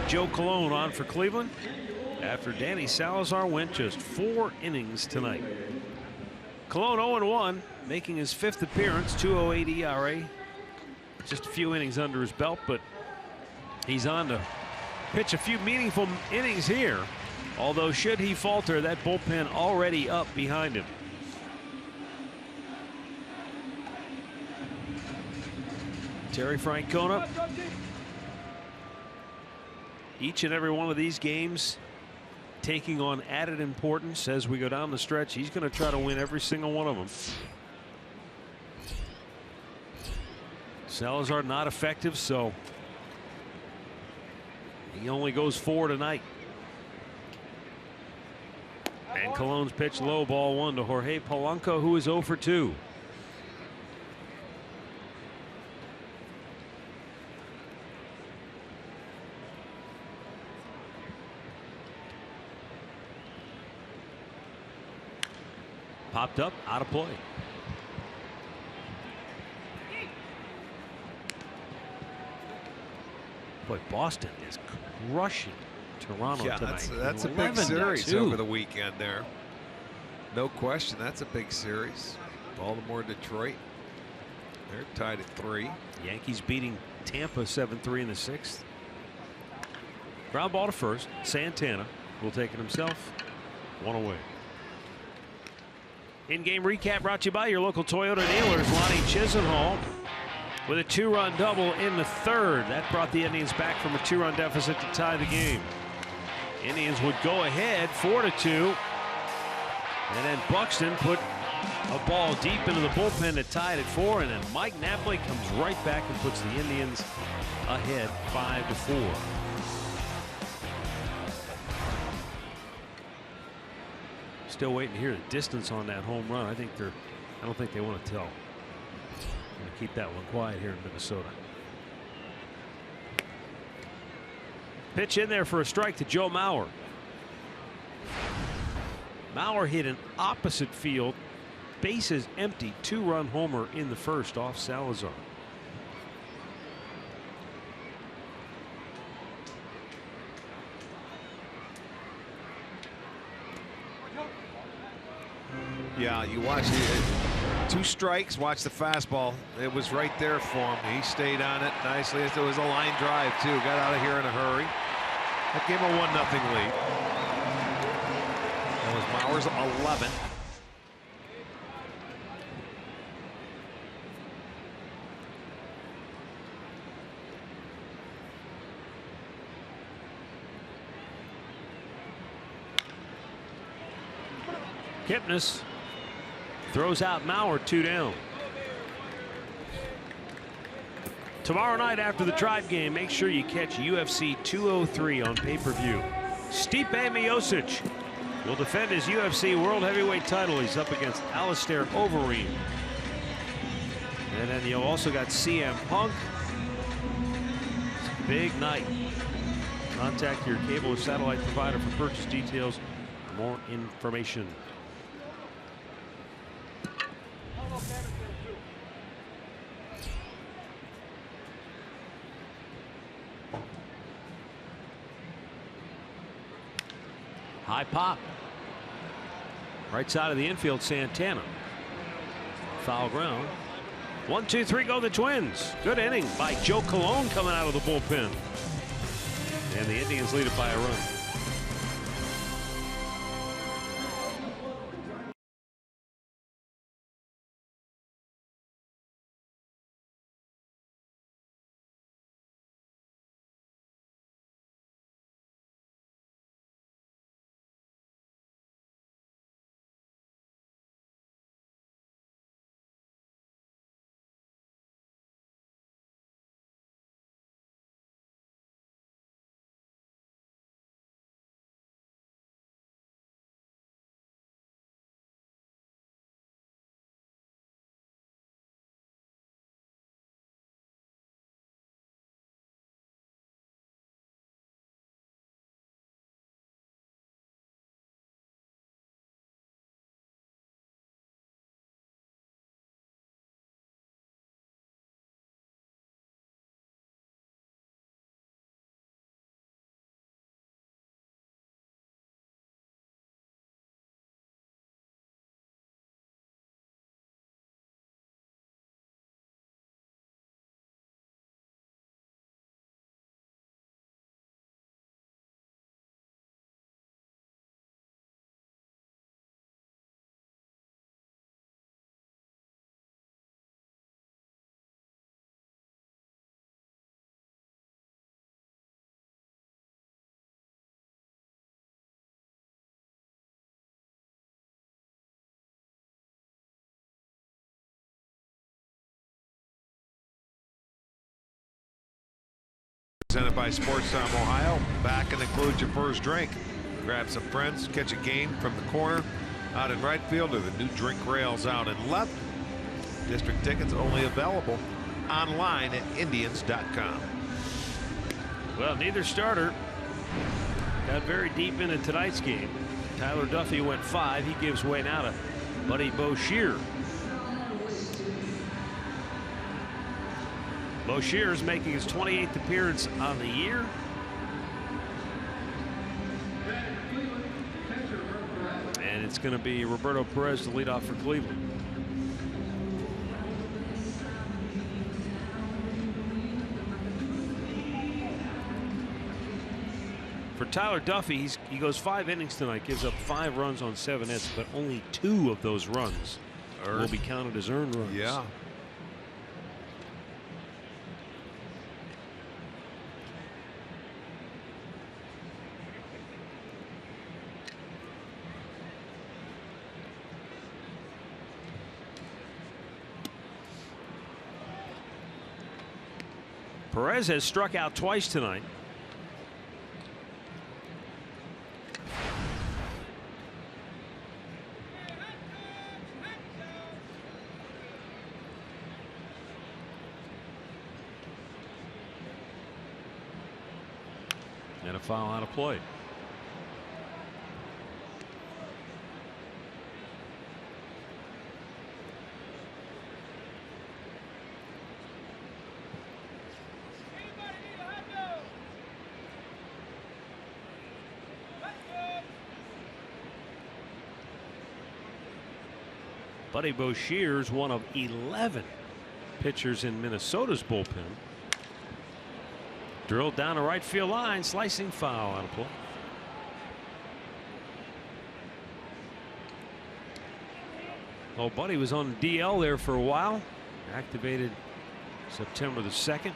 C: Joe Colon on for Cleveland after Danny Salazar went just 4 innings tonight. Colon 0-1, making his 5th appearance, 2.08 ERA. Just a few innings under his belt, but he's on to pitch a few meaningful innings here. Although should he falter, that bullpen already up behind him. Terry Francona. Each and every one of these games taking on added importance as we go down the stretch. He's going to try to win every single one of them. Salazar not effective, so he only goes 4 tonight. And Colon's pitch low, ball 1 to Jorge Polanco, who is 0 for 2. Popped up, out of play. Boy, Boston is crushing Toronto tonight.
D: That's a big series over the weekend there. No question, that's a big series. Baltimore, Detroit. They're tied at 3.
C: Yankees beating Tampa 7-3 in the 6th. Ground ball to first. Santana will take it himself. 1 away. In-game recap brought to you by your local Toyota dealers. Lonnie Chisenhall with a 2-run double in the 3rd. That brought the Indians back from a 2-run deficit to tie the game. Indians would go ahead 4-2. And then Buxton put a ball deep into the bullpen to tie it at 4. And then Mike Napoli comes right back and puts the Indians ahead 5-4. Still waiting to hear the distance on that home run. I don't think they want to tell. Going to keep that one quiet here in Minnesota. Pitch in there for a strike to Joe Mauer. Mauer hit an opposite field, bases empty, 2-run homer in the 1st off Salazar.
D: Yeah, you watch it. 2 strikes. Watch the fastball. It was right there for him. He stayed on it nicely. It was a line drive too. Got out of here in a hurry. That gave him a 1-0 lead. That was Mauer's 11.
C: Kipnis throws out Mauer, 2 down. Tomorrow night after the Tribe game, make sure you catch UFC 203 on pay-per-view. Stipe Miocic will defend his UFC World Heavyweight title. He's up against Alistair Overeem. And then you also got CM Punk. It's a big night. Contact your cable or satellite provider for purchase details for more information. High pop. Right side of the infield, Santana. Foul ground. 1-2-3 go the Twins. Good inning by Joe Colon coming out of the bullpen. And the Indians lead it by a run.
D: Presented by Sports Time Ohio. Back and includes your first drink. Grab some friends, catch a game from the corner, out in right field, or the new drink rails out in left. District tickets only available online at Indians.com.
C: Well, neither starter got very deep into tonight's game. Tyler Duffy went 5. He gives way now to Buddy Boshier. Boshears making his 28th appearance on the year. And it's going to be Roberto Perez to lead off for Cleveland. For Tyler Duffy, he goes 5 innings tonight, gives up 5 runs on 7 hits, but only 2 of those runs will be counted as earned runs.
D: Yeah.
C: Perez has struck out twice tonight. And a foul out of play. Buddy Boshears, one of 11 pitchers in Minnesota's bullpen. Drilled down the right field line, slicing foul out of play. Oh, Buddy was on DL there for a while. Activated September the 2nd.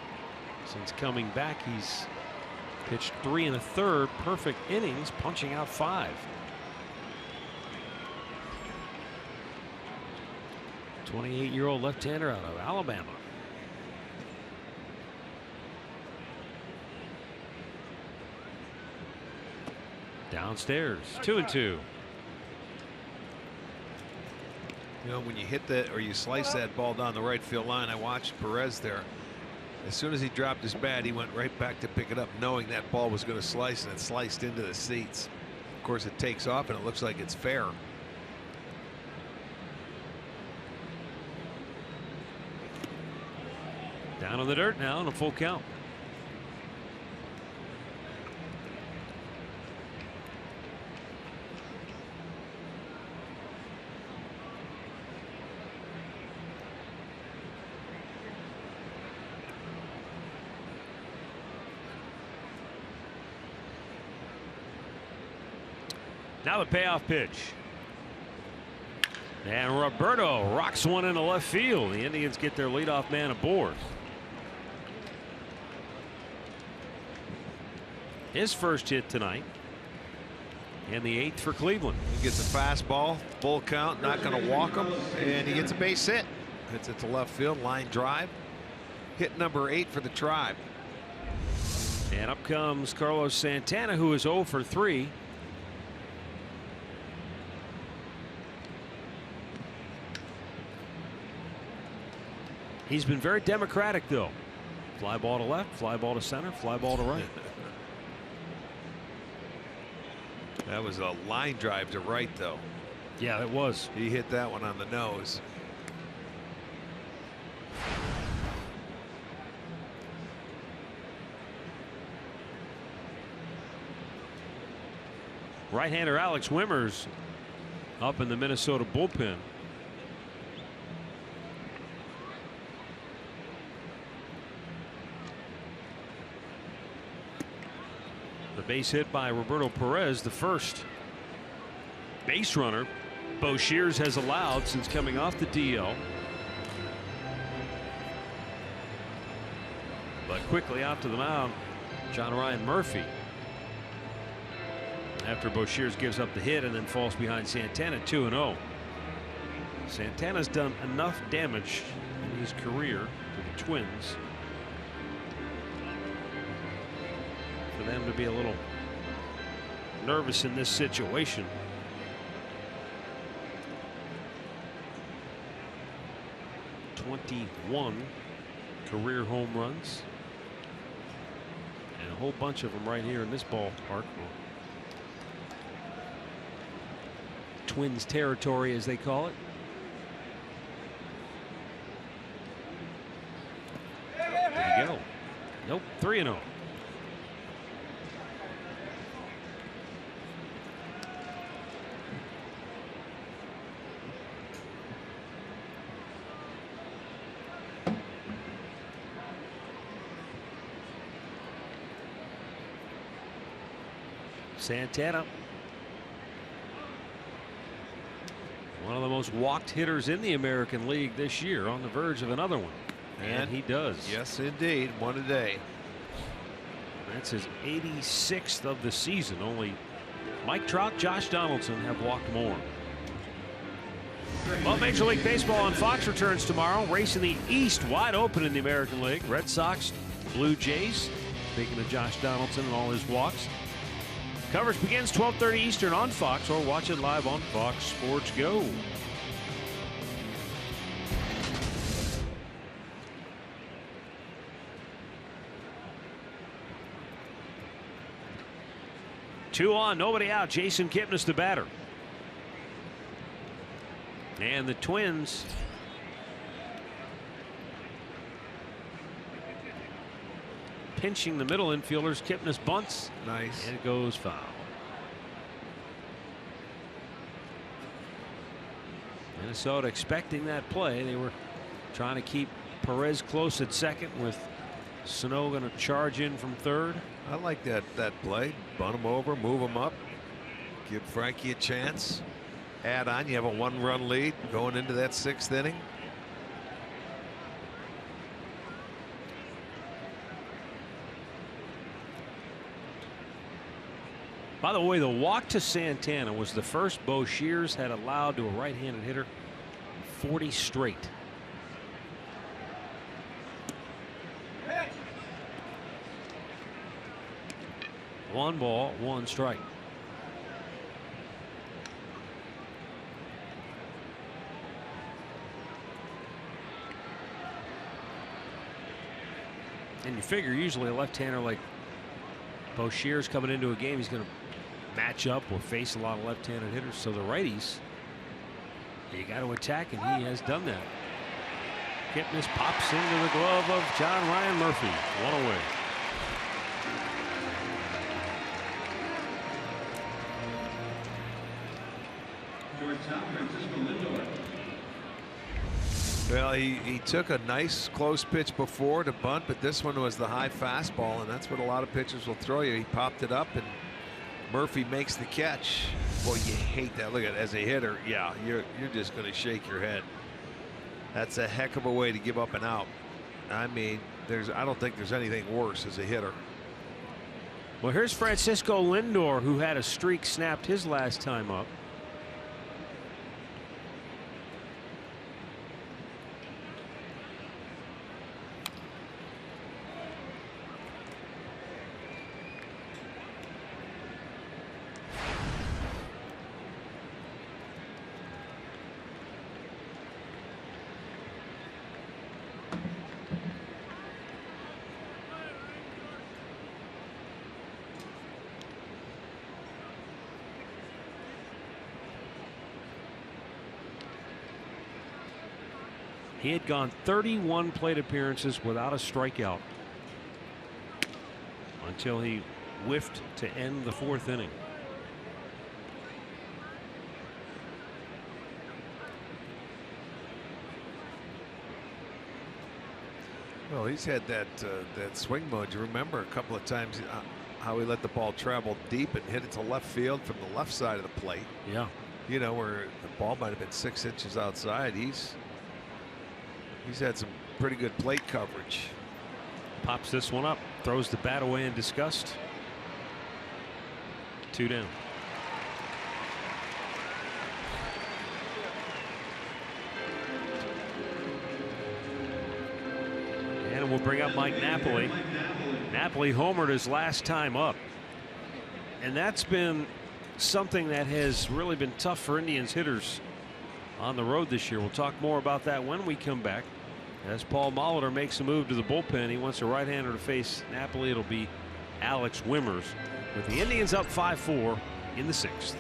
C: Since coming back, he's pitched 3 1/3 perfect innings, punching out 5. 28-year-old left-hander out of Alabama. Downstairs, 2-2.
D: You know, when you hit that or you slice that ball down the right field line, I watched Perez there. As soon as he dropped his bat, he went right back to pick it up, knowing that ball was going to slice, and it sliced into the seats. Of course, it takes off, and it looks like it's fair.
C: Down on the dirt now and a full count. Now the payoff pitch. And Roberto rocks one into left field. The Indians get their leadoff man aboard. His first hit tonight. And the 8th for Cleveland.
D: He gets a fastball, full count, not going to walk him, and he gets a base hit. Hits it to left field, line drive. Hit number 8 for the Tribe.
C: And up comes Carlos Santana, who is 0 for 3. He's been very democratic, though. Fly ball to left, fly ball to center, fly ball to right.
D: That was a line drive to right, though.
C: Yeah, it was.
D: He hit that one on the nose.
C: Right-hander Alex Wimmers up in the Minnesota bullpen. The base hit by Roberto Perez, the first base runner Boshears has allowed since coming off the DL. But quickly out to the mound, John Ryan Murphy. After Boshears gives up the hit and then falls behind Santana 2-0. Santana's done enough damage in his career to the Twins for them to be a little nervous in this situation. '21 career home runs and a whole bunch of them right here in this ballpark. Twins territory, as they call it. Nope, 3-0. Santana, one of the most walked hitters in the American League this year, on the verge of another one. And he does.
D: Yes, indeed. One a day.
C: That's his 86th of the season. Only Mike Trout, Josh Donaldson have walked more. Well, Major League Baseball on Fox returns tomorrow. Race in the East wide open in the American League. Red Sox, Blue Jays. Speaking of Josh Donaldson and all his walks. Coverage begins 12:30 Eastern on Fox, or watch it live on Fox Sports Go. Two on, nobody out. Jason Kipnis, the batter. And the Twins pinching the middle infielders. Kipnis bunts.
D: Nice.
C: And it goes foul. Minnesota expecting that play. They were trying to keep Perez close at second, with Sano going to charge in from third.
D: I like that play. Bunt him over, move him up, give Frankie a chance. Add on. You have a 1-run lead going into that 6th inning.
C: By the way, the walk to Santana was the first Bo Shears had allowed to a right-handed hitter 40 straight. One ball, one strike. And you figure usually a left-hander like Bo Shears coming into a game, he's going to match up or face a lot of left-handed hitters. So the righties, you got to attack, and he has done that. Kipnis pops into the glove of John Ryan Murphy. One away.
D: Well, he took a nice close pitch before to bunt, but this one was the high fastball, and that's what a lot of pitchers will throw you. He popped it up, and Murphy makes the catch. Boy, you hate that. Look at it. As a hitter, yeah, you're just going to shake your head. That's a heck of a way to give up an out. I mean, I don't think there's anything worse as a hitter.
C: Well, here's Francisco Lindor, who had a streak snapped his last time up. He had gone 31 plate appearances without a strikeout until he whiffed to end the 4th inning.
D: Well, he's had that swing mode. You remember a couple of times how he let the ball travel deep and hit it to left field from the left side of the plate.
C: Yeah.
D: You know, where the ball might have been 6 inches outside. He's had some pretty good plate coverage.
C: Pops this one up, throws the bat away in disgust. 2 down. And we'll bring up Mike Napoli. Napoli homered his last time up. And that's been something that has really been tough for Indians hitters on the road this year. We'll talk more about that when we come back. As Paul Molitor makes a move to the bullpen, he wants a right-hander to face Napoli. It'll be Alex Wimmers, with the Indians up 5-4 in the 6th.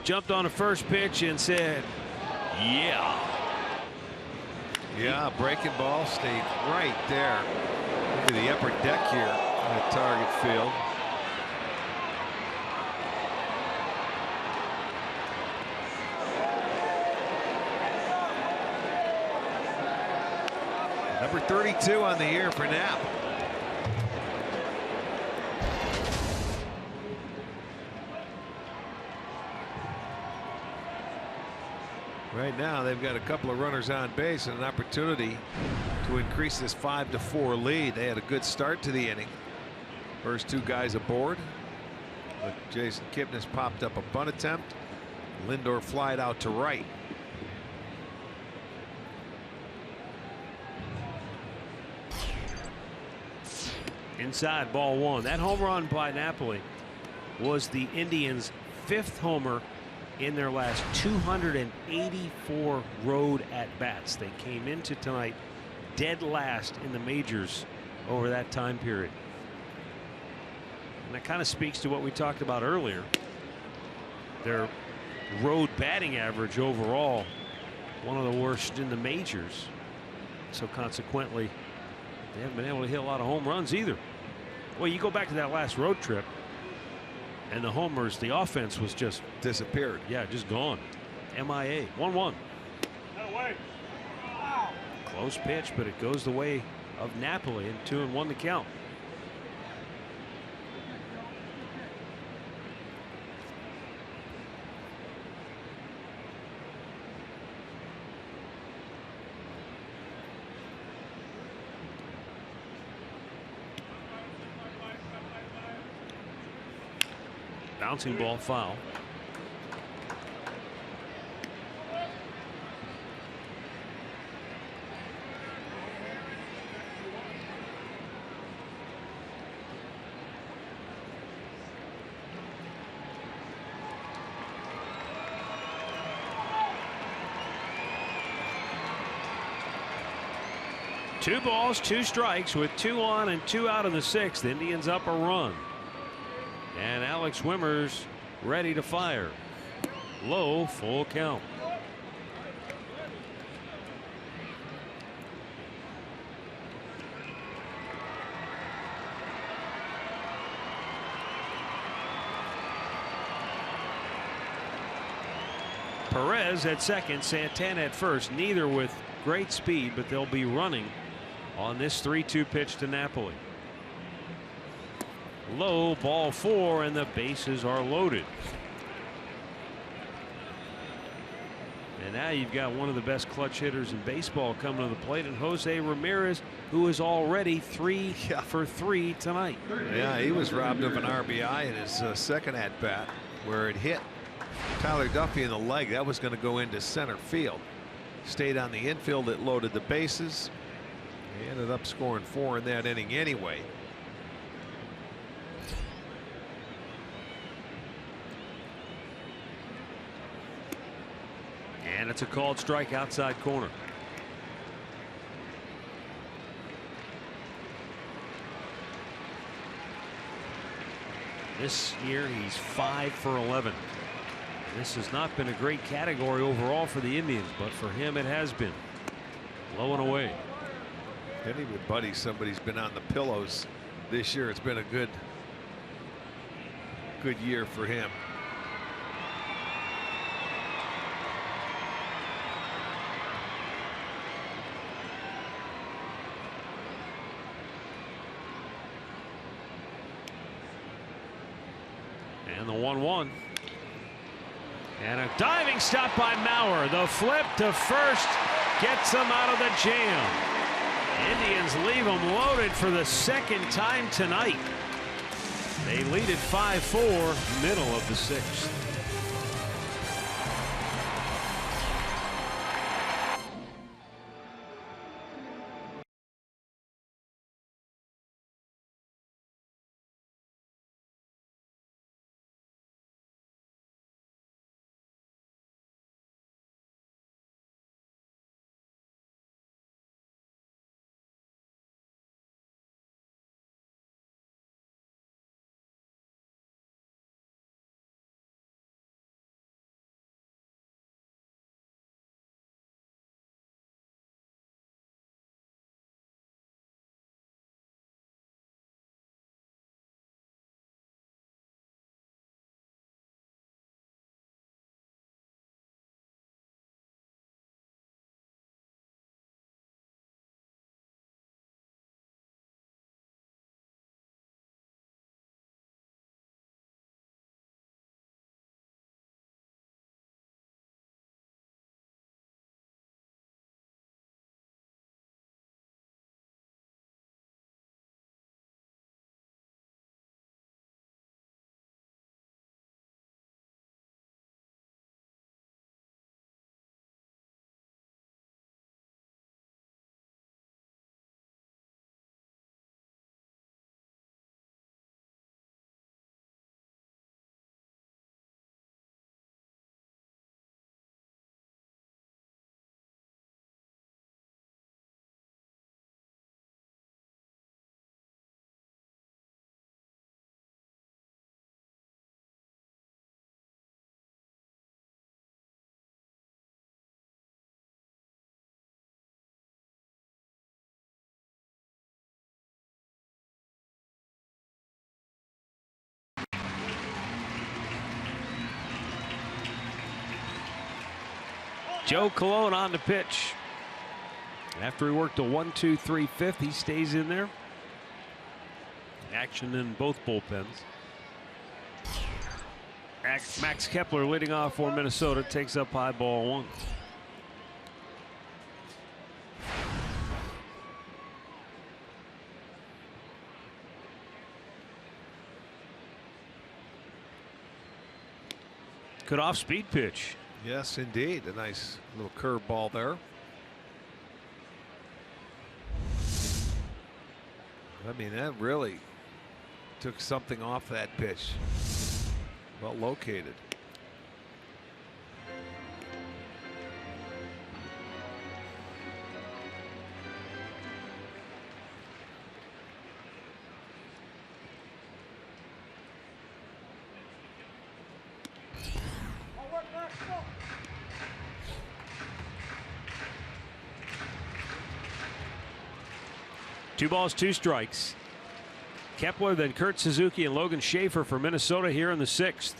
C: jumped on the first pitch and said, yeah.
D: Yeah, breaking ball stayed right there. Look at the upper deck here at target field. Number 32 on the year for Knapp. Right now they've got a couple of runners on base and an opportunity to increase this 5-4 lead. They had a good start to the inning. First two guys aboard. But Jason Kipnis popped up a bunt attempt. Lindor flied out to right.
C: Inside, ball one. That home run by Napoli was the Indians' 5th homer in their last 284 road at-bats. They came into tonight dead last in the majors over that time period. And that kind of speaks to what we talked about earlier. Their road batting average overall, one of the worst in the majors. So consequently, they haven't been able to hit a lot of home runs either. Well, you go back to that last road trip, and the homers, the offense was just
D: disappeared.
C: Yeah, just gone. MIA. 1-1. Close pitch, but it goes the way of Napoli, and 2-1 to count. Bouncing ball, foul. Two balls, 2 strikes with 2 on and 2 out in the 6th. Indians up a run. And Alex Wimmer's ready to fire. Low, full count. Perez at second, Santana at first, neither with great speed, but they'll be running on this 3-2 pitch to Napoli. Low, ball 4, and the bases are loaded. And now you've got one of the best clutch hitters in baseball coming to the plate, and Jose Ramirez, who is already 3 for 3 tonight.
D: Yeah, he was robbed of an RBI in his second at bat, where it hit Tyler Duffy in the leg. That was going to go into center field. Stayed on the infield. It loaded the bases. He ended up scoring 4 in that inning anyway.
C: And it's a called strike outside corner. This year he's 5 for 11. This has not been a great category overall for the Indians, but for him it has been. Low and away.
D: Any would buddy somebody's been on the pillows this year. It's been a good year for him.
C: And the 1-1. And a diving stop by Mauer. The flip to first gets them out of the jam. Indians leave them loaded for the 2nd time tonight. They lead at 5-4, middle of the 6th. Joe Colon on the pitch. After he worked a 1-2-3 fifth, he stays in there. Action in both bullpens. Max Kepler leading off for Minnesota, takes up high, ball 1. Good off-speed pitch.
D: Yes, indeed. A nice little curve ball there. I mean, that really took something off that pitch. Well located.
C: Two balls, 2 strikes. Kepler, then Kurt Suzuki and Logan Schaefer for Minnesota here in the 6th.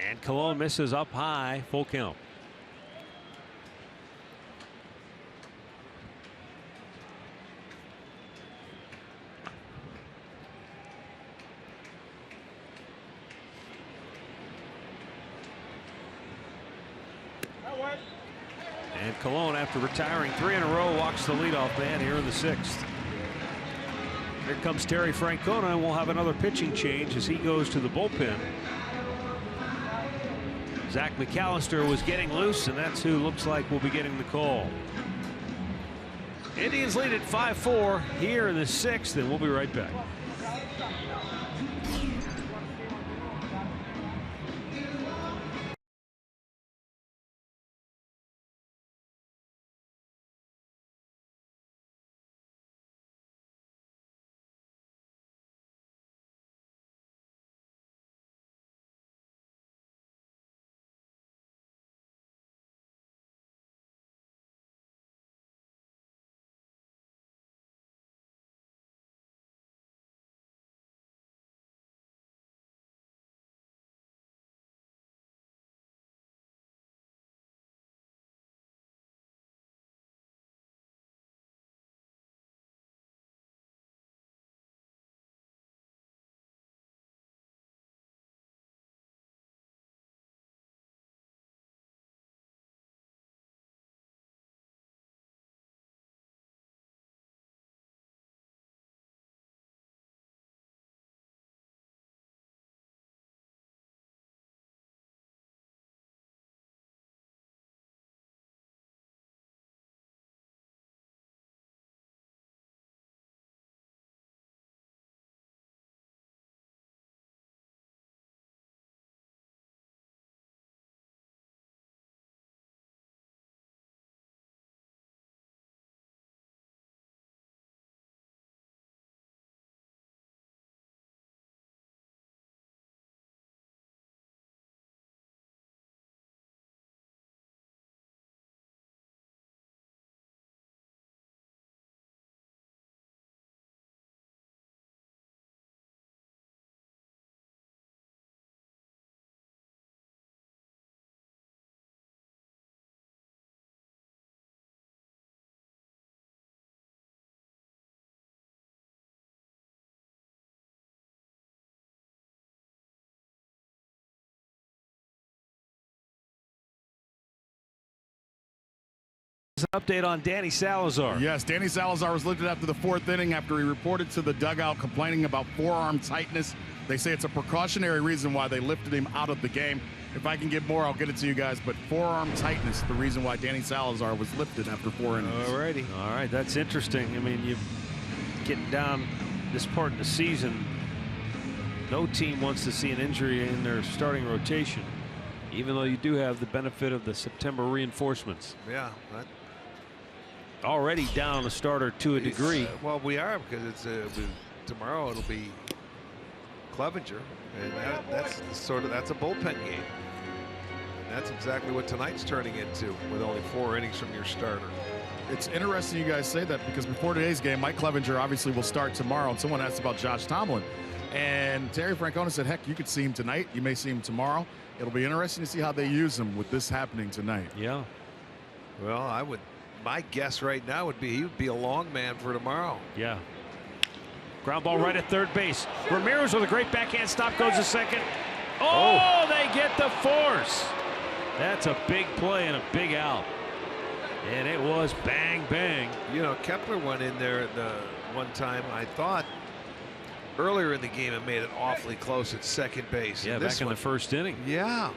C: And Colon misses up high, full count. And Colon, after retiring 3 in a row, walks the leadoff man here in the 6th. Here comes Terry Francona, and we'll have another pitching change as he goes to the bullpen. Zach McAllister was getting loose, and that's who looks like will be getting the call. Indians lead at 5-4 here in the 6th, and we'll be right back. Update on Danny Salazar.
E: Yes, Danny Salazar was lifted after the 4th inning after he reported to the dugout complaining about forearm tightness. They say it's a precautionary reason why they lifted him out of the game. If I can get more, I'll get it to you guys. But forearm tightness, the reason why Danny Salazar was lifted after 4 innings.
C: Alrighty. All right, that's interesting. I mean, you getting down this part of the season, no team wants to see an injury in their starting rotation, even though you do have the benefit of the September reinforcements.
D: Yeah.
C: Already down a starter to a degree.
D: Well, we are, because it's tomorrow it'll be Clevenger, and that's a bullpen game. And that's exactly what tonight's turning into, with only 4 innings from your starter.
E: It's interesting you guys say that, because before today's game, Mike Clevenger obviously will start tomorrow, and someone asked about Josh Tomlin. And Terry Francona said, heck, you could see him tonight. You may see him tomorrow. It'll be interesting to see how they use him with this happening tonight.
C: Yeah.
D: Well, my guess right now would be he would be a long man for tomorrow.
C: Yeah. Ground ball right at third base. Ramirez with a great backhand stop goes to second. Oh, they get the force. That's a big play and a big out. And it was bang, bang.
D: You know, Kepler went in there the one time, I thought, earlier in the game and made it awfully close at second base.
C: Yeah, back in the first inning.
D: Yeah.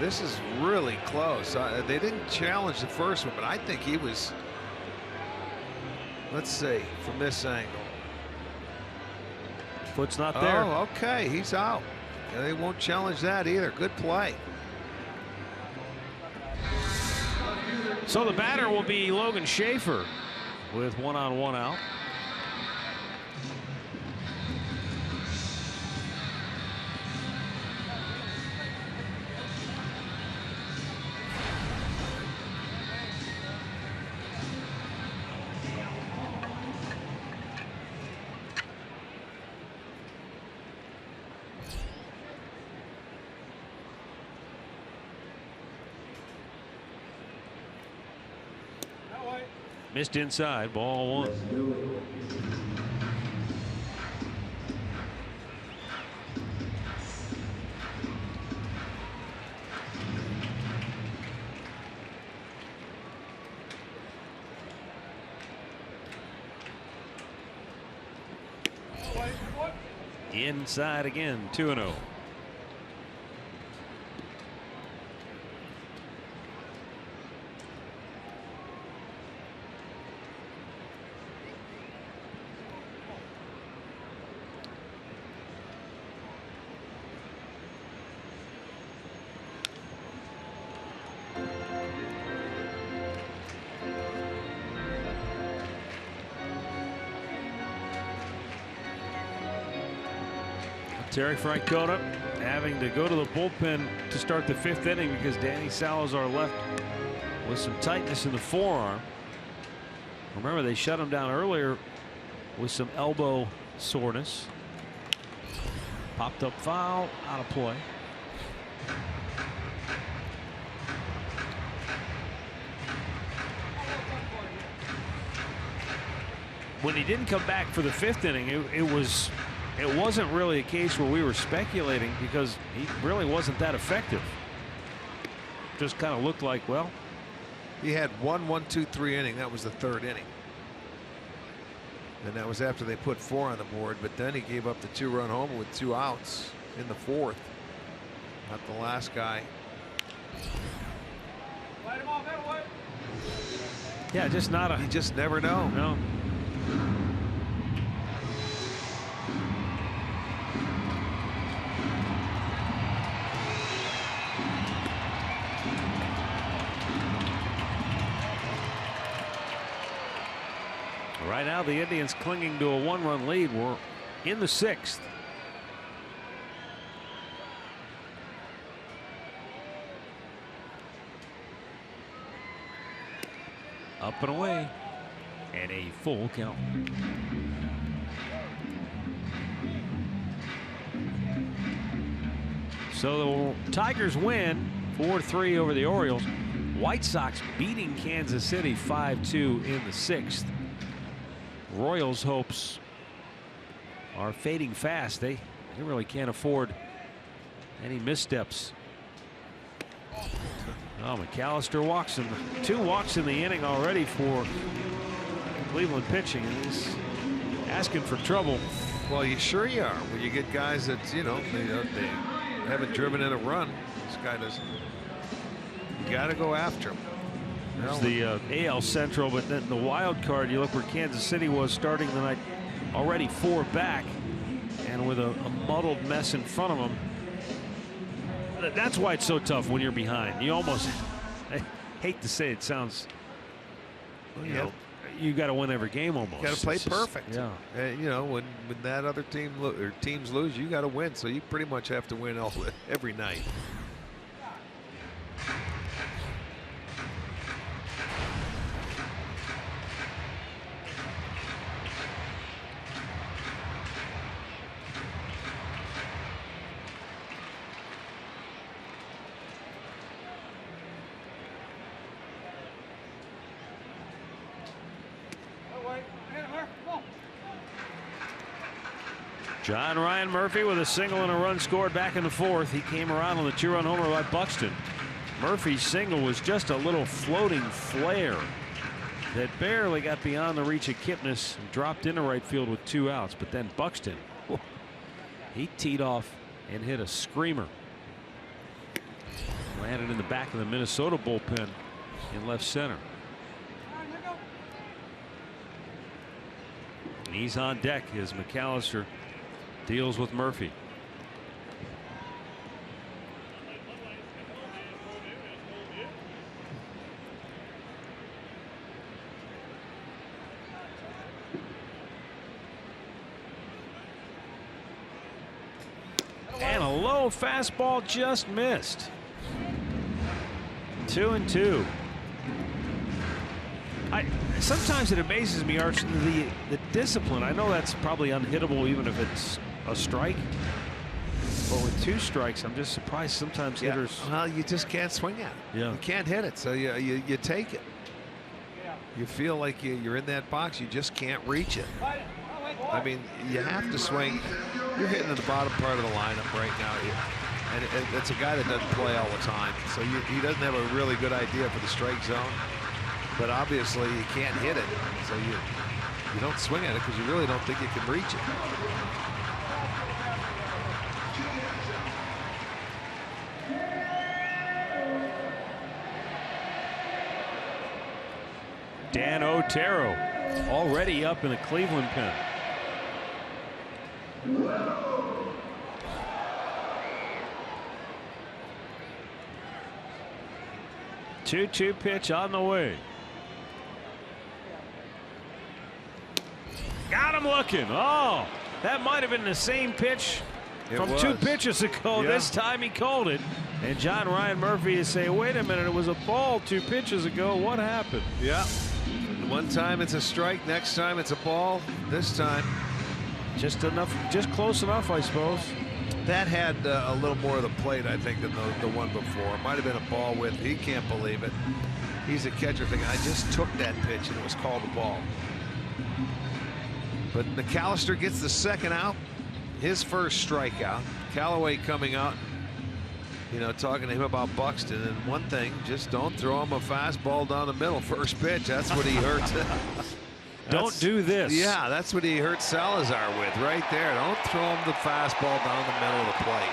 D: This is really close. They didn't challenge the first one, but I think he was, let's see, from this angle.
C: Foot's not there.
D: Oh, okay, he's out. They won't challenge that either. Good play.
C: So the batter will be Logan Schaefer with 1 on 1 out. Missed inside, ball 1. Inside again, 2-0. Terry Francona having to go to the bullpen to start the 5th inning because Danny Salazar left with some tightness in the forearm. Remember, they shut him down earlier with some elbow soreness. Popped up foul, out of play. When he didn't come back for the 5th inning, it wasn't really a case where we were speculating because he really wasn't that effective. Just kind of looked like, well,
D: he had 1, 1, 2, 3 inning. That was the 3rd inning. And that was after they put 4 on the board, but then he gave up the 2-run homer with 2 outs in the 4th. Not the last guy.
C: Yeah, just not a.
D: You just never know.
C: No. Right now, the Indians clinging to a 1-run lead. We're in the 6th. Up and away, and a full count. So the Tigers win 4-3 over the Orioles. White Sox beating Kansas City 5-2 in the 6th. Royals' hopes are fading fast. They really can't afford any missteps. Oh, McAllister walks him. 2 walks in the inning already for Cleveland pitching. And he's asking for trouble.
D: Well, you sure you are. When you get guys that, you know, they haven't driven in a run. This guy doesn't. You got to go after him.
C: There's the AL Central, but then the wild card, you look where Kansas City was starting the night, already 4 back, and with a muddled mess in front of them. That's why it's so tough when you're behind. You almost, I hate to say it, sounds, you know, you got to win every game almost.
D: You got to play perfect.
C: Yeah.
D: You know, when that other team or teams lose, you got to win. So you pretty much have to win every night.
C: John Ryan Murphy with a single and a run scored back in the fourth. He came around on the 2-run homer by Buxton. Murphy's single was just a little floating flare that barely got beyond the reach of Kipnis and dropped into right field with 2 outs. But then Buxton, he teed off and hit a screamer. Landed in the back of the Minnesota bullpen in left center. And he's on deck as McAllister deals with Murphy. And a low fastball just missed. 2-2. Sometimes it amazes me, Arch, the discipline. I know that's probably unhittable even if it's a strike. But with 2 strikes, I'm just surprised sometimes hitters.
D: Well, you just can't swing at it.
C: Yeah.
D: You can't hit it, so you take it. You feel like you're in that box. You just can't reach it. I mean, you have to swing. You're hitting in the bottom part of the lineup right now. And it's a guy that doesn't play all the time. So he doesn't have a really good idea for the strike zone. But obviously you can't hit it. So you don't swing at it because you really don't think you can reach it.
C: Dan Otero already up in the Cleveland pen. Two-two pitch on the way. Got him looking. Oh, that might have been the same pitch from 2 pitches ago.
D: Yeah.
C: This time he called it. And John Ryan Murphy is saying, wait a minute, it was a ball 2 pitches ago. What happened?
D: Yeah. One time it's a strike. Next time it's a ball. This time
C: just enough, just close enough, I suppose.
D: that had a little more of the plate, I think, than the one before. It might have been a ball with. He can't believe it. He's a catcher thinking, I just took that pitch and it was called a ball. But McAllister gets the second out, his first strikeout. Callaway coming out, you know, talking to him about Buxton. And one thing, just don't throw him a fastball down the middle. First pitch, that's what he hurts.
C: Don't do this.
D: Yeah, that's what he hurt Salazar with right there. Don't throw him the fastball down the middle of the plate.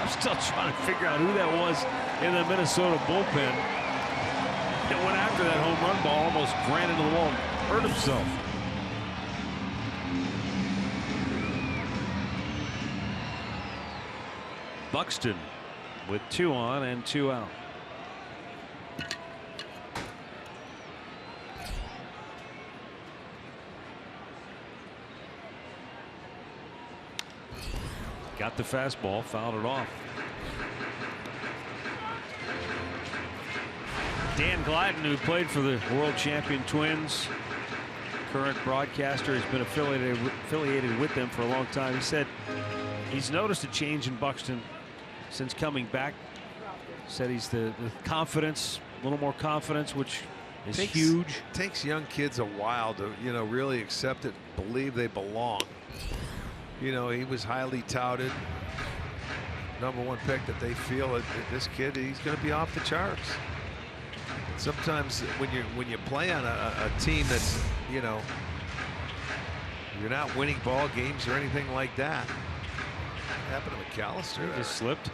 C: I'm still trying to figure out who that was in the Minnesota bullpen that went after that home run ball, almost ran into the wall and hurt himself. Buxton with 2 on and 2 out. Got the fastball, fouled it off. Dan Gladden, who played for the world champion Twins, current broadcaster, has been affiliated with them for a long time. He said he's noticed a change in Buxton since coming back. Said he's the confidence, a little more confidence, which is huge.
D: Takes young kids a while to, you know, really accept it, believe they belong. You know, he was highly touted, #1 pick, that they feel that this kid, he's going to be off the charts. Sometimes when you play on a team that's, you know, you're not winning ball games or anything like that. What happened to McAllister?
C: He just slipped.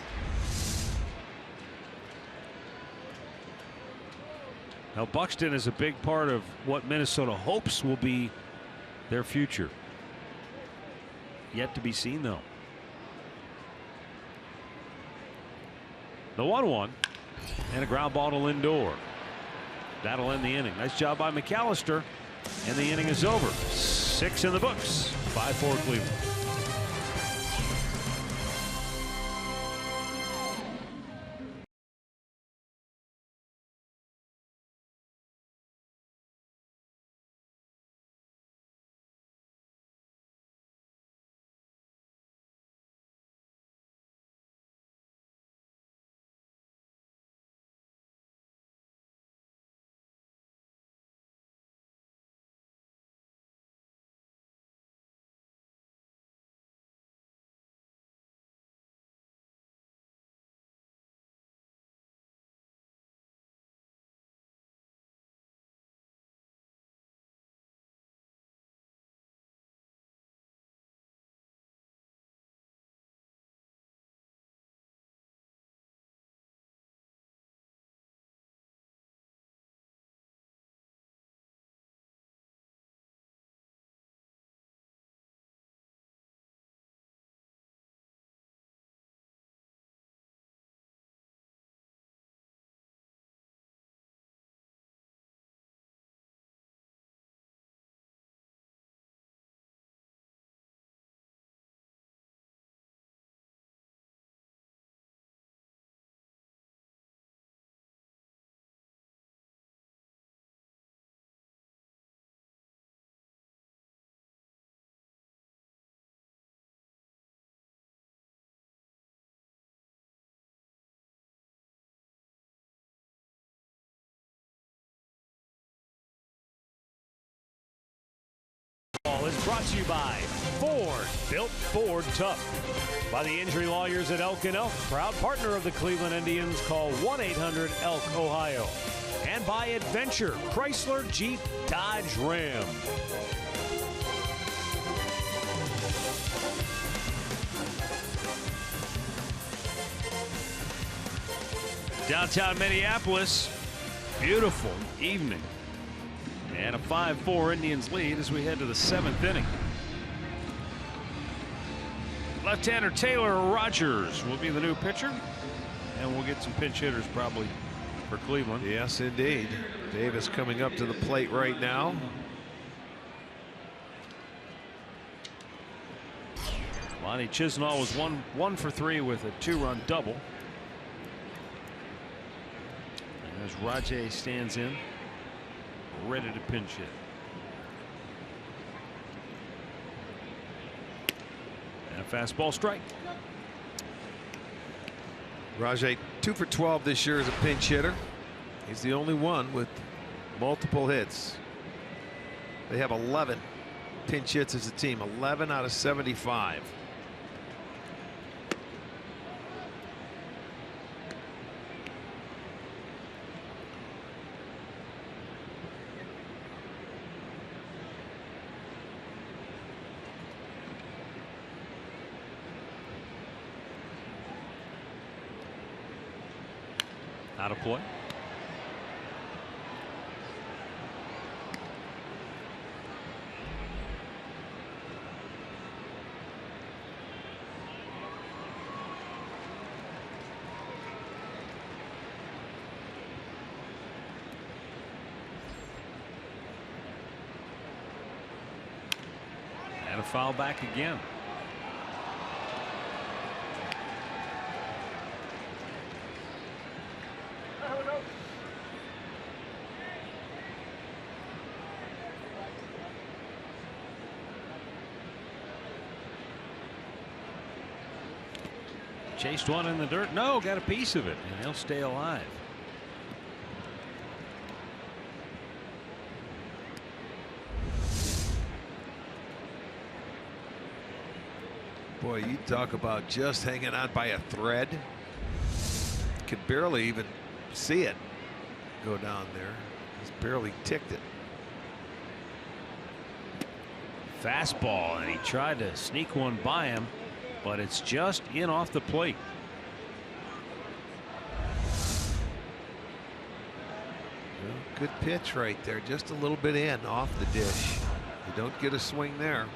C: Now Buxton is a big part of what Minnesota hopes will be their future. Yet to be seen, though. The 1-1 and a ground ball to Lindor. That'll end the inning. Nice job by McAllister, and the inning is over. 6 in the books. 5-4 Cleveland. is brought to you by Ford, built Ford tough. By the injury lawyers at Elk & Elk, proud partner of the Cleveland Indians. Call 1-800-ELK, Ohio. And by Adventure, Chrysler, Jeep, Dodge, Ram. Downtown Minneapolis, beautiful evening. And a 5-4 Indians lead as we head to the 7th inning. Left-hander Taylor Rogers will be the new pitcher. And we'll get some pinch hitters probably for Cleveland.
D: Yes, indeed. Davis coming up to the plate right now.
C: Lonnie Chisnall was one for 3 with a 2-run double. And as Rajay stands in, ready to pinch hit. And a fastball strike.
D: Rajay 2 for 12 this year as a pinch hitter. He's the only one with multiple hits. They have 11 pinch hits as a team, 11 out of 75.
C: Out of play. And a foul back again. Chased one in the dirt. No, got a piece of it, and he'll stay alive.
D: Boy, you talk about just hanging on by a thread. Could barely even see it go down there. Just barely ticked it.
C: Fastball, and he tried to sneak one by him, but it's just in off the plate.
D: Well, good pitch right there, just a little bit in off the dish. You don't get a swing there.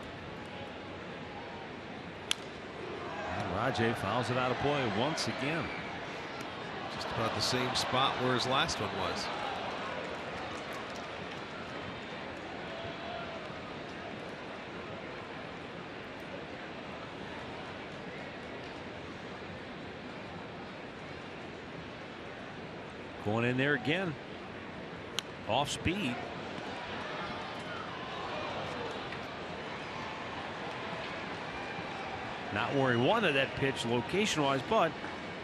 C: And Rajay fouls it out of play once again.
D: Just about the same spot where his last one was.
C: Going in there again. Off speed. Not where he wanted that pitch location wise, but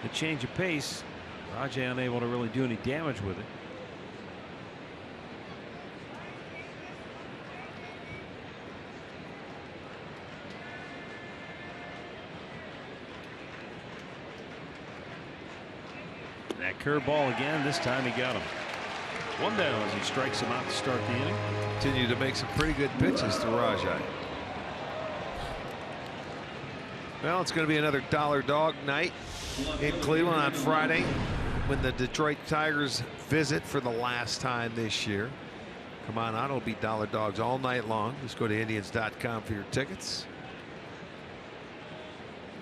C: the change of pace. Rajay unable to really do any damage with it. That curveball again. This time he got him. One down as he strikes him out to start the inning.
D: Continue to make some pretty good pitches to Rajay. Well, it's going to be another dollar dog night in Cleveland on Friday when the Detroit Tigers visit for the last time this year. Come on out. It'll be dollar dogs all night long. Just go to Indians.com for your tickets.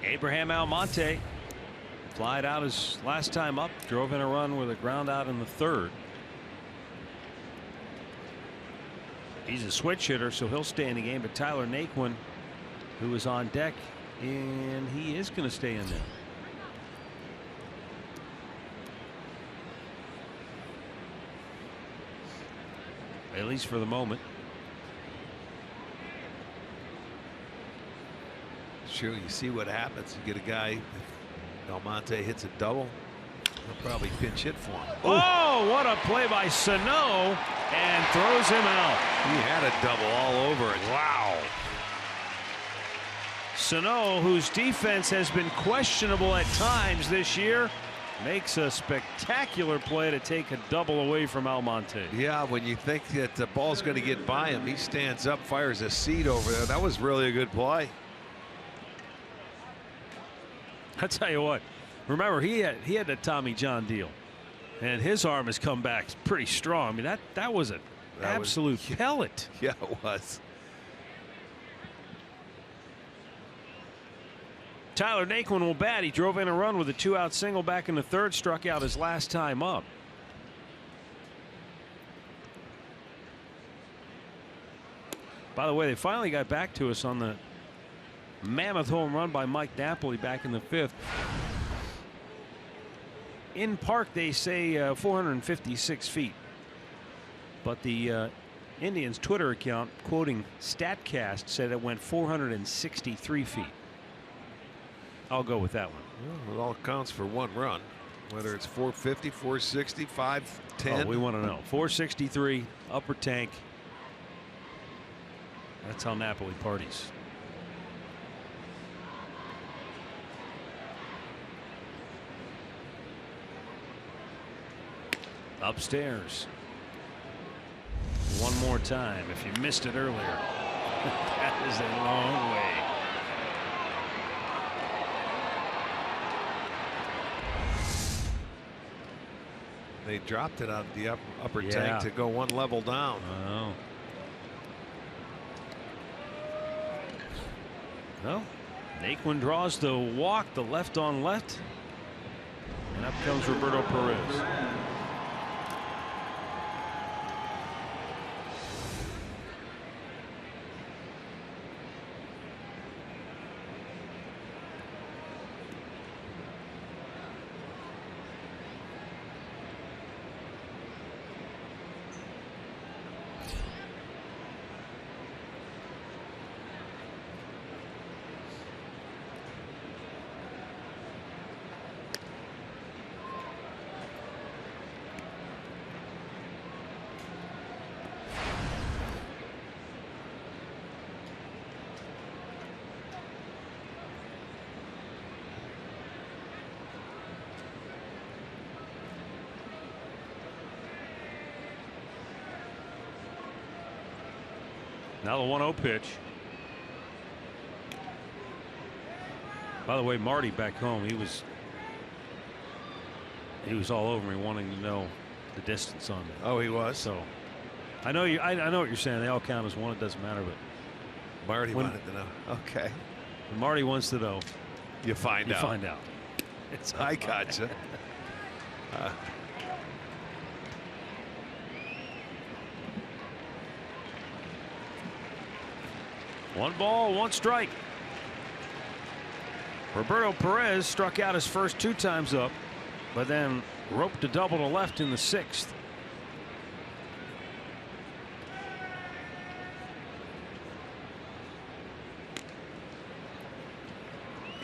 C: Abraham Almonte flied out his last time up, drove in a run with a ground out in the third. He's a switch hitter, so he'll stay in the game. But Tyler Naquin, who is on deck, and he is going to stay in there. At least for the moment.
D: Sure, you see what happens. You get a guy, Almonte hits a double. He'll probably pinch hit for him.
C: Oh, what a play by Sano, and throws him out.
D: He had a double all over it.
C: Wow. Sano, whose defense has been questionable at times this year, makes a spectacular play to take a double away from Almonte.
D: Yeah, when you think that the ball's going to get by him, he stands up, fires a seed over there. That was really a good play.
C: I tell you what, remember he had the Tommy John deal, and his arm has come back pretty strong. I mean that was an absolute pellet.
D: Yeah, it was.
C: Tyler Naquin will bat. He drove in a run with a 2-out single back in the third, struck out his last time up. By the way, they finally got back to us on the mammoth home run by Mike Napoli back in the fifth. In park, they say 456 feet. But the Indians Twitter account, quoting StatCast, said it went 463 feet. I'll go with that one.
D: Well, it all counts for one run, whether it's 450, 460, 510.
C: Oh, we want to know. 463, upper tank. That's how Napoli parties. Upstairs. One more time if you missed it earlier. That is a long way.
D: They dropped it out of the upper
C: Yeah.
D: tank to go one level down.
C: Oh. Well, Naquin draws the walk, the left on left. And up comes Roberto Perez. Now the 1-0 pitch. By the way, Marty back home, he was all over me wanting to know the distance on it.
D: Oh, he was.
C: So I know you. I know what you're saying. They all count as one. It doesn't matter. But
D: Marty wanted to know. Okay.
C: when Marty wants to know,
D: You find
C: you
D: out.
C: find out. It's
D: I gotcha.
C: One ball, one strike. Roberto Perez struck out his first 2 times up, but then roped a double to left in the 6th.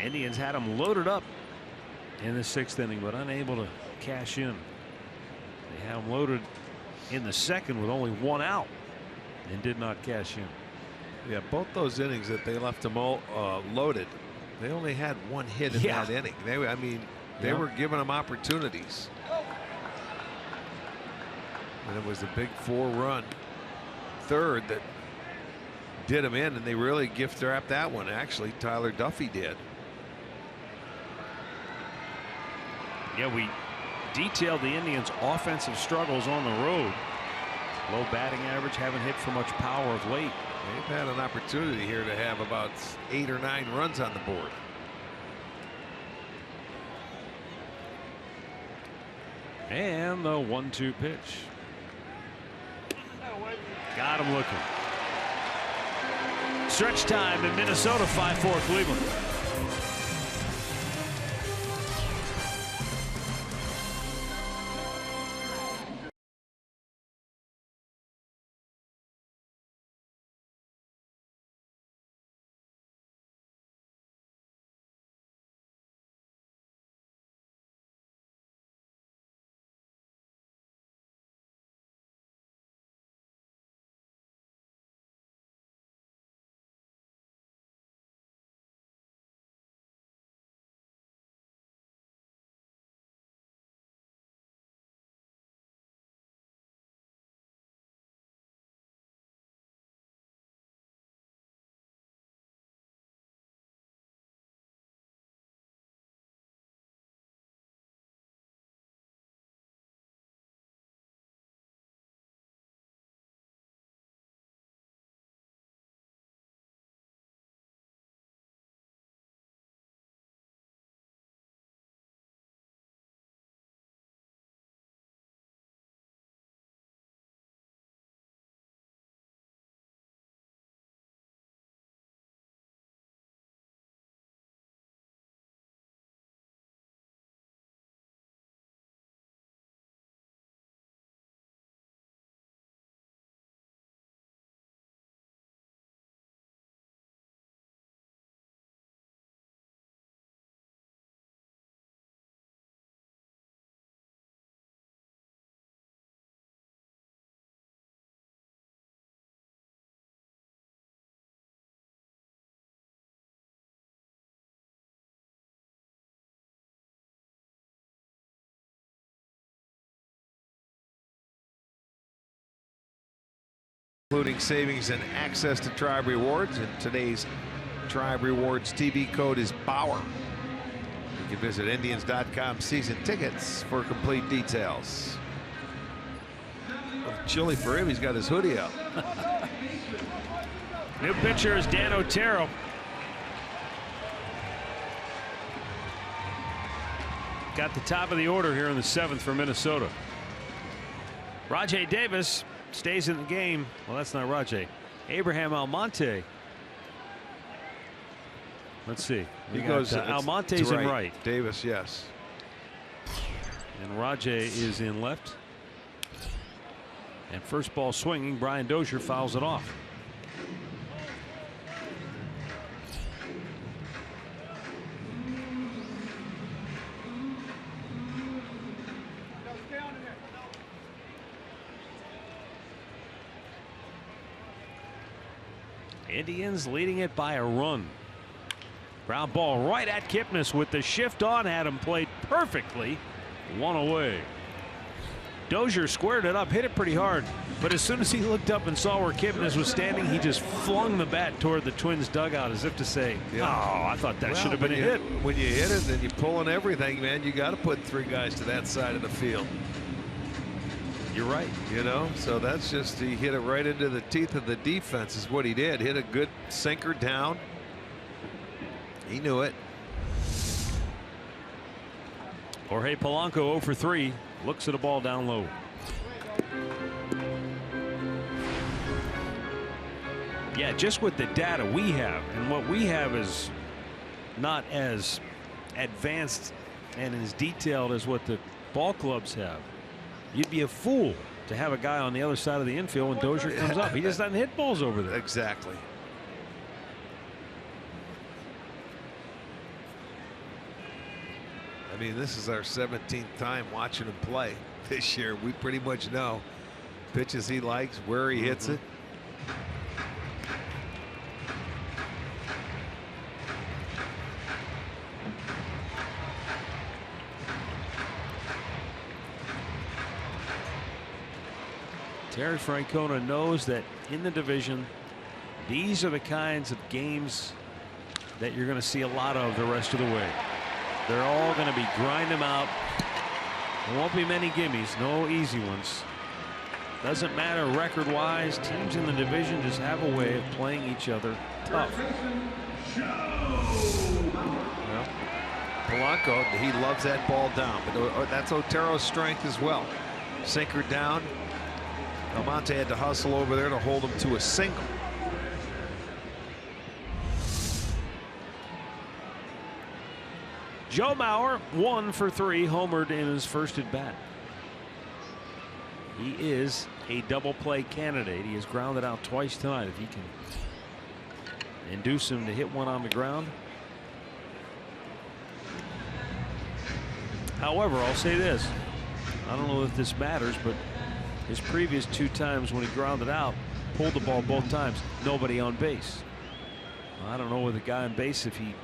C: Indians had him loaded up in the 6th inning, but unable to cash in. They had him loaded in the 2nd with only 1 out and did not cash in.
D: Yeah, both those innings that they left them all loaded, they only had 1 hit in that inning. They were giving them opportunities. And it was a big 4-run third that did them in, and they really gift wrapped that one. Actually, Tyler Duffy did.
C: Yeah, we detailed the Indians' offensive struggles on the road. Low batting average, haven't hit for much power of late.
D: They've had an opportunity here to have about 8 or 9 runs on the board.
C: And the 1-2 pitch. Got him looking. Stretch time in Minnesota, 5-4 Cleveland.
D: including savings and access to Tribe Rewards. And today's Tribe Rewards TV code is Bauer. You can visit Indians.com season tickets for complete details. Chilly for him. He's got his hoodie up.
C: New pitcher is Dan Otero. Got the top of the order here in the 7th for Minnesota. Rajai Davis stays in the game. Well, that's not Rajai. Abraham Almonte. Let's see.
D: He goes.
C: Almonte's in right.
D: Davis, yes.
C: And Rajai is in left. And first ball swinging, Brian Dozier fouls it off. Indians leading it by a run. Ground ball right at Kipnis with the shift on. Had him played perfectly. One away. Dozier squared it up, hit it pretty hard, but as soon as he looked up and saw where Kipnis was standing, he just flung the bat toward the Twins dugout as if to say, oh, I thought that should have been a hit.
D: When you hit it, then you're pulling everything, man. You got to put 3 guys to that side of the field.
C: You're right.
D: You know, so that's just, he hit it right into the teeth of the defense is what he did. Hit a good sinker down. He knew it.
C: Jorge Polanco 0 for 3. Looks at a ball down low. Yeah, just with the data we have, and what we have is not as advanced and as detailed as what the ball clubs have. You'd be a fool to have a guy on the other side of the infield when Dozier comes up. He just doesn't hit balls over there.
D: Exactly. I mean, this is our 17th time watching him play this year. We pretty much know pitches he likes, where he hits it.
C: Terry Francona knows that in the division, these are the kinds of games that you're going to see a lot of the rest of the way. They're all going to be grind them out. There won't be many gimmies, no easy ones. Doesn't matter record wise. Teams in the division just have a way of playing each other tough.
D: Well, Polanco, he loves that ball down, but that's Otero's strength as well. Sinker down. Almonte had to hustle over there to hold him to a single.
C: Joe Mauer 1 for 3, homered in his first at bat. He is a double play candidate. He has grounded out twice tonight. If he can induce him to hit one on the ground. However, I'll say this. I don't know if this matters, but his previous 2 times when he grounded out, pulled the ball both times, nobody on base. I don't know with the guy on base if he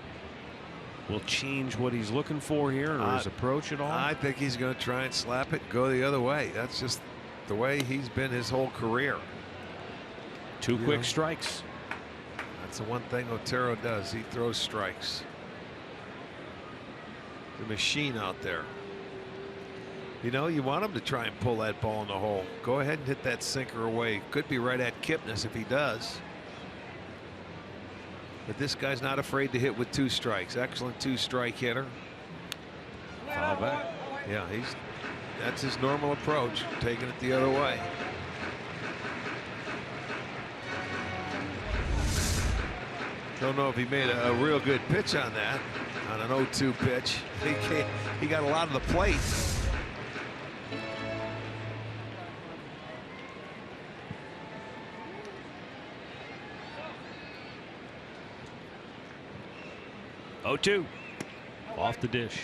C: will change what he's looking for here or his approach at all.
D: I think he's going to try and slap it, go the other way. That's just the way he's been his whole career.
C: 2 quick strikes.
D: That's the one thing Otero does. He throws strikes. The machine out there. You know, you want him to try and pull that ball in the hole. Go ahead and hit that sinker away. Could be right at Kipnis if he does. But this guy's not afraid to hit with 2 strikes. Excellent 2-strike hitter.
C: Foul back.
D: Yeah, that's his normal approach, taking it the other way. Don't know if he made a real good pitch on that, on an 0-2 pitch. He got a lot of the plate.
C: Oh-2 off the dish.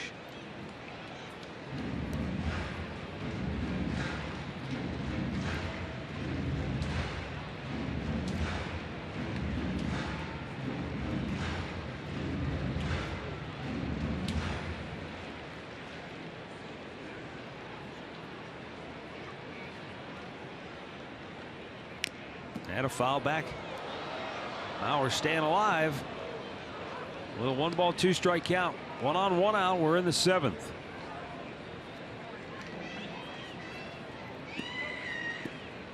C: And a foul back. Mauer staying alive. A little 1-ball 2-strike count. 1 on 1 out. We're in the 7th.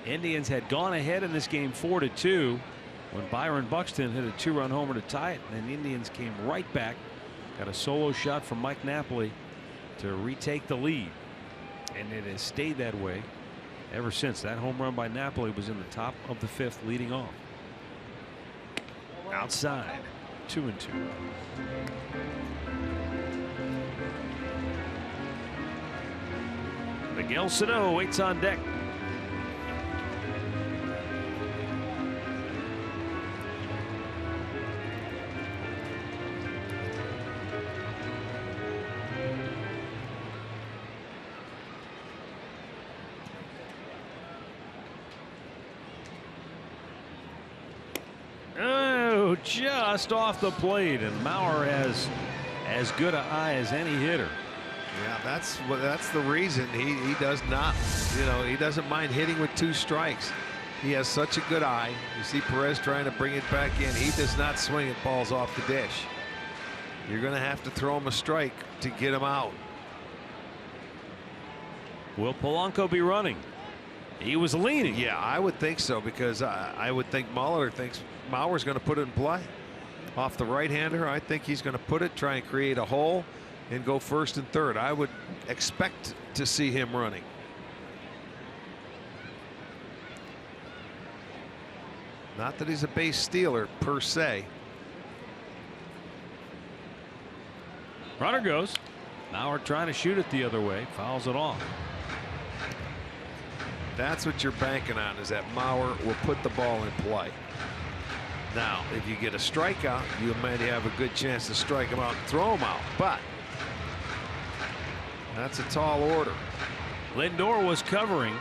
C: Indians had gone ahead in this game 4-2 when Byron Buxton hit a 2-run homer to tie it, and the Indians came right back. Got a solo shot from Mike Napoli to retake the lead, and it has stayed that way ever since. That home run by Napoli was in the top of the 5th, leading off. Outside, 2-2. Miguel Sano waits on deck. Just off the plate, and Mauer has as good an eye as any hitter.
D: Yeah, that's the reason he does not, he doesn't mind hitting with 2 strikes. He has such a good eye. You see Perez trying to bring it back in. He does not swing at balls off the dish. You're going to have to throw him a strike to get him out.
C: Will Polanco be running? He was leaning.
D: Yeah, I would think so, because I would think Muller thinks Mauer's going to put it in play. Off the right-hander, I think he's going to put it, try and create a hole, and go first and third. I would expect to see him running. Not that he's a base stealer per se.
C: Runner goes. Mauer trying to shoot it the other way, fouls it off.
D: That's what you're banking on, is that Mauer will put the ball in play. Now, if you get a strikeout, you might have a good chance to strike him out and throw him out, but that's a tall order.
C: Lindor was covering.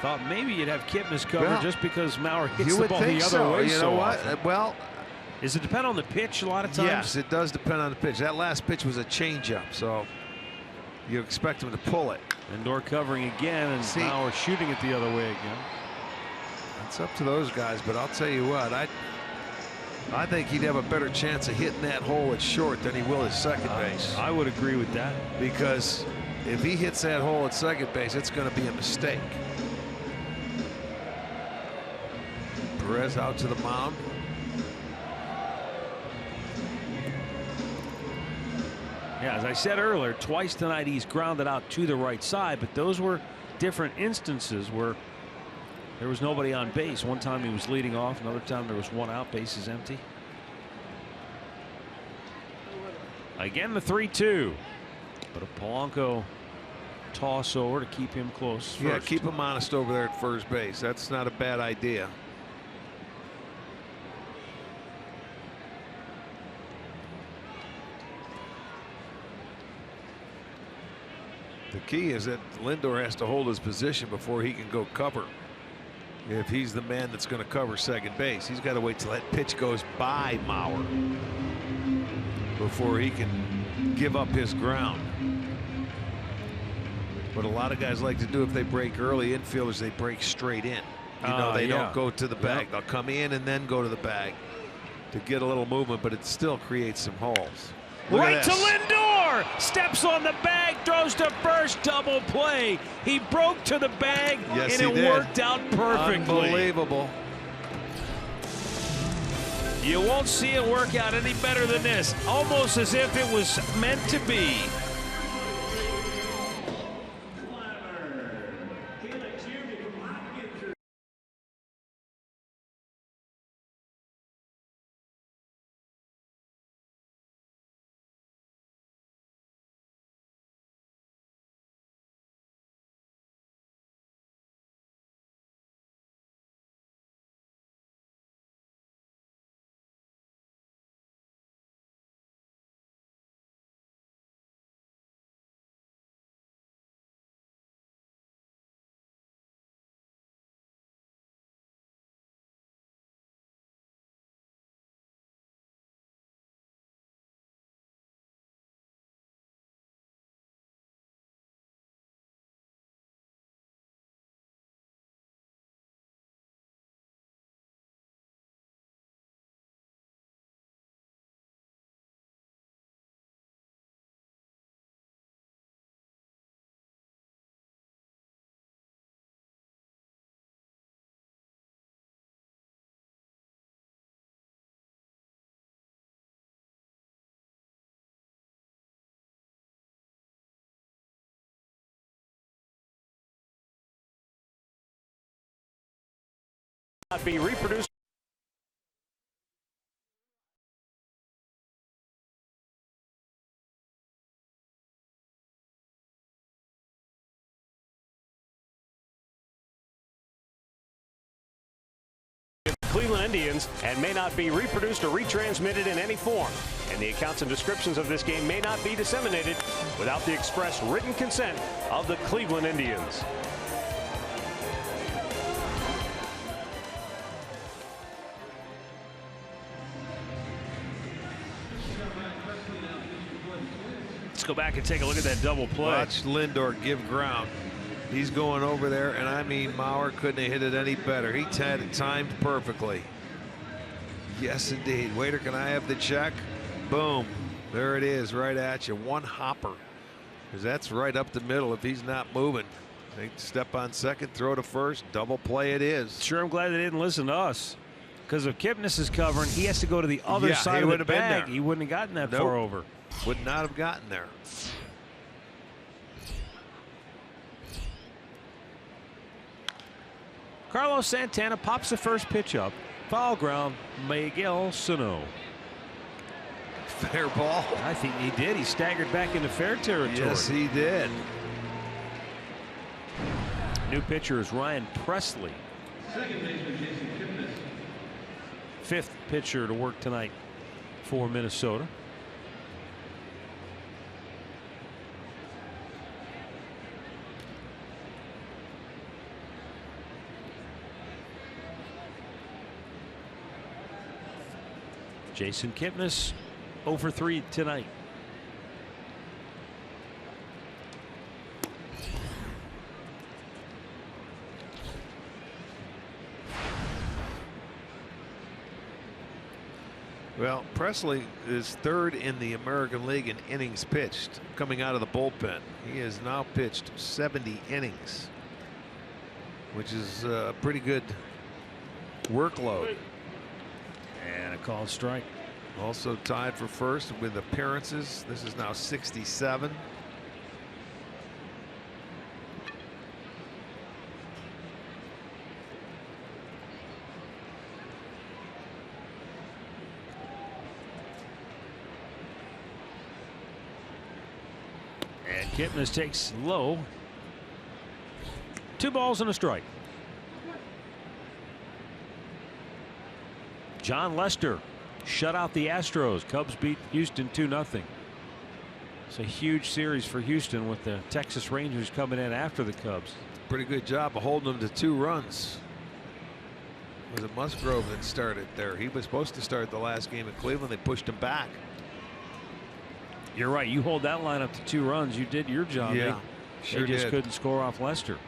C: Thought maybe you'd have Kipnis covered just because Mauer hits the ball the other way.
D: You know what? Well,
C: does it depend on the pitch a lot of times?
D: Yes, it does depend on the pitch. That last pitch was a changeup, so you expect him to pull it.
C: Lindor covering again, and Mauer shooting it the other way again.
D: It's up to those guys, but I'll tell you what, I think he'd have a better chance of hitting that hole at short than he will at second base.
C: I would agree with that,
D: because if he hits that hole at second base, it's going to be a mistake. Perez out to the mound.
C: Yeah, as I said earlier, twice tonight he's grounded out to the right side, but those were different instances where there was nobody on base. One time he was leading off, another time there was 1 out, bases empty. Again, the 3-2, but a Polanco toss over to keep him close first.
D: Yeah, keep him honest over there at first base. That's not a bad idea. The key is that Lindor has to hold his position before he can go cover. If he's the man that's going to cover second base, he's got to wait till that pitch goes by Mauer before he can give up his ground. What a lot of guys like to do if they break early, infielders, they break straight in. They don't go to the bag. They'll come in and then go to the bag to get a little movement, but it still creates some holes.
C: Right to Lindor, steps on the bag, throws to first, double play. He broke to the bag, and it worked out perfectly.
D: Unbelievable.
C: You won't see it work out any better than this, almost as if it was meant to be. Not be reproduced. Cleveland Indians and may not be reproduced or retransmitted in any form, and the accounts and descriptions of this game may not be disseminated without the express written consent of the Cleveland Indians. Let's go back and take a look at that double play.
D: Watch Lindor give ground. He's going over there, and I mean, Mauer couldn't have hit it any better. He had it timed perfectly. Yes, indeed. Waiter, can I have the check? Boom. There it is, right at you. One hopper. Because that's right up the middle if he's not moving. They step on second, throw to first, double play it is.
C: Sure, I'm glad they didn't listen to us. Because if Kipnis is covering, he has to go to the other side of the bag. He wouldn't have gotten that far over.
D: Would not have gotten there.
C: Carlos Santana pops the first pitch up. Foul ground, Miguel Sano.
D: Fair ball.
C: I think he did. He staggered back into fair territory.
D: Yes, he did.
C: New pitcher is Ryan Presley. Fifth pitcher to work tonight for Minnesota. Jason Kipnis 0 for 3 tonight.
D: Well, Presley is third in the American League in innings pitched coming out of the bullpen. He has now pitched 70 innings, which is a pretty good workload.
C: And a called strike.
D: Also tied for first with appearances. This is now 67.
C: And Kipnis takes low. 2 balls and a strike. John Lester shut out the Astros. Cubs beat Houston 2-0. It's a huge series for Houston with the Texas Rangers coming in after the Cubs.
D: Pretty good job of holding them to 2 runs. Was it Musgrove that started there? He was supposed to start the last game in Cleveland. They pushed him back.
C: You're right. You hold that lineup to 2 runs. You did your job.
D: Yeah,
C: they just couldn't score off Lester.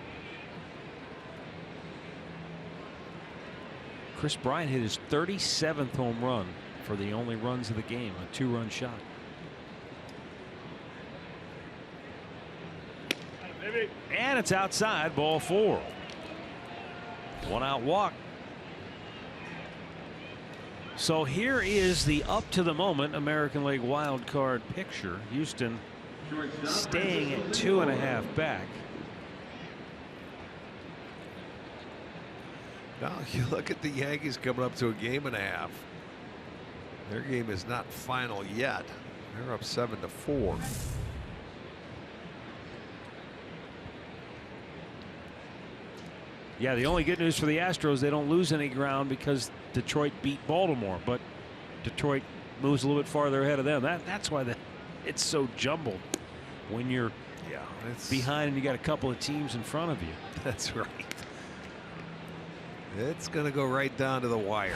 C: Chris Bryant hit his 37th home run for the only runs of the game, a 2-run shot. And it's outside, ball 4. 1 out walk. So here is the up to the moment American League wild card picture. Houston staying at 2.5 back.
D: Now you look at the Yankees coming up to a 1.5 games. Their game is not final yet. They're up 7-4.
C: Yeah, the only good news for the Astros, they don't lose any ground because Detroit beat Baltimore, but Detroit moves a little bit farther ahead of them. That's why it's so jumbled when you're behind and you got a couple of teams in front of you.
D: That's right. It's going to go right down to the wire.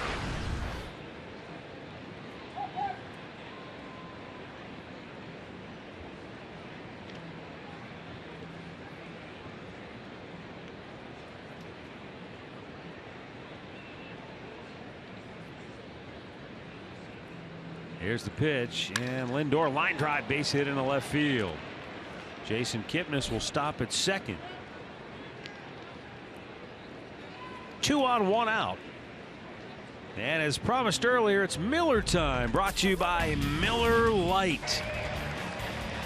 C: Here's the pitch, and Lindor line drive, base hit in the left field. Jason Kipnis will stop at second. 2 on 1 out. And as promised earlier, it's Miller time, brought to you by Miller Lite.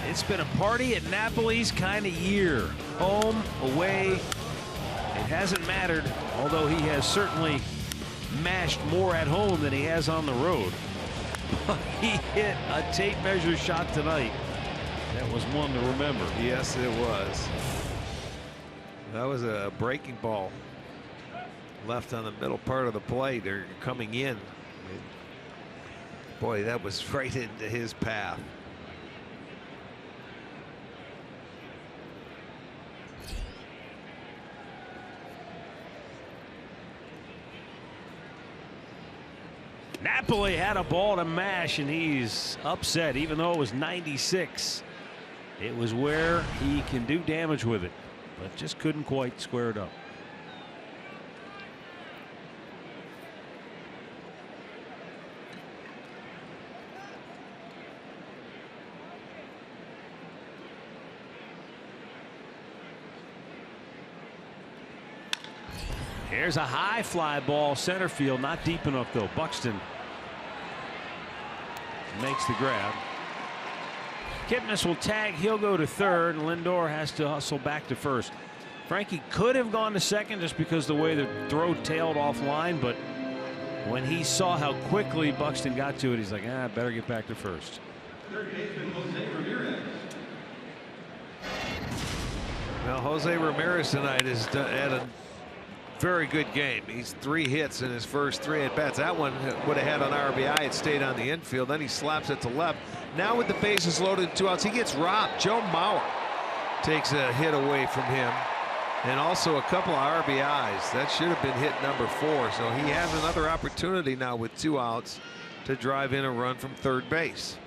C: It's been a party at Napoli's kind of year. Home, away, it hasn't mattered, although he has certainly mashed more at home than he has on the road. He hit a tape measure shot tonight. That was one to remember.
D: Yes, it was. That was a breaking ball left on the middle part of the plate. They're coming in. Boy, that was right into his path.
C: Napoli had a ball to mash, and he's upset, even though it was 96. It was where he can do damage with it, but just couldn't quite square it up. Here's a high fly ball center field, not deep enough though. Buxton makes the grab. Kipnis will tag. He'll go to third, and Lindor has to hustle back to first. Frankie could have gone to second just because the way the throw tailed offline, but when he saw how quickly Buxton got to it, he's like, I better get back to first.
D: Well, Jose Ramirez tonight has had a very good game. He's 3 hits in his first 3 at bats. That one would have had an RBI. It stayed on the infield. Then he slaps it to left. Now with the bases loaded, 2 outs, he gets robbed. Joe Mauer takes a hit away from him, and also a couple of RBIs. That should have been hit number 4. So he has another opportunity now with 2 outs to drive in a run from third base.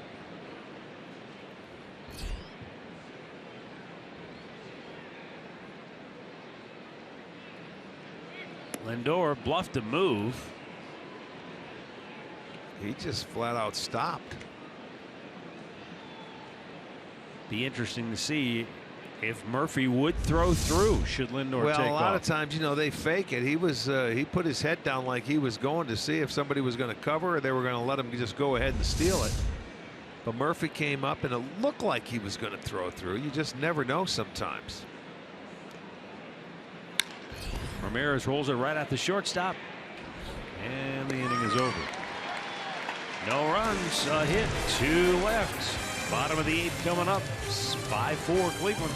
C: Lindor bluffed a move.
D: He just flat out stopped.
C: Be interesting to see if Murphy would throw through should Lindor take off.
D: Well, a lot of times, you know, they fake it. He put his head down like he was going to see if somebody was going to cover or they were going to let him just go ahead and steal it. But Murphy came up and it looked like he was going to throw through. You just never know sometimes.
C: Ramirez rolls it right at the shortstop, and the inning is over. No runs, a hit, 2 left. Bottom of the 8th coming up. 5-4 Cleveland.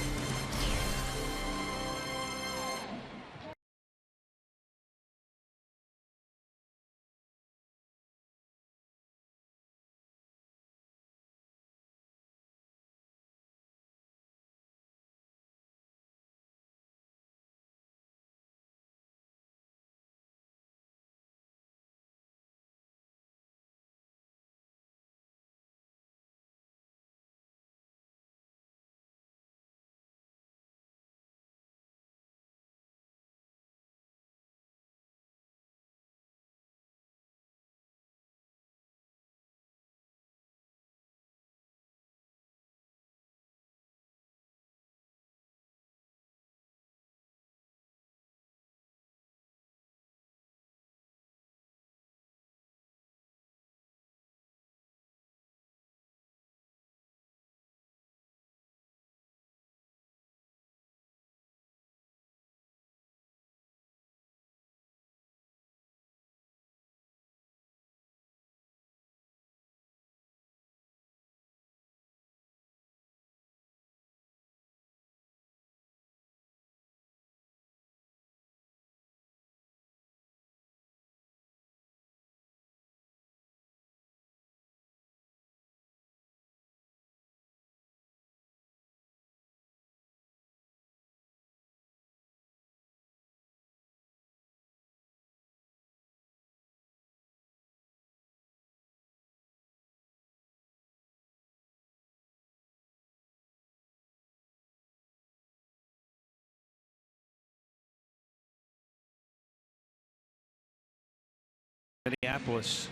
C: Minneapolis.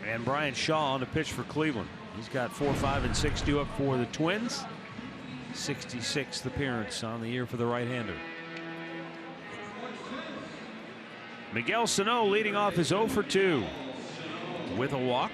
C: And Brian Shaw on the pitch for Cleveland. He's got 4, 5, and 6 due up for the Twins. 66th appearance on the year for the right-hander. Miguel Sano leading off his 0 for 2 with a walk.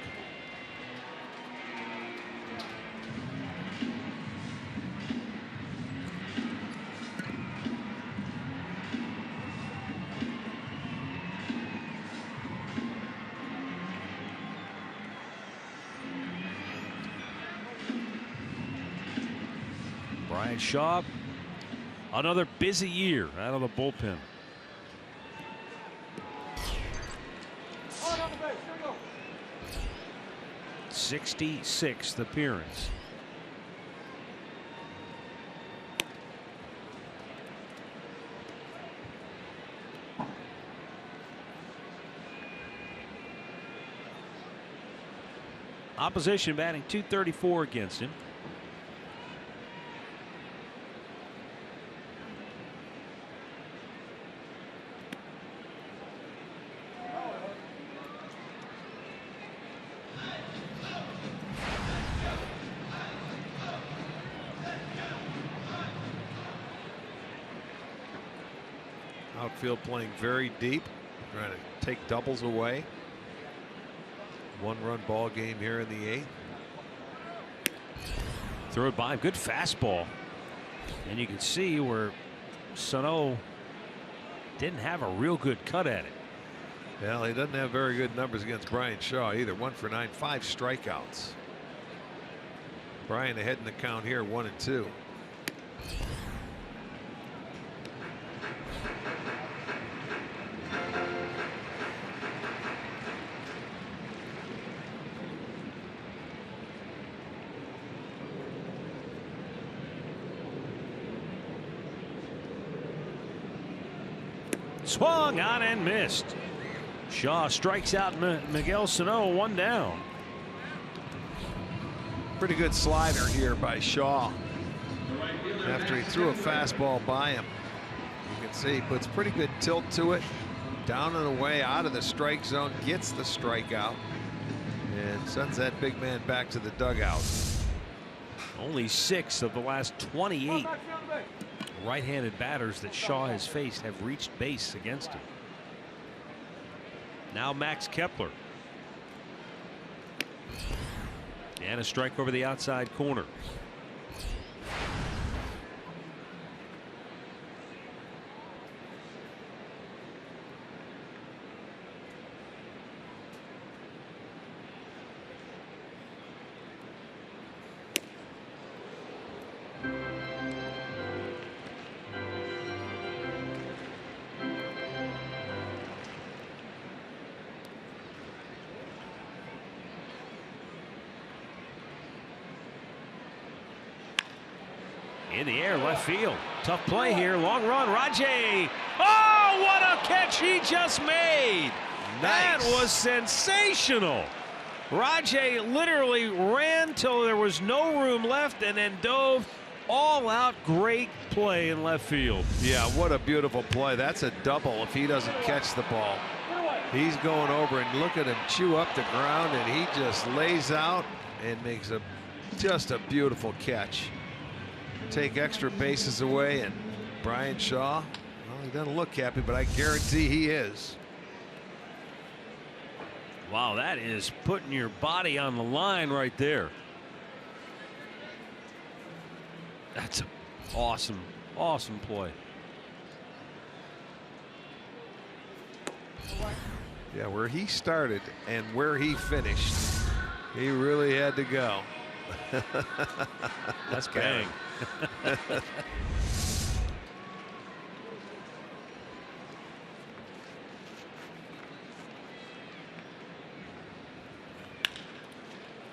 C: Brian Shaw, another busy year out of the bullpen.
H: On the base, here we go.
C: 66th appearance. Opposition batting .234 against him.
D: Outfield playing very deep, trying to take doubles away. One-run ball game here in the 8th.
C: Throw it by him. Good fastball. And you can see where Sano didn't have a real good cut at it.
D: Well, he doesn't have very good numbers against Brian Shaw either. 1 for 9, 5 strikeouts. Brian ahead in the count here, 1-2.
C: Swung on and missed. Shaw strikes out Miguel Sano, 1 down.
D: Pretty good slider here by Shaw. After he threw a fastball by him, you can see he puts pretty good tilt to it. Down and away, out of the strike zone, gets the strikeout, and sends that big man back to the dugout.
C: Only 6 of the last 28 right-handed batters that Shaw has faced have reached base against him. Now Max Kepler. And a strike over the outside corner. In the air, left field. Tough play here. Long run. Rajay. Oh, what a catch he just made.
D: Nice.
C: That was sensational. Rajay literally ran till there was no room left and then dove all out. Great play in left field.
D: Yeah, what a beautiful play. That's a double if he doesn't catch the ball. He's going over, and look at him chew up the ground, and he just lays out and makes just a beautiful catch. Take extra bases away, and Brian Shaw, well, he doesn't look happy, but I guarantee he is.
C: Wow, that is putting your body on the line right there. That's an awesome, awesome play.
D: Yeah, where he started and where he finished, he really had to go.
C: That's bang.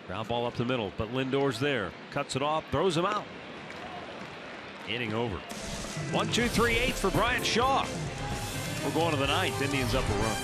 C: Ground ball up the middle, but Lindor's there. Cuts it off, throws him out. Inning over. 1-2-3-8 for Brian Shaw. We're going to the 9th. Indians up a run.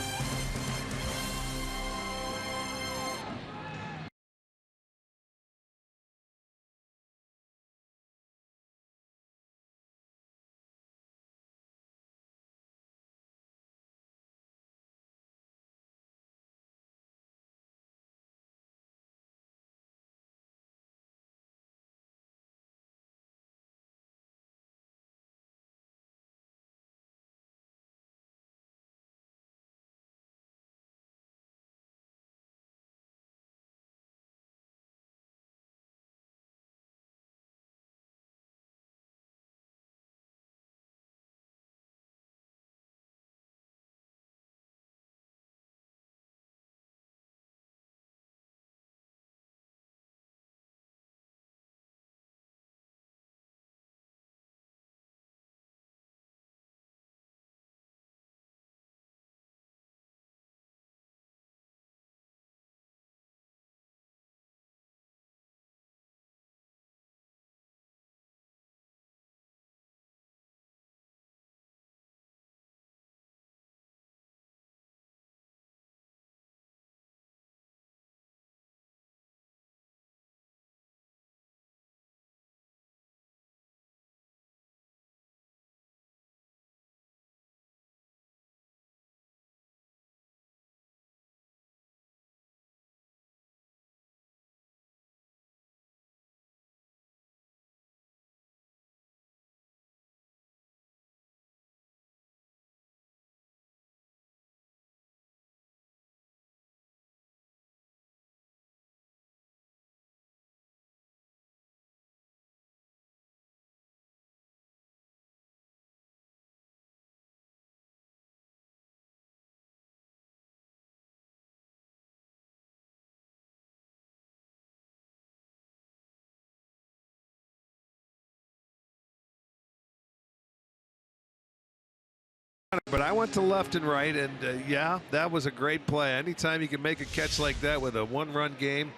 D: But I went to left and right, and yeah, that was a great play. Anytime you can make a catch like that with a one-run game,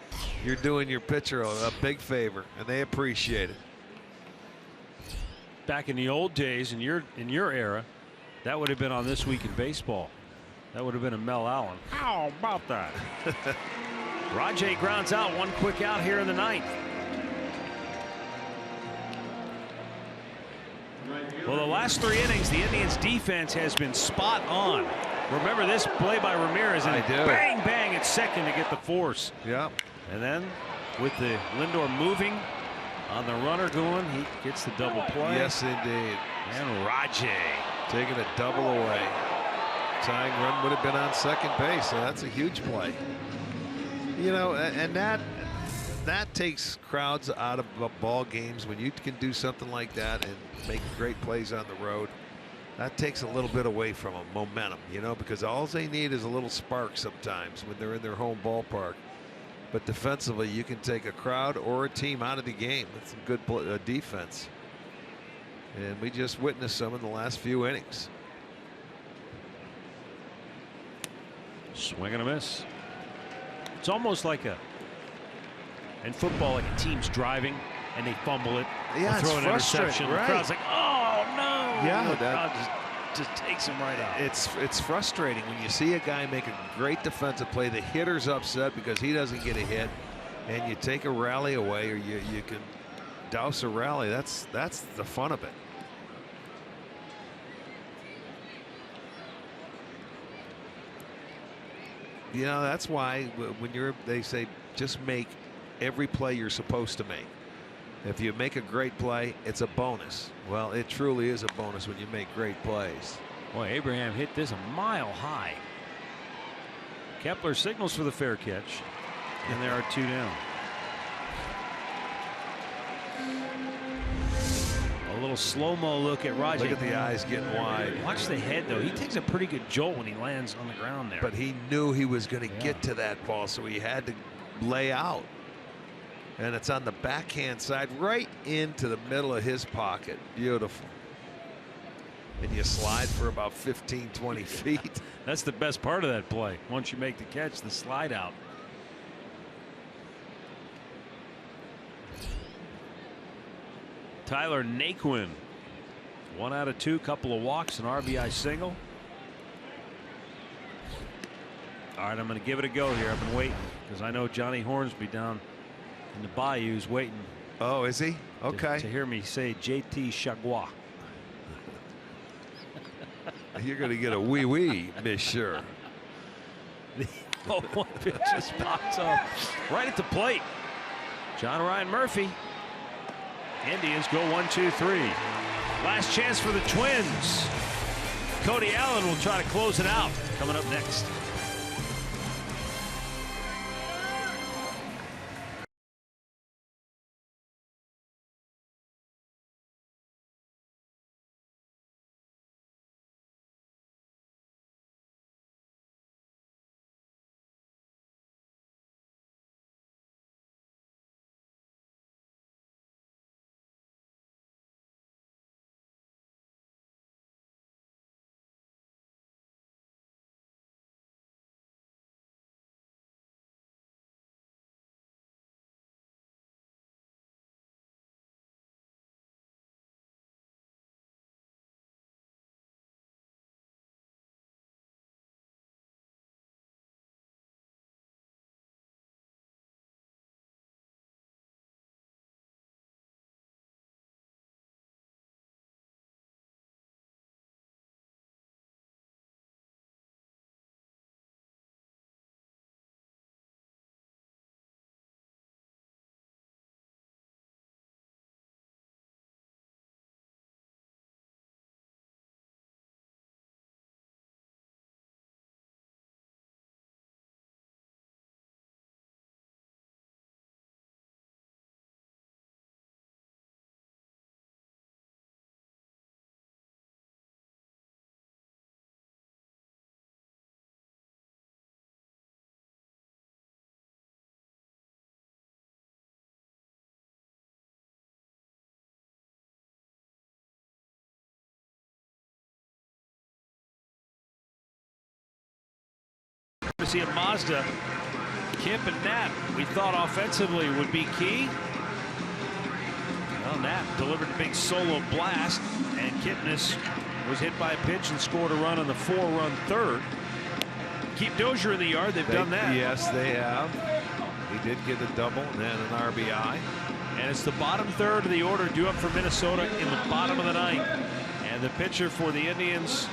D: you're doing your pitcher a big favor, and they appreciate it.
C: Back in the old days, in your era, that would have been on This Week in Baseball. That would have been a Mel Allen. How about that? Rajay grounds out, one quick out here in the ninth. Well, the last 3 innings, the Indians' defense has been spot on. Remember this play by Ramirez, and bang, bang at second to get the force.
D: Yeah.
C: And then with the Lindor moving on the runner going, he gets the double play.
D: Yes, indeed.
C: And Rajay
D: taking a double away. Tying run would have been on second base, so that's a huge play. You know, and that takes crowds out of ball games when you can do something like that and make great plays on the road. That takes a little bit away from them, momentum, you know, because all they need is a little spark sometimes when they're in their home ballpark. But defensively, you can take a crowd or a team out of the game with some good defense. And we just witnessed some in the last few innings.
C: Swing and a miss. It's almost like in football, like a team's driving and they fumble it,
D: yeah,
C: or throw an interception.
D: Right.
C: The crowd's like, oh no!
D: Yeah,
C: the crowd just takes him right out.
D: It's frustrating when you see a guy make a great defensive play. The hitter's upset because he doesn't get a hit, and you take a rally away, or you can douse a rally. That's the fun of it. You know, that's why when they say just make every play you're supposed to make. If you make a great play, it's a bonus. Well, it truly is a bonus when you make great plays.
C: Boy, Abraham hit this a mile high. Kepler signals for the fair catch, and there are 2 down. A little slow-mo look at Rajay.
D: Look at the eyes getting wide.
C: Watch the head, though. He takes a pretty good jolt when he lands on the ground there.
D: But he knew he was going to get to that ball, so he had to lay out. And it's on the backhand side, right into the middle of his pocket. Beautiful. And you slide for about 15, 20 feet.
C: That's the best part of that play. Once you make the catch, the slide out. Tyler Naquin, 1 out of 2, couple of walks, an RBI single. All right, I'm going to give it a go here. I've been waiting because I know Johnny Hornsby down in the bayou's waiting.
D: Oh, is he? Okay.
C: To hear me say JT Chagua.
D: You're going to get a wee-wee, monsieur.
C: The 0-1 pitch just pops up right at the plate. John Ryan Murphy. Indians go 1-2-3. Last chance for the Twins. Cody Allen will try to close it out. Coming up next. Courtesy of Mazda. Kip and Knapp, we thought offensively would be key. Well, Knapp delivered a big solo blast, and Kipnis was hit by a pitch and scored a run on the 4-run third. Keep Dozier in the yard. They've done that.
D: Yes, they have. He did get a double and then an RBI.
C: And it's the bottom third of the order due up for Minnesota in the bottom of the ninth. And the pitcher for the Indians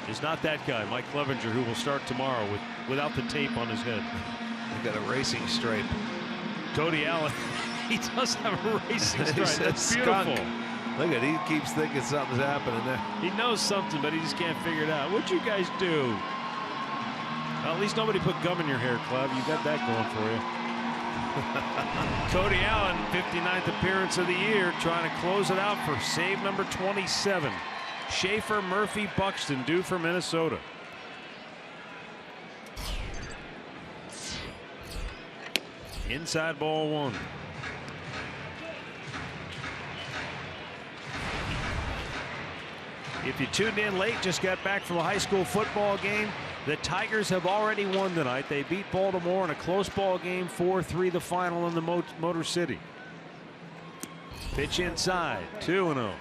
C: is not that guy, Mike Clevenger, who will start tomorrow without the tape on his head.
D: He got a racing stripe.
C: Cody Allen, he does have a racing stripe. That's
D: skunk.
C: beautiful.
D: Look at, he keeps thinking something's happening there.
C: He knows something, but he just can't figure it out. What'd you guys do? Well, at least nobody put gum in your hair, Cleve. You got that going for you. Cody Allen, 59th appearance of the year, trying to close it out for save number 27. Schaefer, Murphy, Buxton due for Minnesota. Inside ball one. If you tuned in late, just got back from a high school football game, the Tigers have already won tonight. They beat Baltimore in a close ball game, 4-3 the final in the Motor City. Pitch inside, 2-0.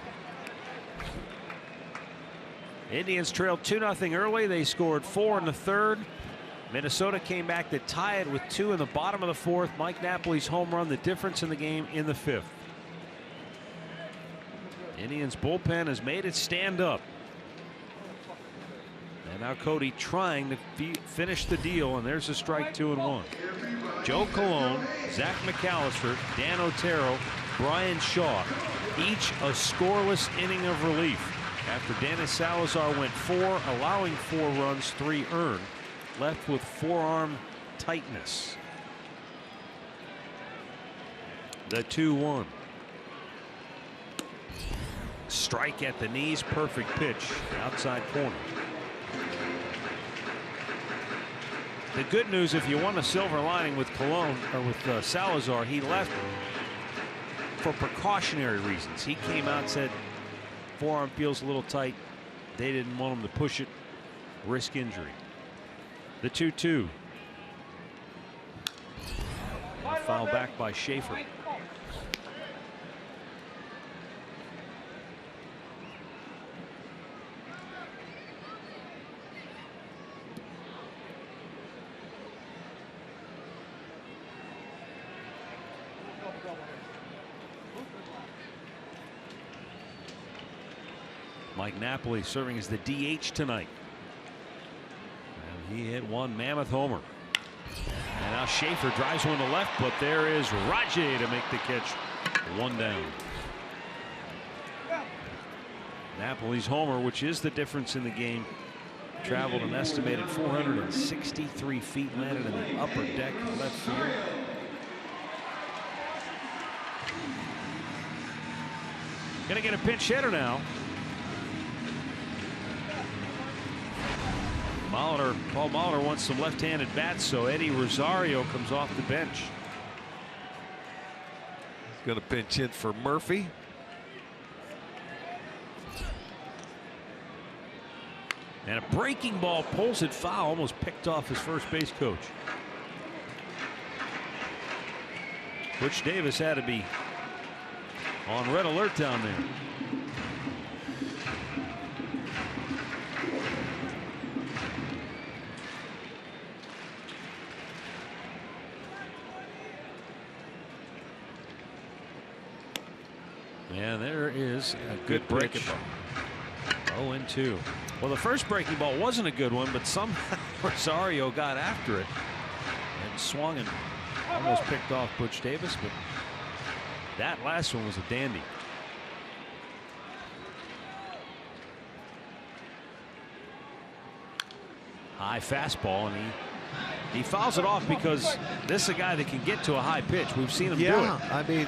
C: Indians trailed 2-0 early. They scored 4 in the third. Minnesota came back to tie it with 2 in the bottom of the fourth. Mike Napoli's home run, the difference in the game in the fifth. Indians bullpen has made it stand up. And now Cody trying to finish the deal, and there's a strike, 2-1. Joe Colon, Zach McAllister, Dan Otero, Brian Shaw, each a scoreless inning of relief after Dennis Salazar went 4, allowing 4 runs, 3 earned, left with forearm tightness. The 2-1. Strike at the knees, perfect pitch, outside corner. The good news, if you want a silver lining with Colon or with Salazar, he left for precautionary reasons. He came out and said forearm feels a little tight. They didn't want him to push it, risk injury. The 2-2. Foul back by Schaefer. Mike Napoli serving as the DH tonight. And he hit one mammoth homer. And now Schaefer drives one to left, but there is Rajay to make the catch. 1 down. Napoli's homer, which is the difference in the game, traveled an estimated 463 feet, landed in the upper deck of left field. Gonna get a pinch hitter now. Paul Molitor wants some left-handed bats, so Eddie Rosario comes off the bench.
D: He's going to pinch hit for Murphy.
C: And a breaking ball pulls it foul, almost picked off his first base coach. Butch Davis had to be on red alert down there. And there is a good breaking ball. 0-2. Well, the first breaking ball wasn't a good one, but somehow Rosario got after it and swung and almost picked off Butch Davis, but that last one was a dandy. High fastball, and he fouls it off because this is a guy that can get to a high pitch. We've seen him do it.
D: I mean,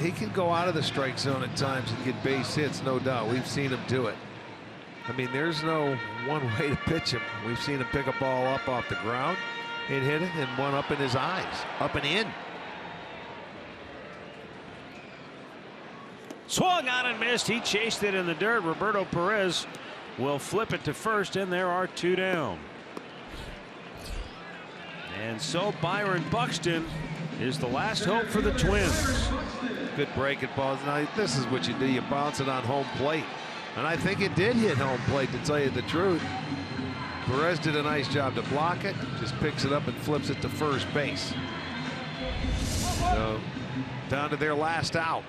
D: he can go out of the strike zone at times and get base hits, no doubt. We've seen him do it. I mean, there's no one way to pitch him. We've seen him pick a ball up off the ground and hit it, and one up in his eyes, up and in.
C: Swung on and missed. He chased it in the dirt. Roberto Perez will flip it to first, and there are 2 down. And so Byron Buxton is the last hope for the Twins.
D: Good breaking balls. Now, this is what you do. You bounce it on home plate. And I think it did hit home plate, to tell you the truth. Perez did a nice job to block it. Just picks it up and flips it to first base. So, down to their last out.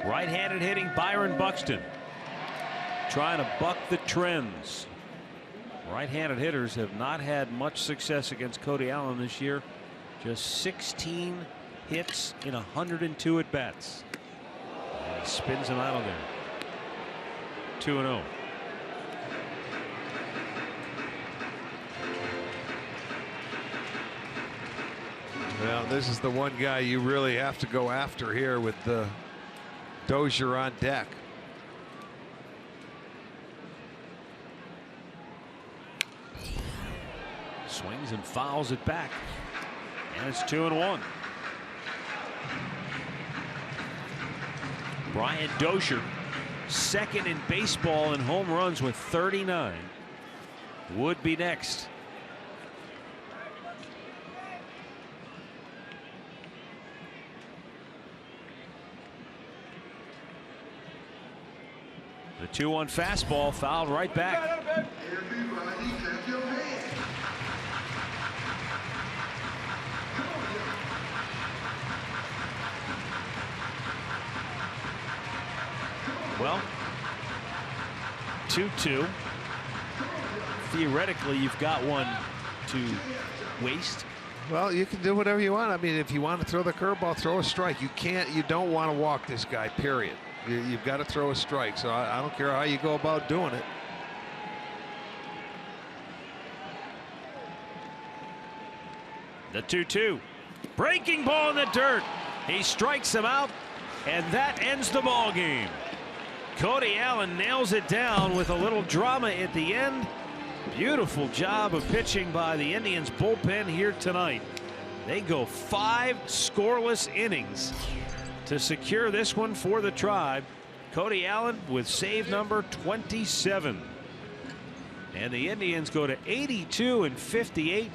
C: Right-handed hitting Byron Buxton, trying to buck the trends. Right-handed hitters have not had much success against Cody Allen this year. Just 16 hits in 102 at bats. And he spins him out of there. 2-0.
D: Well, this is the one guy you really have to go after here with the Dozier on deck.
C: Swings and fouls it back. And it's 2-1. Brian Dozier, second in baseball in home runs with 39, would be next. The 2-1 fastball fouled right back. Well, 2-2. Theoretically, you've got one to waste.
D: Well, you can do whatever you want. I mean, if you want to throw the curveball, throw a strike. You can't. You don't want to walk this guy, period. You've got to throw a strike. So I don't care how you go about doing it.
C: The 2-2. Breaking ball in the dirt. He strikes him out, and that ends the ball game. Cody Allen nails it down with a little drama at the end. Beautiful job of pitching by the Indians bullpen here tonight. They go 5 scoreless innings to secure this one for the Tribe. Cody Allen with save number 27. And the Indians go to 82-58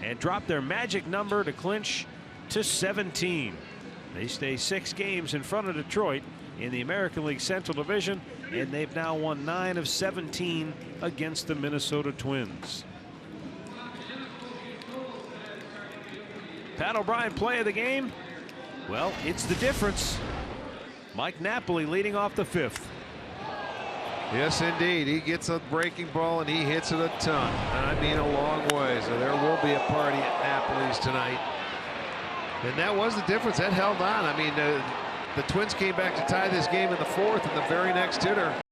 C: and drop their magic number to clinch to 17. They stay 6 games in front of Detroit in the American League Central Division, and they've now won 9 of 17 against the Minnesota Twins. Pat O'Brien play of the game. Well, it's the difference. Mike Napoli leading off the 5th.
D: Yes, indeed. He gets a breaking ball and he hits it a ton. I mean, a long way. So there will be a party at Napoli's tonight. And that was the difference. That held on. I mean, the Twins came back to tie this game in the 4th, and the very next hitter